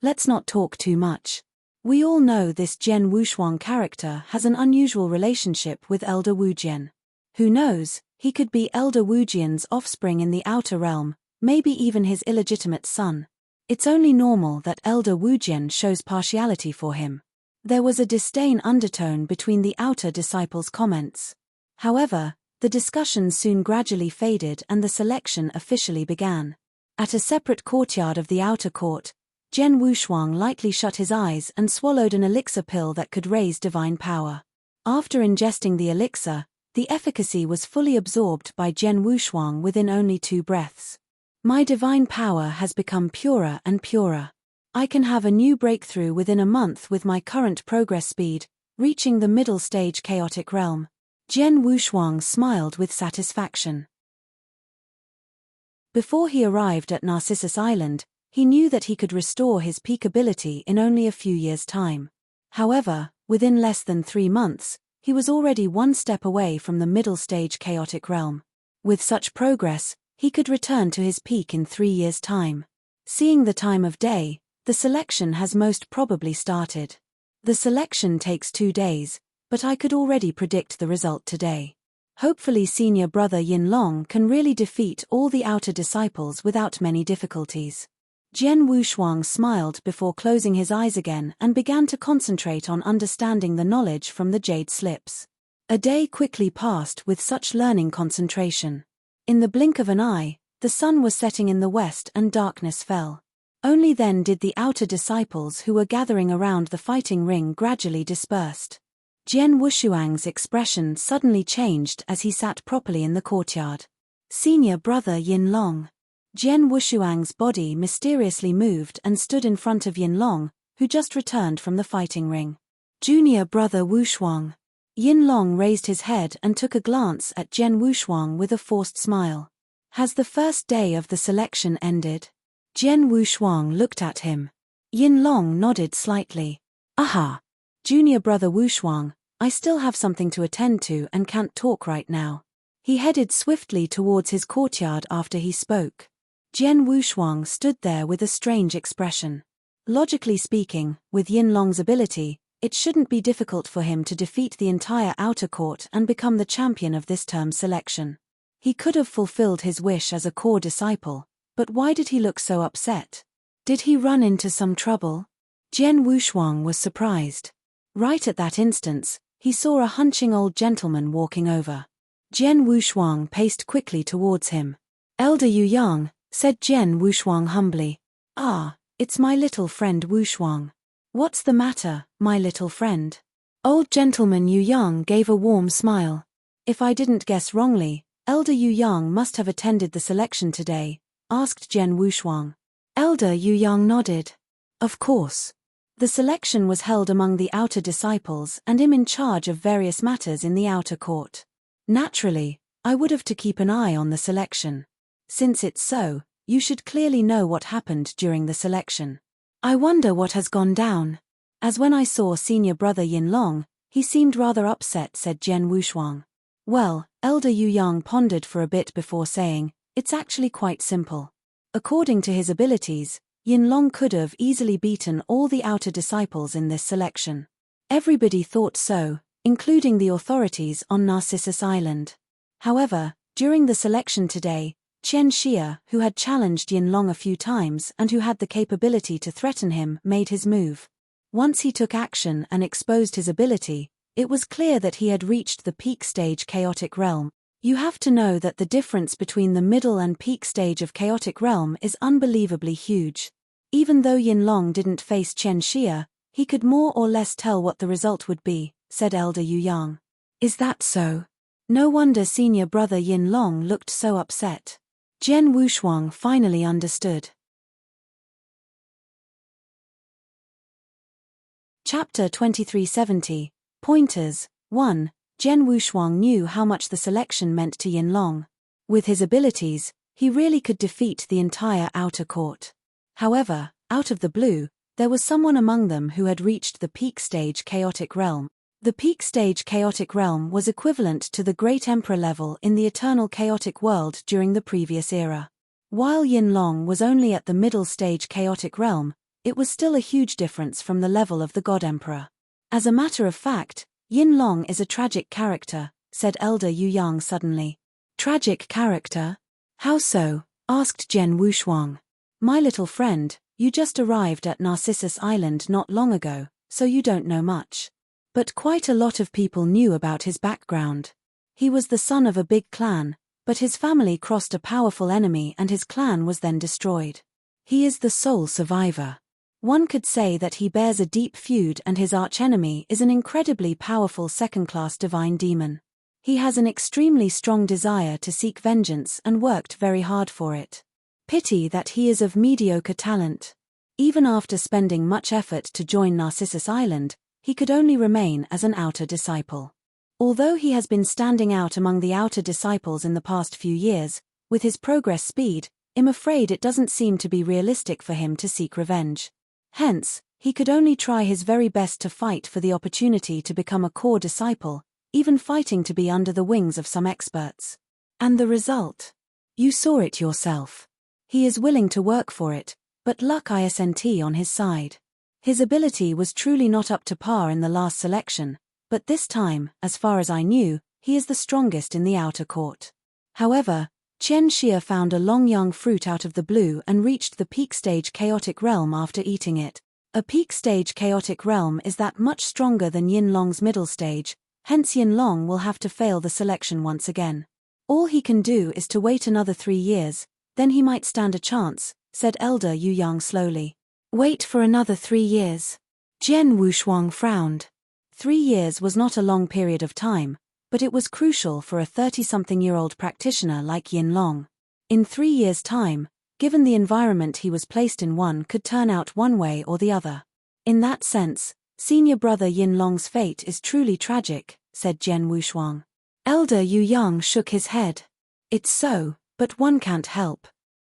let's not talk too much. We all know this Zhen Wushuang character has an unusual relationship with Elder Wujian. Who knows, he could be Elder Wujian's offspring in the outer realm, maybe even his illegitimate son. It's only normal that Elder Wujian shows partiality for him. There was a disdain undertone between the outer disciples' comments. However, the discussion soon gradually faded and the selection officially began. At a separate courtyard of the outer court, Zhen Wushuang lightly shut his eyes and swallowed an elixir pill that could raise divine power. After ingesting the elixir, the efficacy was fully absorbed by Zhen Wushuang within only 2 breaths. My divine power has become purer and purer. I can have a new breakthrough within a month with my current progress speed, reaching the middle stage chaotic realm. Zhen Wushuang smiled with satisfaction. Before he arrived at Narcissus Island, he knew that he could restore his peak ability in only a few years' time. However, within less than 3 months, he was already 1 step away from the middle stage chaotic realm. With such progress, he could return to his peak in 3 years' time. Seeing the time of day, the selection has most probably started. The selection takes 2 days, but I could already predict the result today. Hopefully senior brother Yin Long can really defeat all the outer disciples without many difficulties. Zhen Wushuang smiled before closing his eyes again and began to concentrate on understanding the knowledge from the jade slips. A day quickly passed with such learning concentration. In the blink of an eye, the sun was setting in the west and darkness fell. Only then did the outer disciples who were gathering around the fighting ring gradually dispersed. Zhen Wushuang's expression suddenly changed as he sat properly in the courtyard. Senior brother Yin Long. Zhen Wushuang's body mysteriously moved and stood in front of Yin Long, who just returned from the fighting ring. Junior brother Wushuang. Yin Long raised his head and took a glance at Zhen Wushuang with a forced smile. Has the first day of the selection ended? Zhen Wushuang looked at him. Yin Long nodded slightly. Aha! Junior brother Wushuang, I still have something to attend to and can't talk right now. He headed swiftly towards his courtyard after he spoke. Jian Wushuang stood there with a strange expression. Logically speaking, with Yin Long's ability, it shouldn't be difficult for him to defeat the entire outer court and become the champion of this term's selection. He could have fulfilled his wish as a core disciple, but why did he look so upset? Did he run into some trouble? Jian Wushuang was surprised. Right at that instant, he saw a hunching old gentleman walking over. Jian Wushuang paced quickly towards him. Elder Yu Yang, said Jian Wushuang humbly. Ah, it's my little friend Wushuang. What's the matter, my little friend? Old gentleman Yu Yang gave a warm smile. If I didn't guess wrongly, Elder Yu Yang must have attended the selection today, asked Jian Wushuang. Elder Yu Yang nodded. Of course. The selection was held among the outer disciples and I'm in charge of various matters in the outer court. Naturally, I would have to keep an eye on the selection. Since it's so, you should clearly know what happened during the selection. I wonder what has gone down. As when I saw senior brother Yin Long, he seemed rather upset, said Jian Wushuang. Well, Elder Yu Yang pondered for a bit before saying, it's actually quite simple. According to his abilities, Yin Long could have easily beaten all the outer disciples in this selection. Everybody thought so, including the authorities on Narcissus Island. However, during the selection today, Chen Xia, who had challenged Yin Long a few times and who had the capability to threaten him, made his move. Once he took action and exposed his ability, it was clear that he had reached the peak stage chaotic realm. You have to know that the difference between the middle and peak stage of chaotic realm is unbelievably huge. Even though Yin Long didn't face Chen Xia, he could more or less tell what the result would be, said Elder Yu Yang. Is that so? No wonder senior brother Yin Long looked so upset. Jian Wushuang finally understood. Chapter 2370, Pointers, 1. Jian Wushuang knew how much the selection meant to Yin Long. With his abilities, he really could defeat the entire outer court. However, out of the blue, there was someone among them who had reached the peak stage chaotic realm. The peak stage chaotic realm was equivalent to the Great Emperor level in the eternal chaotic world during the previous era. While Yin Long was only at the middle stage chaotic realm, it was still a huge difference from the level of the God Emperor. As a matter of fact, Yin Long is a tragic character, said Elder Yu Yang suddenly. Tragic character? How so? Asked Jian Wushuang. My little friend, you just arrived at Narcissus Island not long ago, so you don't know much. But quite a lot of people knew about his background. He was the son of a big clan, but his family crossed a powerful enemy and his clan was then destroyed. He is the sole survivor. One could say that he bears a deep feud and his archenemy is an incredibly powerful second-class divine demon. He has an extremely strong desire to seek vengeance and worked very hard for it. Pity that he is of mediocre talent. Even after spending much effort to join Narcissus Island, he could only remain as an outer disciple. Although he has been standing out among the outer disciples in the past few years, with his progress speed, I'm afraid it doesn't seem to be realistic for him to seek revenge. Hence, he could only try his very best to fight for the opportunity to become a core disciple, even fighting to be under the wings of some experts. And the result? You saw it yourself. He is willing to work for it, but luck isn't on his side. His ability was truly not up to par in the last selection, but this time, as far as I knew, he is the strongest in the outer court. However, Chen Xia found a long young fruit out of the blue and reached the peak stage chaotic realm after eating it. A peak stage chaotic realm is that much stronger than Yin Long's middle stage, hence Yin Long will have to fail the selection once again. All he can do is to wait another 3 years, then he might stand a chance, said Elder Yu Yang slowly. Wait for another 3 years. Jian Wushuang frowned. 3 years was not a long period of time, but it was crucial for a 30-something-year-old practitioner like Yin Long. In 3 years' time, given the environment he was placed in, one could turn out one way or the other. In that sense, senior brother Yin Long's fate is truly tragic, said Jian Wushuang. Elder Yu Yang shook his head. It's so, but one can't help.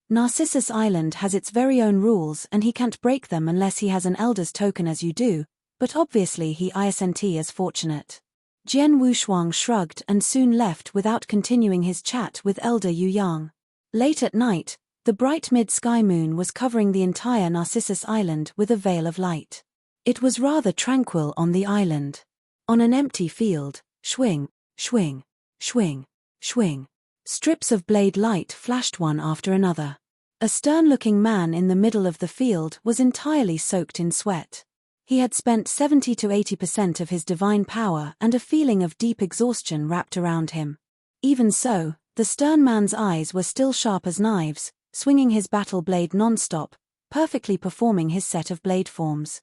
Narcissus Island has its very own rules and he can't break them unless he has an elder's token as you do, but obviously he isn't as fortunate. Jian Wushuang shrugged and soon left without continuing his chat with Elder Yu Yang. Late at night, the bright mid-sky moon was covering the entire Narcissus Island with a veil of light. It was rather tranquil on the island. On an empty field, swing, swing, swing, swing. Strips of blade light flashed one after another. A stern-looking man in the middle of the field was entirely soaked in sweat. He had spent 70 to 80% of his divine power, and a feeling of deep exhaustion wrapped around him. Even so, the stern man's eyes were still sharp as knives, swinging his battle blade non-stop, perfectly performing his set of blade forms.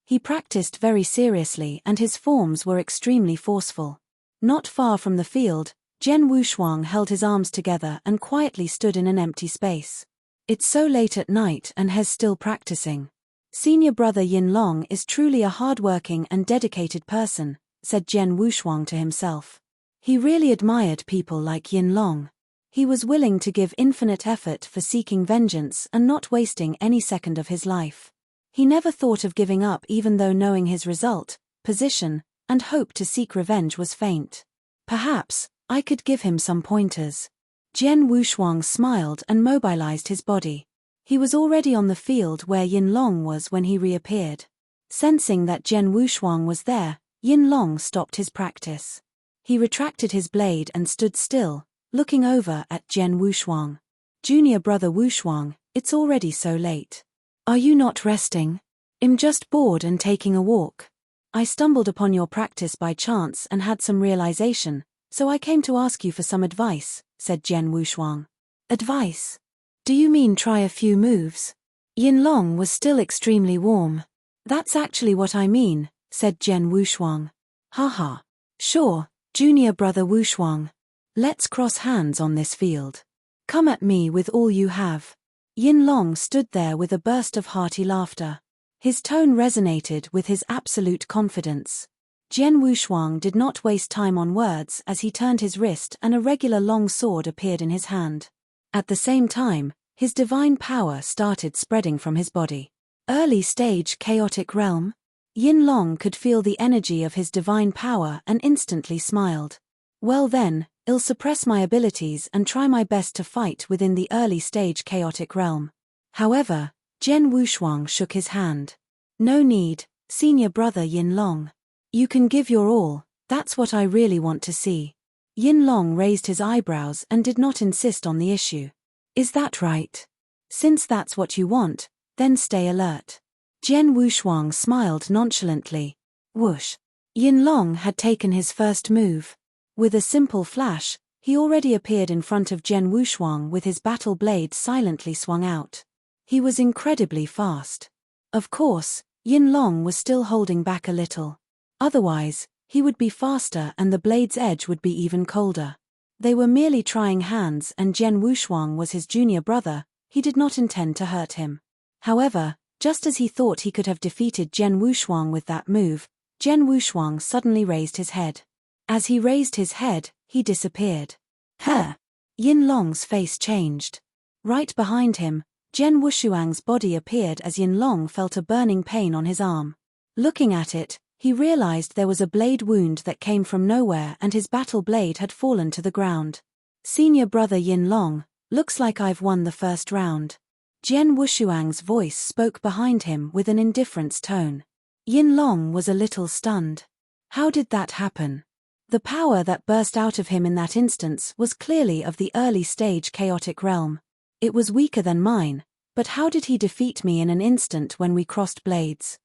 He practiced very seriously and his forms were extremely forceful. Not far from the field, Jian Wushuang held his arms together and quietly stood in an empty space. It's so late at night and he's still practicing. Senior brother Yin Long is truly a hard-working and dedicated person, said Jian Wushuang to himself. He really admired people like Yin Long. He was willing to give infinite effort for seeking vengeance and not wasting any second of his life. He never thought of giving up even though knowing his result, position, and hope to seek revenge was faint. Perhaps I could give him some pointers. Jian Wushuang smiled and mobilized his body. He was already on the field where Yin Long was when he reappeared. Sensing that Jian Wushuang was there, Yin Long stopped his practice. He retracted his blade and stood still, looking over at Jian Wushuang. Junior brother Wushuang, it's already so late. Are you not resting? I'm just bored and taking a walk. I stumbled upon your practice by chance and had some realization, so I came to ask you for some advice, said Jian Wushuang. Advice? Do you mean try a few moves? Yin Long was still extremely warm. That's actually what I mean, said Jian Wushuang. Haha. Sure, junior brother Wushuang. Let's cross hands on this field. Come at me with all you have. Yin Long stood there with a burst of hearty laughter. His tone resonated with his absolute confidence. Jian Wushuang did not waste time on words as he turned his wrist and a regular long sword appeared in his hand. At the same time, his divine power started spreading from his body. Early stage chaotic realm? Yin Long could feel the energy of his divine power and instantly smiled. Well then, I'll suppress my abilities and try my best to fight within the early stage chaotic realm. However, Jian Wushuang shook his hand. No need, senior brother Yin Long. You can give your all, that's what I really want to see. Yin Long raised his eyebrows and did not insist on the issue. Is that right? Since that's what you want, then stay alert. Jian Wushuang smiled nonchalantly. Whoosh. Yin Long had taken his first move. With a simple flash, he already appeared in front of Jian Wushuang with his battle blade silently swung out. He was incredibly fast. Of course, Yin Long was still holding back a little. Otherwise, he would be faster and the blade's edge would be even colder. They were merely trying hands and Jian Wushuang was his junior brother, he did not intend to hurt him. However, just as he thought he could have defeated Jian Wushuang with that move, Jian Wushuang suddenly raised his head. As he raised his head, he disappeared. Huh! Yin Long's face changed. Right behind him, Jian Wushuang's body appeared as Yin Long felt a burning pain on his arm. Looking at it, he realized there was a blade wound that came from nowhere and his battle blade had fallen to the ground. Senior brother Yin Long, looks like I've won the first round. Jian Wushuang's voice spoke behind him with an indifference tone. Yin Long was a little stunned. How did that happen? The power that burst out of him in that instance was clearly of the early stage chaotic realm. It was weaker than mine, but how did he defeat me in an instant when we crossed blades?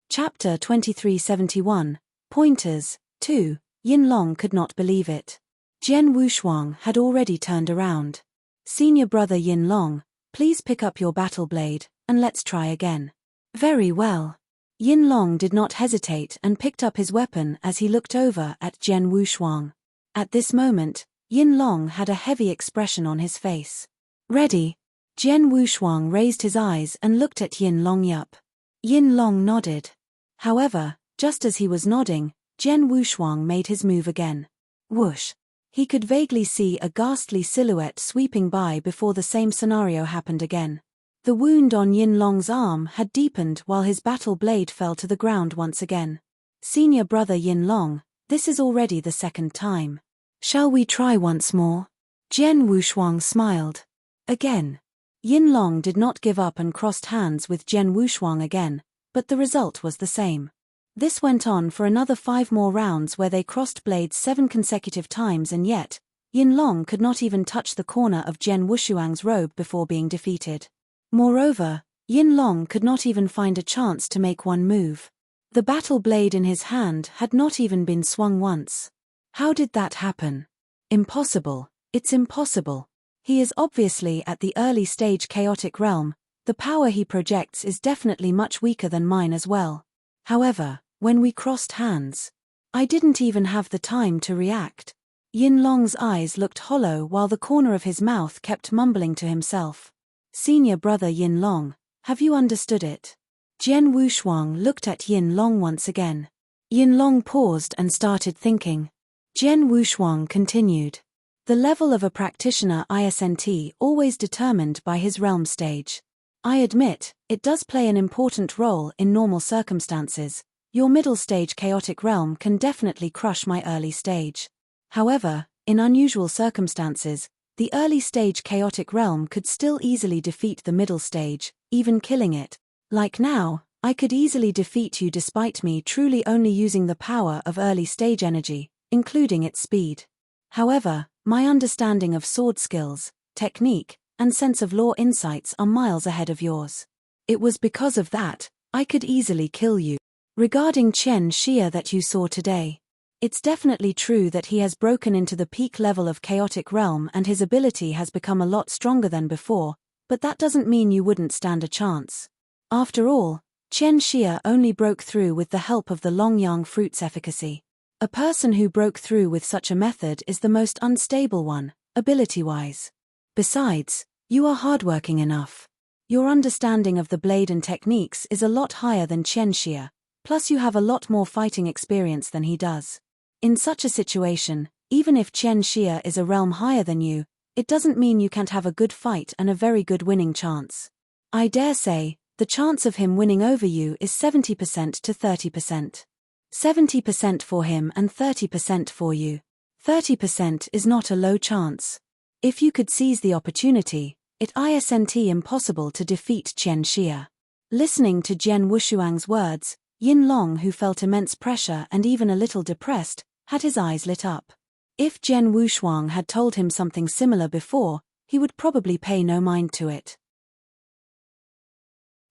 Chapter 2371, Pointers, 2, Yin Long could not believe it. Jian Wushuang had already turned around. Senior brother Yin Long, please pick up your battle blade, and let's try again. Very well. Yin Long did not hesitate and picked up his weapon as he looked over at Jian Wushuang. At this moment, Yin Long had a heavy expression on his face. Ready? Jian Wushuang raised his eyes and looked at Yin Long. Yup. Yin Long nodded. However, just as he was nodding, Jian Wushuang made his move again. Whoosh. He could vaguely see a ghastly silhouette sweeping by before the same scenario happened again. The wound on Yin Long's arm had deepened while his battle blade fell to the ground once again. Senior brother Yin Long, this is already the second time. Shall we try once more? Jian Wushuang smiled. Again. Yin Long did not give up and crossed hands with Jian Wushuang again, but the result was the same. This went on for another 5 more rounds where they crossed blades 7 consecutive times, and yet, Yin Long could not even touch the corner of Jian Wushuang's robe before being defeated. Moreover, Yin Long could not even find a chance to make one move. The battle blade in his hand had not even been swung once. How did that happen? Impossible. It's impossible. He is obviously at the early stage chaotic realm. The power he projects is definitely much weaker than mine as well. However, when we crossed hands, I didn't even have the time to react. Yin Long's eyes looked hollow while the corner of his mouth kept mumbling to himself. Senior brother Yin Long, have you understood it? Jian Wushuang looked at Yin Long once again. Yin Long paused and started thinking. Jian Wushuang continued. The level of a practitioner isn't always determined by his realm stage. I admit, it does play an important role in normal circumstances. Your middle stage chaotic realm can definitely crush my early stage. However, in unusual circumstances, the early stage chaotic realm could still easily defeat the middle stage, even killing it. Like now, I could easily defeat you despite me truly only using the power of early stage energy, including its speed. However, my understanding of sword skills, technique, and sense of law insights are miles ahead of yours. It was because of that, I could easily kill you. Regarding Chen Xia that you saw today, it's definitely true that he has broken into the peak level of chaotic realm and his ability has become a lot stronger than before, but that doesn't mean you wouldn't stand a chance. After all, Chen Xia only broke through with the help of the Longyang fruit's efficacy. A person who broke through with such a method is the most unstable one, ability-wise. Besides, you are hardworking enough. Your understanding of the blade and techniques is a lot higher than Chen Xia, plus you have a lot more fighting experience than he does. In such a situation, even if Chen Xia is a realm higher than you, it doesn't mean you can't have a good fight and a very good winning chance. I dare say, the chance of him winning over you is 70% to 30%. 70% for him and 30% for you. 30% is not a low chance. If you could seize the opportunity, it isn't impossible to defeat Chen Xia. Listening to Jian Wushuang's words, Yin Long, who felt immense pressure and even a little depressed, had his eyes lit up. If Jian Wushuang had told him something similar before, he would probably pay no mind to it.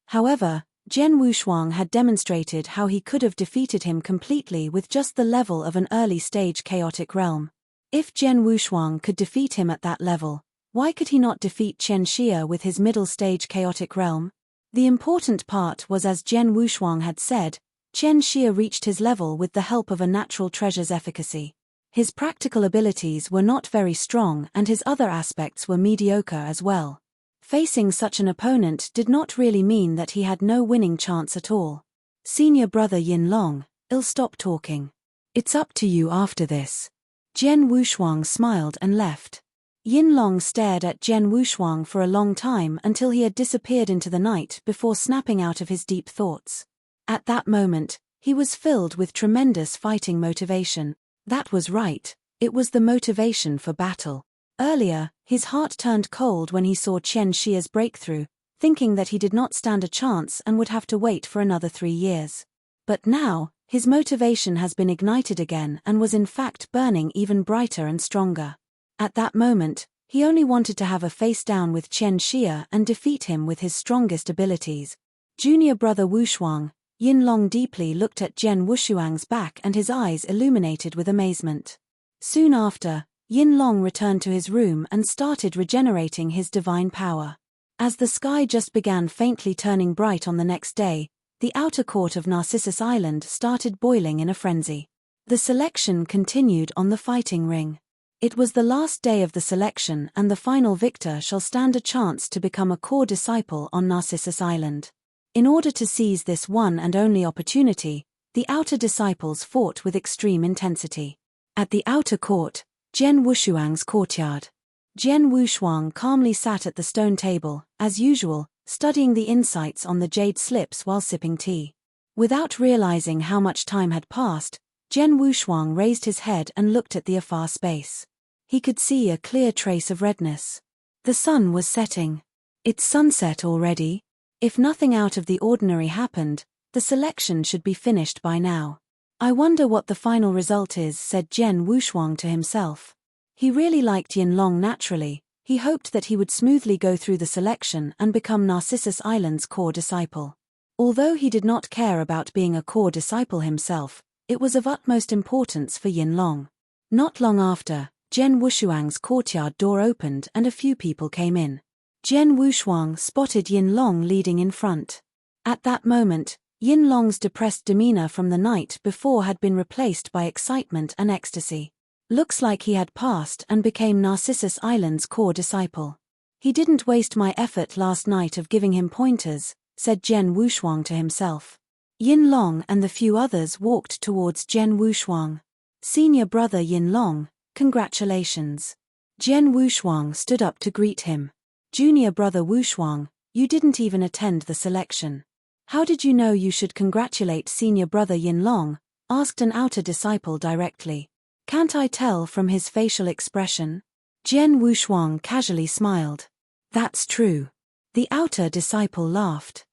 However, Jian Wushuang had demonstrated how he could have defeated him completely with just the level of an early-stage chaotic realm. If Jian Wushuang could defeat him at that level, why could he not defeat Chen Xia with his middle-stage chaotic realm? The important part was, as Jian Wushuang had said, Chen Xia reached his level with the help of a natural treasure's efficacy. His practical abilities were not very strong and his other aspects were mediocre as well. Facing such an opponent did not really mean that he had no winning chance at all. Senior brother Yin Long, I'll stop talking. It's up to you after this. Jian Wushuang smiled and left. Yin Long stared at Jian Wushuang for a long time until he had disappeared into the night before snapping out of his deep thoughts. At that moment, he was filled with tremendous fighting motivation. That was right, it was the motivation for battle. Earlier, his heart turned cold when he saw Chen Xia's breakthrough, thinking that he did not stand a chance and would have to wait for another 3 years. But now, his motivation has been ignited again and was in fact burning even brighter and stronger. At that moment, he only wanted to have a face-down with Chen Xia and defeat him with his strongest abilities. Junior brother Wushuang, Yin Long deeply looked at Jian Wushuang's back and his eyes illuminated with amazement. Soon after, Yin Long returned to his room and started regenerating his divine power. As the sky just began faintly turning bright on the next day, the outer court of Narcissus Island started boiling in a frenzy. The selection continued on the fighting ring. It was the last day of the selection and the final victor shall stand a chance to become a core disciple on Narcissus Island. In order to seize this one and only opportunity, the outer disciples fought with extreme intensity. At the outer court, Jian Wushuang's courtyard. Jian Wushuang calmly sat at the stone table, as usual, studying the insights on the jade slips while sipping tea. Without realizing how much time had passed, Jian Wushuang raised his head and looked at the afar space. He could see a clear trace of redness. The sun was setting. It's sunset already. If nothing out of the ordinary happened, the selection should be finished by now. I wonder what the final result is, said Jian Wushuang to himself. He really liked Yinlong naturally. He hoped that he would smoothly go through the selection and become Narcissus Island's core disciple. Although he did not care about being a core disciple himself, it was of utmost importance for Yinlong. Not long after, Jian Wushuang's courtyard door opened and a few people came in. Jian Wushuang spotted Yinlong leading in front. At that moment, Yinlong's depressed demeanor from the night before had been replaced by excitement and ecstasy. Looks like he had passed and became Narcissus Island's core disciple. He didn't waste my effort last night of giving him pointers, said Jian Wushuang to himself. Yinlong and the few others walked towards Jian Wushuang. Senior brother Yinlong, congratulations. Jian Wushuang stood up to greet him. Junior brother Wushuang, you didn't even attend the selection. How did you know you should congratulate senior brother Yinlong? Asked an outer disciple directly. Can't I tell from his facial expression? Jian Wushuang casually smiled. That's true. The outer disciple laughed.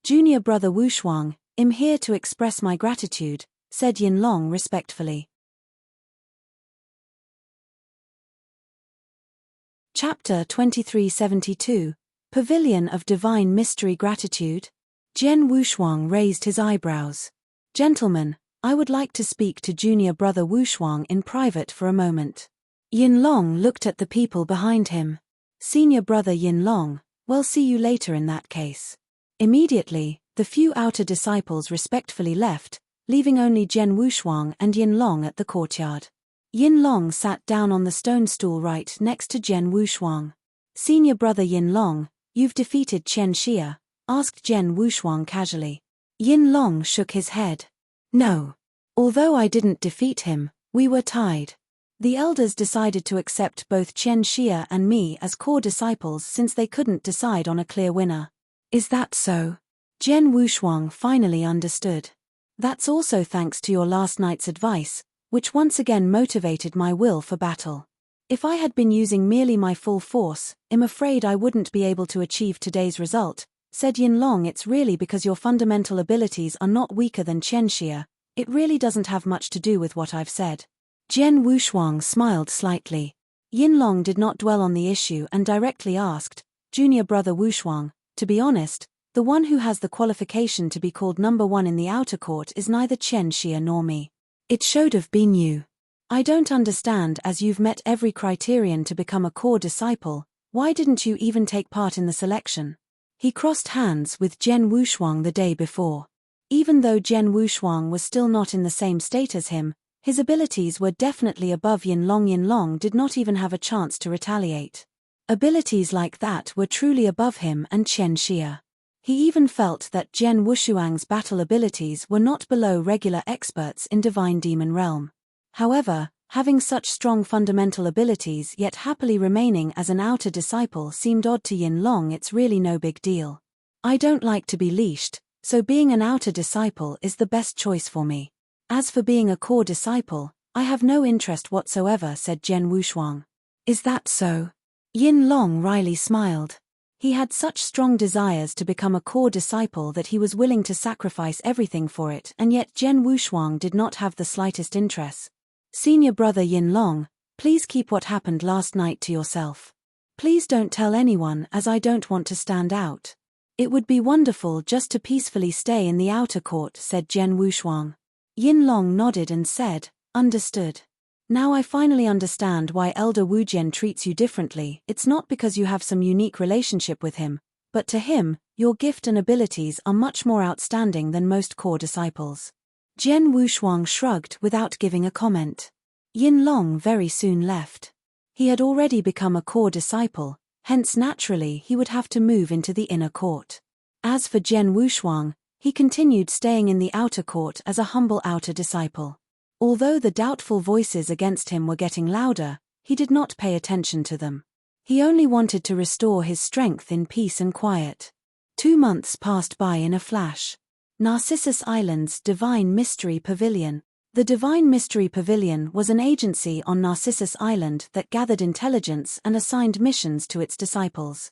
Junior brother Wushuang, I'm here to express my gratitude, said Yinlong respectfully. Chapter 2372, Pavilion of Divine Mystery Gratitude. Jian Wushuang raised his eyebrows. Gentlemen, I would like to speak to junior brother Wushuang in private for a moment. Yinlong looked at the people behind him. Senior brother Yinlong, we'll see you later in that case. Immediately, the few outer disciples respectfully left, leaving only Jian Wushuang and Yinlong at the courtyard. Yinlong sat down on the stone stool right next to Jian Wushuang. Senior brother Yinlong, you've defeated Chen Xia? Asked Jian Wushuang casually. Yinlong shook his head. No. Although I didn't defeat him, we were tied. The elders decided to accept both Chen Xia and me as core disciples since they couldn't decide on a clear winner. Is that so? Jian Wushuang finally understood. That's also thanks to your last night's advice, which once again motivated my will for battle. If I had been using merely my full force, I'm afraid I wouldn't be able to achieve today's result, said Yinlong. It's really because your fundamental abilities are not weaker than Chen Xia. It really doesn't have much to do with what I've said. Jian Wushuang smiled slightly. Yinlong did not dwell on the issue and directly asked, Junior brother Wushuang, to be honest, the one who has the qualification to be called number one in the outer court is neither Chen Xia nor me. It should have been you. I don't understand, as you've met every criterion to become a core disciple, why didn't you even take part in the selection? He crossed hands with Jian Wushuang the day before. Even though Jian Wushuang was still not in the same state as him, his abilities were definitely above Yinlong. Yinlong did not even have a chance to retaliate. Abilities like that were truly above him and Chen Xia. He even felt that Jian Wushuang's battle abilities were not below regular experts in Divine Demon Realm. However, having such strong fundamental abilities yet happily remaining as an outer disciple seemed odd to Yinlong. It's really no big deal. I don't like to be leashed, so being an outer disciple is the best choice for me. As for being a core disciple, I have no interest whatsoever, said Jian Wushuang. Is that so? Yinlong wryly smiled. He had such strong desires to become a core disciple that he was willing to sacrifice everything for it, and yet Jian Wushuang did not have the slightest interest. Senior brother Yinlong, please keep what happened last night to yourself. Please don't tell anyone, as I don't want to stand out. It would be wonderful just to peacefully stay in the outer court, said Jian Wushuang. Yinlong nodded and said, understood. Now I finally understand why Elder Wujian treats you differently. It's not because you have some unique relationship with him, but to him, your gift and abilities are much more outstanding than most core disciples. Jian Wushuang shrugged without giving a comment. Yinlong very soon left. He had already become a core disciple, hence naturally he would have to move into the inner court. As for Jian Wushuang, he continued staying in the outer court as a humble outer disciple. Although the doubtful voices against him were getting louder, he did not pay attention to them. He only wanted to restore his strength in peace and quiet. 2 months passed by in a flash. Narcissus Island's Divine Mystery Pavilion. The Divine Mystery Pavilion was an agency on Narcissus Island that gathered intelligence and assigned missions to its disciples.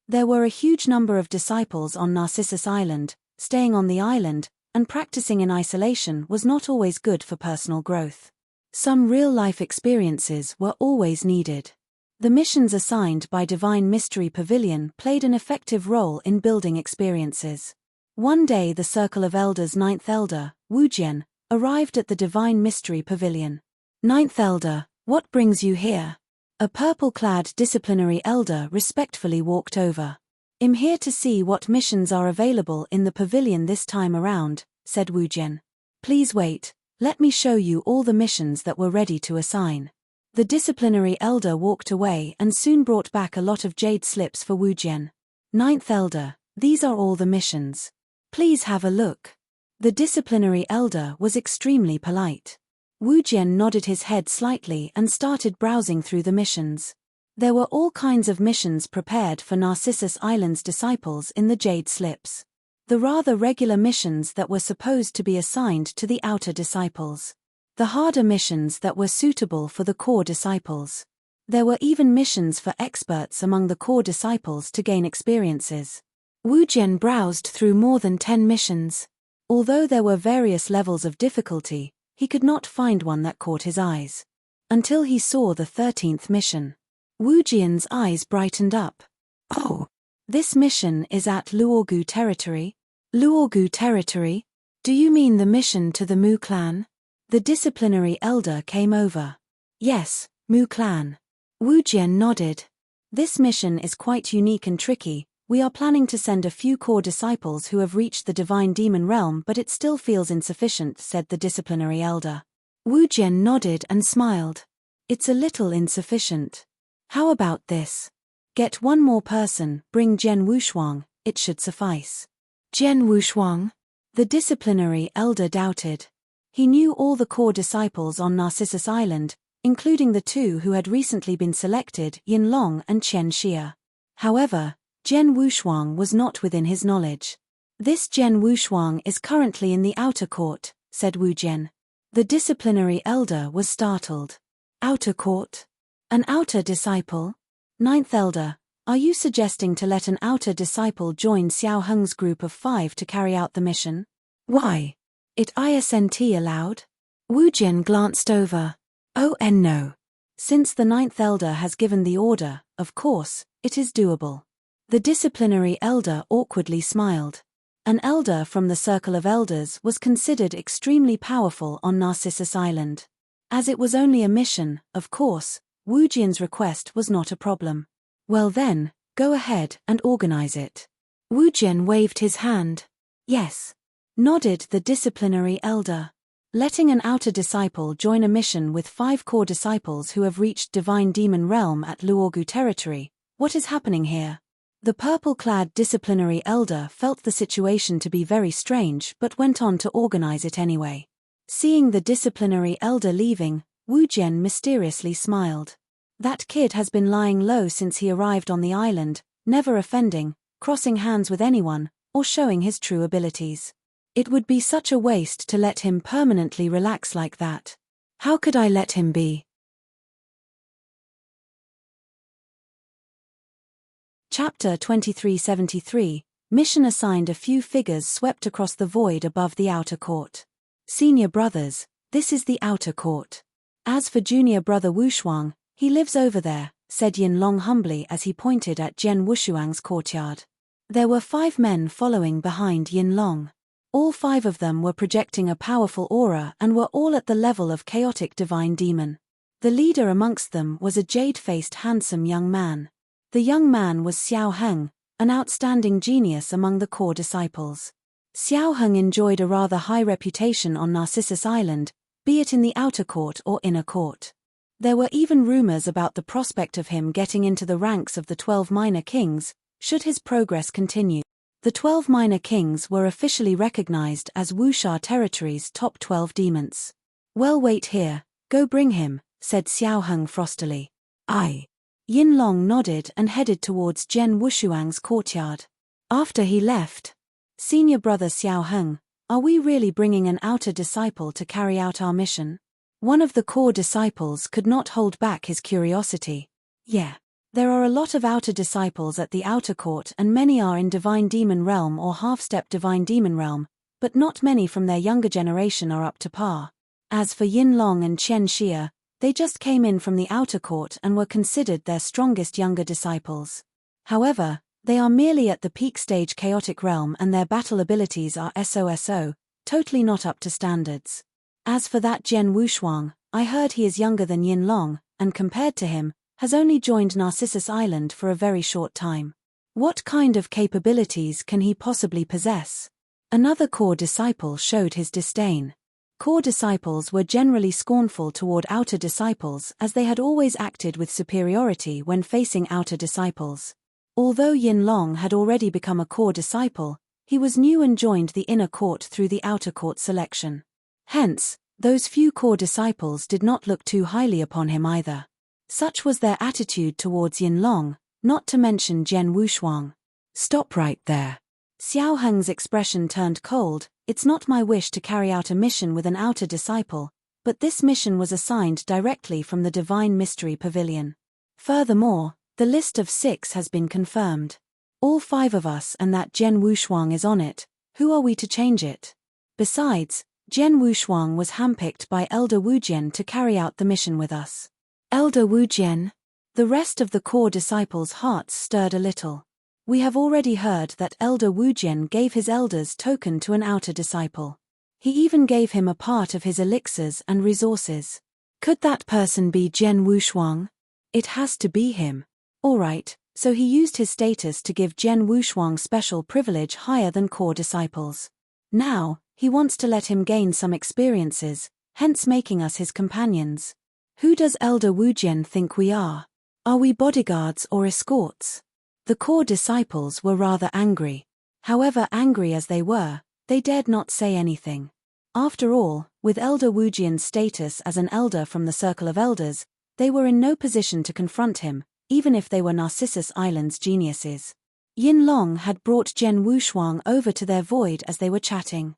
There were a huge number of disciples on Narcissus Island. Staying on the island and practicing in isolation was not always good for personal growth. Some real-life experiences were always needed. The missions assigned by Divine Mystery Pavilion played an effective role in building experiences. One day the Circle of Elders' 9th Elder, Wujian, arrived at the Divine Mystery Pavilion. "9th Elder, what brings you here?" A purple-clad disciplinary elder respectfully walked over. "I'm here to see what missions are available in the pavilion this time around," said Wujian. "Please wait, let me show you all the missions that we're ready to assign." The disciplinary elder walked away and soon brought back a lot of jade slips for Wujian. "9th Elder, these are all the missions. Please have a look." The disciplinary elder was extremely polite. Wujian nodded his head slightly and started browsing through the missions. There were all kinds of missions prepared for Narcissus Island's disciples in the jade slips. The rather regular missions that were supposed to be assigned to the outer disciples. The harder missions that were suitable for the core disciples. There were even missions for experts among the core disciples to gain experiences. Wujian browsed through more than 10 missions. Although there were various levels of difficulty, he could not find one that caught his eyes. Until he saw the 13th mission. Wujian's eyes brightened up. "Oh, this mission is at Luogu territory?" "Luogu territory? Do you mean the mission to the Mu clan?" The disciplinary elder came over. "Yes, Mu clan." Wujian nodded. "This mission is quite unique and tricky. We are planning to send a few core disciples who have reached the divine demon realm, but it still feels insufficient," said the disciplinary elder. Wujian nodded and smiled. "It's a little insufficient. How about this? Get one more person, bring Jian Wushuang, it should suffice." "Jian Wushuang?" The disciplinary elder doubted. He knew all the core disciples on Narcissus Island, including the 2 who had recently been selected, Yin Long and Chen Xia. However, Jian Wushuang was not within his knowledge. "This Jian Wushuang is currently in the outer court," said Wujian. The disciplinary elder was startled. "Outer court? An outer disciple? 9th Elder, are you suggesting to let an outer disciple join Xiao Heng's group of 5 to carry out the mission? Why? It isn't allowed?" Wujian glanced over. "Oh and no. Since the 9th Elder has given the order, of course, it is doable." The disciplinary elder awkwardly smiled. An elder from the Circle of Elders was considered extremely powerful on Narcissus Island. As it was only a mission, of course, Wujian's request was not a problem. "Well then, go ahead and organize it." Wujian waved his hand. "Yes," nodded the disciplinary elder. Letting an outer disciple join a mission with 5 core disciples who have reached divine demon realm at Luogu territory. What is happening here? The purple-clad disciplinary elder felt the situation to be very strange but went on to organize it anyway. Seeing the disciplinary elder leaving, Wujian mysteriously smiled. That kid has been lying low since he arrived on the island, never offending, crossing hands with anyone, or showing his true abilities. It would be such a waste to let him permanently relax like that. How could I let him be? Chapter 2373, Mission assigned. A few figures swept across the void above the outer court. "Senior brothers, this is the outer court. As for junior brother Wushuang, he lives over there," said Yin Long humbly as he pointed at Jian Wushuang's courtyard. There were 5 men following behind Yin Long. All 5 of them were projecting a powerful aura and were all at the level of chaotic divine demon. The leader amongst them was a jade-faced handsome young man. The young man was Xiao Heng, an outstanding genius among the core disciples. Xiao Heng enjoyed a rather high reputation on Narcissus Island, be it in the outer court or inner court. There were even rumors about the prospect of him getting into the ranks of the 12 minor kings, should his progress continue. The 12 minor kings were officially recognized as Wuxia territory's top 12 demons. Well, wait here, go bring him, said Xiao Heng frostily. Aye. Yin Long nodded and headed towards Zhen Wushuang's courtyard. After he left, Senior brother Xiao Heng, are we really bringing an outer disciple to carry out our mission? One of the core disciples could not hold back his curiosity. Yeah. There are a lot of outer disciples at the outer court and many are in divine demon realm or half-step divine demon realm, but not many from their younger generation are up to par. As for Yin Long and Chen Xia, they just came in from the outer court and were considered their strongest younger disciples. However, they are merely at the peak stage chaotic realm and their battle abilities are SOSO, totally not up to standards. As for that Zhen Wushuang, I heard he is younger than Yin Long, and compared to him, has only joined Narcissus Island for a very short time. What kind of capabilities can he possibly possess? Another core disciple showed his disdain. Core disciples were generally scornful toward outer disciples as they had always acted with superiority when facing outer disciples. Although Yin Long had already become a core disciple, he was new and joined the inner court through the outer court selection. Hence, those few core disciples did not look too highly upon him either. Such was their attitude towards Yin Long, not to mention Zhen Wushuang. Stop right there. Xiao Heng's expression turned cold. It's not my wish to carry out a mission with an outer disciple, but this mission was assigned directly from the Divine Mystery Pavilion. Furthermore, the list of 6 has been confirmed. All 5 of us and that Zhen Wushuang is on it. Who are we to change it? Besides, Zhen Wushuang was handpicked by Elder Wujian to carry out the mission with us. Elder Wujian? The rest of the core disciples' hearts stirred a little. We have already heard that Elder Wujian gave his elder's token to an outer disciple. He even gave him a part of his elixirs and resources. Could that person be Zhen Wushuang? It has to be him. Alright, so he used his status to give Zhen Wushuang special privilege higher than core disciples. Now, he wants to let him gain some experiences, hence making us his companions. Who does Elder Wujian think we are? Are we bodyguards or escorts? The core disciples were rather angry. However angry as they were, they dared not say anything. After all, with Elder Wujian's status as an elder from the Circle of Elders, they were in no position to confront him, even if they were Narcissus Island's geniuses. Yin Long had brought Zhen Wushuang over to their void as they were chatting.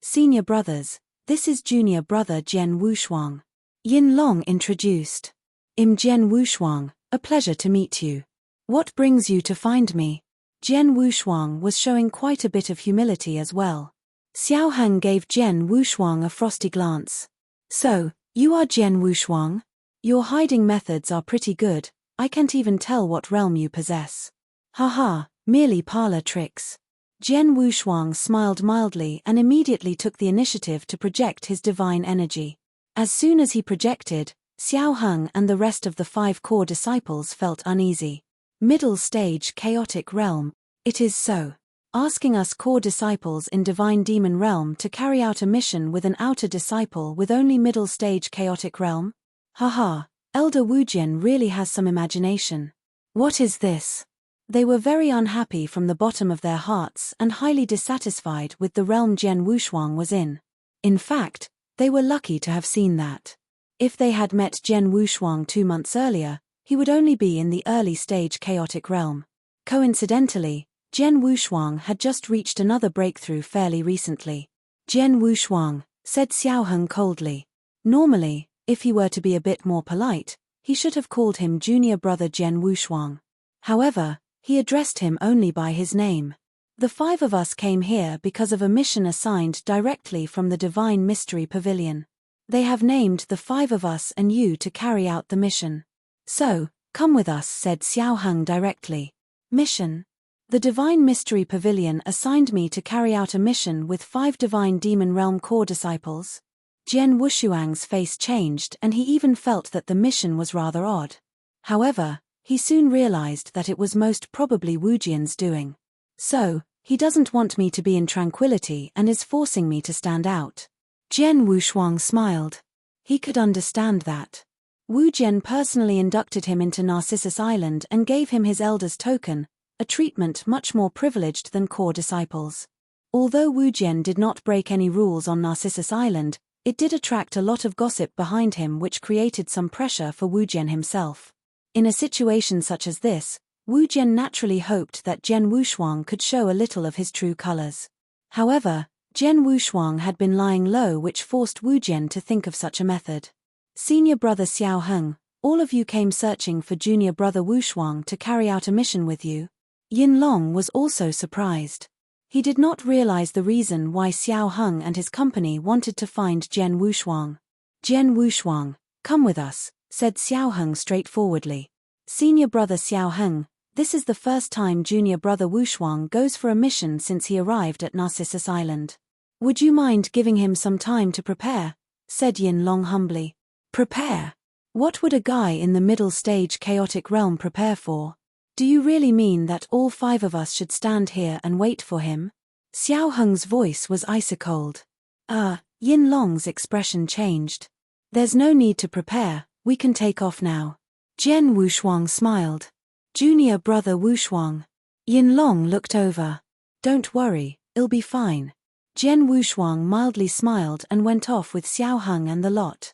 Senior brothers, this is junior brother Zhen Wushuang. Yin Long introduced. I'm Zhen Wushuang, a pleasure to meet you. What brings you to find me? Zhen Wushuang was showing quite a bit of humility as well. Xiao Heng gave Zhen Wushuang a frosty glance. So, you are Zhen Wushuang? Your hiding methods are pretty good, I can't even tell what realm you possess. Haha, merely parlor tricks. Zhen Wushuang smiled mildly and immediately took the initiative to project his divine energy. As soon as he projected, Xiao Heng and the rest of the 5 core disciples felt uneasy. Middle stage chaotic realm, it is so. Asking us core disciples in divine demon realm to carry out a mission with an outer disciple with only middle stage chaotic realm? Haha, Elder Wujian really has some imagination. What is this? They were very unhappy from the bottom of their hearts and highly dissatisfied with the realm Zhen Wushuang was in. In fact, they were lucky to have seen that. If they had met Zhen Wushuang 2 months earlier, he would only be in the early stage chaotic realm. Coincidentally, Zhen Wushuang had just reached another breakthrough fairly recently. Zhen Wushuang, said Xiao Heng coldly. Normally, if he were to be a bit more polite, he should have called him junior brother Zhen Wushuang. However, he addressed him only by his name. The 5 of us came here because of a mission assigned directly from the Divine Mystery Pavilion. They have named the 5 of us and you to carry out the mission. So, come with us, said Xiao Heng directly. Mission? The Divine Mystery Pavilion assigned me to carry out a mission with 5 Divine Demon Realm core disciples. Zhen Wushuang's face changed and he even felt that the mission was rather odd. However, he soon realized that it was most probably Wujian's doing. So, he doesn't want me to be in tranquility and is forcing me to stand out. Zhen Wushuang smiled. He could understand that. Wujian personally inducted him into Narcissus Island and gave him his elder's token, a treatment much more privileged than core disciples. Although Wu Jian did not break any rules on Narcissus Island, it did attract a lot of gossip behind him, which created some pressure for Wu Jian himself. In a situation such as this, Wu Jian naturally hoped that Jian Wushuang could show a little of his true colors. However, Jian Wushuang had been lying low, which forced Wu Jian to think of such a method. Senior brother Xiao Heng, all of you came searching for junior brother Wushuang to carry out a mission with you? Yin Long was also surprised. He did not realize the reason why Xiao Heng and his company wanted to find Jian Wushuang. Jian Wushuang, come with us, said Xiao Heng straightforwardly. Senior brother Xiao Heng, this is the first time junior brother Wushuang goes for a mission since he arrived at Narcissus Island. Would you mind giving him some time to prepare? Said Yin Long humbly. Prepare? What would a guy in the middle stage chaotic realm prepare for? Do you really mean that all 5 of us should stand here and wait for him? Xiao Heng's voice was icy cold. Yin Long's expression changed. There's no need to prepare, we can take off now. Jian Wushuang smiled. Junior brother Wushuang. Yin Long looked over. Don't worry, it'll be fine. Jian Wushuang mildly smiled and went off with Xiao Heng and the lot.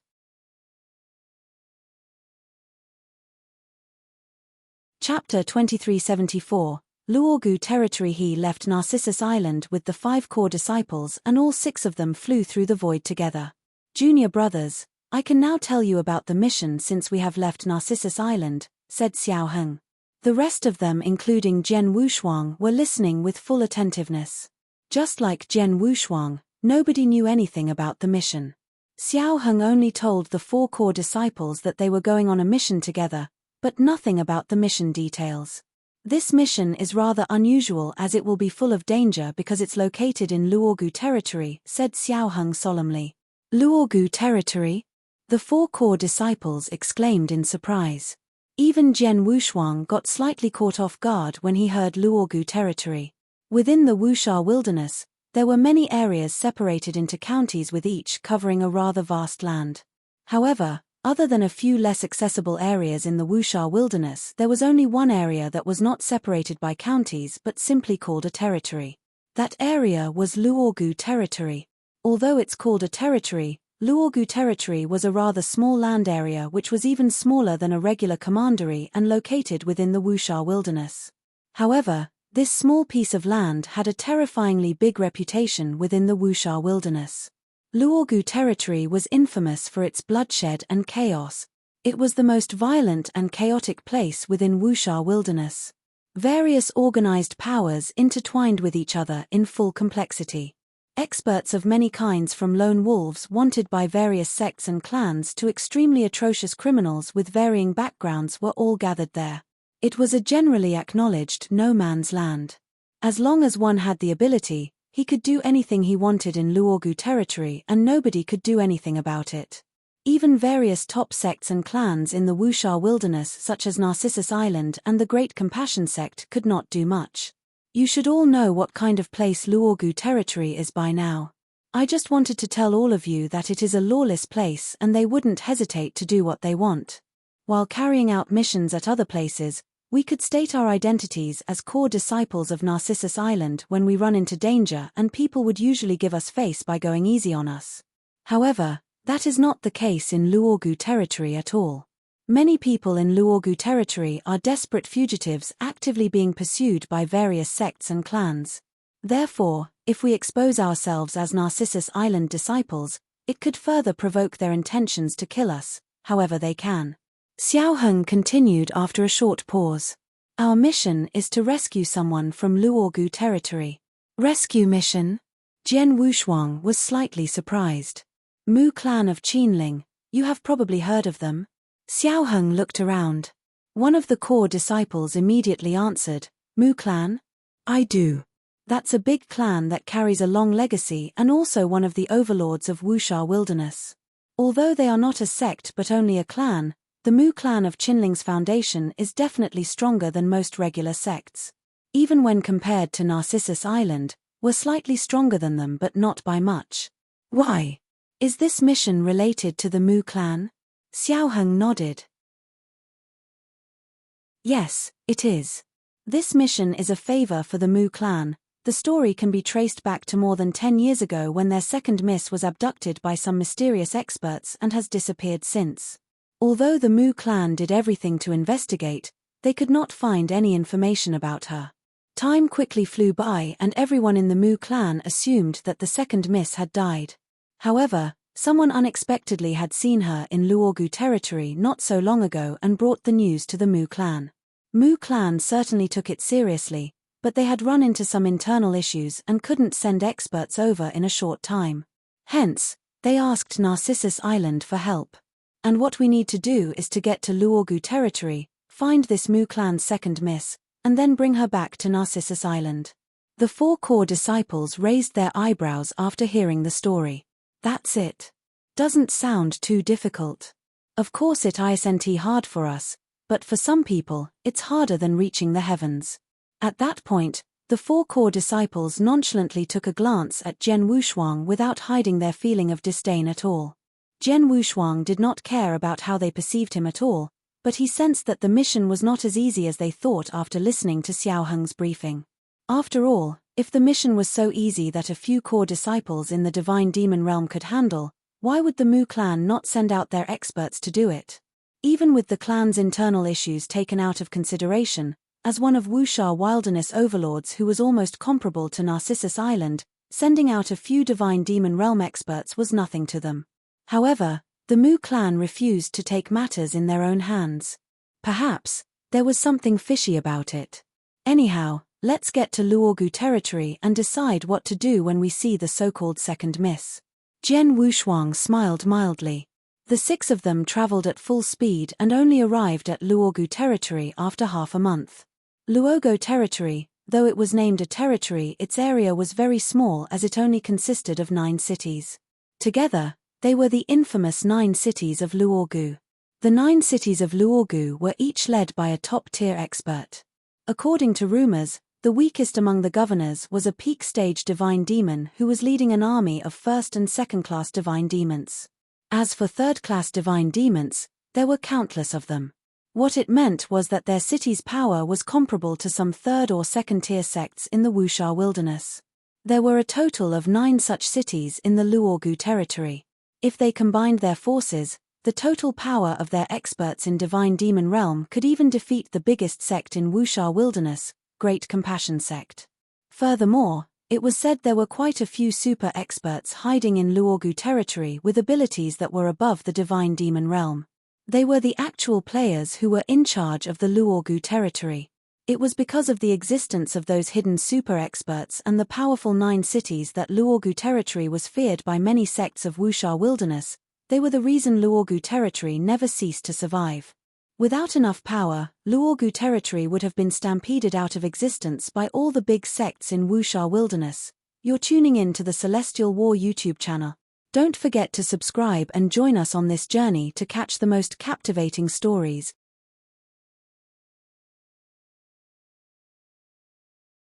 Chapter 2374, Luogu Territory. He left Narcissus Island with the 5 core disciples, and all 6 of them flew through the void together. Junior brothers, I can now tell you about the mission since we have left Narcissus Island, said Xiao Heng. The rest of them, including Jian Wushuang, were listening with full attentiveness. Just like Jian Wushuang, nobody knew anything about the mission. Xiao Heng only told the 4 core disciples that they were going on a mission together, but nothing about the mission details. This mission is rather unusual as it will be full of danger because it's located in Luogu Territory, said Xiao Heng solemnly. Luogu Territory? The 4 core disciples exclaimed in surprise. Even Jian Wushuang got slightly caught off guard when he heard Luogu Territory. Within the Wuxia wilderness, there were many areas separated into counties with each covering a rather vast land. However, other than a few less accessible areas in the Wuxia wilderness, there was only one area that was not separated by counties but simply called a territory. That area was Luogu Territory. Although it's called a territory, Luogu Territory was a rather small land area which was even smaller than a regular commandery and located within the Wuxia wilderness. However, this small piece of land had a terrifyingly big reputation within the Wuxia wilderness. Luogu Territory was infamous for its bloodshed and chaos. It was the most violent and chaotic place within Wuxia wilderness. Various organized powers intertwined with each other in full complexity. Experts of many kinds, from lone wolves wanted by various sects and clans to extremely atrocious criminals with varying backgrounds, were all gathered there. It was a generally acknowledged no man's land. As long as one had the ability, he could do anything he wanted in Luogu Territory and nobody could do anything about it. Even various top sects and clans in the Wuxia wilderness such as Narcissus Island and the Great Compassion sect could not do much. You should all know what kind of place Luogu Territory is by now. I just wanted to tell all of you that it is a lawless place and they wouldn't hesitate to do what they want. While carrying out missions at other places, we could state our identities as core disciples of Narcissus Island when we run into danger, and people would usually give us face by going easy on us. However, that is not the case in Luogu Territory at all. Many people in Luogu Territory are desperate fugitives actively being pursued by various sects and clans. Therefore, if we expose ourselves as Narcissus Island disciples, it could further provoke their intentions to kill us, however they can. Xiao Heng continued after a short pause. Our mission is to rescue someone from Luogu Territory. Rescue mission? Jian Wushuang was slightly surprised. Mu clan of Qinling, you have probably heard of them? Xiao Heng looked around. One of the core disciples immediately answered, Mu clan? I do. That's a big clan that carries a long legacy and also one of the overlords of Wuxia wilderness. Although they are not a sect but only a clan, the Mu clan of Qinling's foundation is definitely stronger than most regular sects. Even when compared to Narcissus Island, we're slightly stronger than them but not by much. Why? Is this mission related to the Mu clan? Xiao Heng nodded. Yes, it is. This mission is a favor for the Mu clan. The story can be traced back to more than 10 years ago when their second miss was abducted by some mysterious experts and has disappeared since. Although the Mu clan did everything to investigate, they could not find any information about her. Time quickly flew by and everyone in the Mu clan assumed that the second miss had died. However, someone unexpectedly had seen her in Luogu territory not so long ago and brought the news to the Mu clan. Mu clan certainly took it seriously, but they had run into some internal issues and couldn't send experts over in a short time. Hence, they asked Narcissus Island for help. And what we need to do is to get to Luogu territory, find this Mu clan's second miss, and then bring her back to Narcissus Island. The 4 core disciples raised their eyebrows after hearing the story. That's it. Doesn't sound too difficult. Of course it isn't hard for us, but for some people, it's harder than reaching the heavens. At that point, the 4 core disciples nonchalantly took a glance at Zhen Wushuang without hiding their feeling of disdain at all. Zhen Wushuang did not care about how they perceived him at all, but he sensed that the mission was not as easy as they thought after listening to Xiao Heng's briefing. After all, if the mission was so easy that a few core disciples in the divine demon realm could handle, why would the Mu clan not send out their experts to do it? Even with the clan's internal issues taken out of consideration, as one of Wuxia wilderness overlords who was almost comparable to Narcissus Island, sending out a few divine demon realm experts was nothing to them. However, the Mu clan refused to take matters in their own hands. Perhaps, there was something fishy about it. Anyhow, let's get to Luogu territory and decide what to do when we see the so-called second miss. Zhen Wushuang smiled mildly. The 6 of them traveled at full speed and only arrived at Luogu territory after half a month. Luogu territory, though it was named a territory, its area was very small as it only consisted of 9 cities. Together, they were the infamous 9 cities of Luogu. The 9 cities of Luogu were each led by a top-tier expert. According to rumors, the weakest among the governors was a peak-stage divine demon who was leading an army of first- and second-class divine demons. As for third-class divine demons, there were countless of them. What it meant was that their city's power was comparable to some third- or second-tier sects in the Wuxia wilderness. There were a total of 9 such cities in the Luogu territory. If they combined their forces, the total power of their experts in divine demon realm could even defeat the biggest sect in Wuxia wilderness, Great Compassion sect. Furthermore, it was said there were quite a few super experts hiding in Luogu territory with abilities that were above the divine demon realm. They were the actual players who were in charge of the Luogu territory. It was because of the existence of those hidden super experts and the powerful 9 cities that Luogu territory was feared by many sects of Wuxia wilderness. They were the reason Luogu territory never ceased to survive. Without enough power, Luogu territory would have been stampeded out of existence by all the big sects in Wuxia wilderness. You're tuning in to the Celestial War YouTube channel. Don't forget to subscribe and join us on this journey to catch the most captivating stories.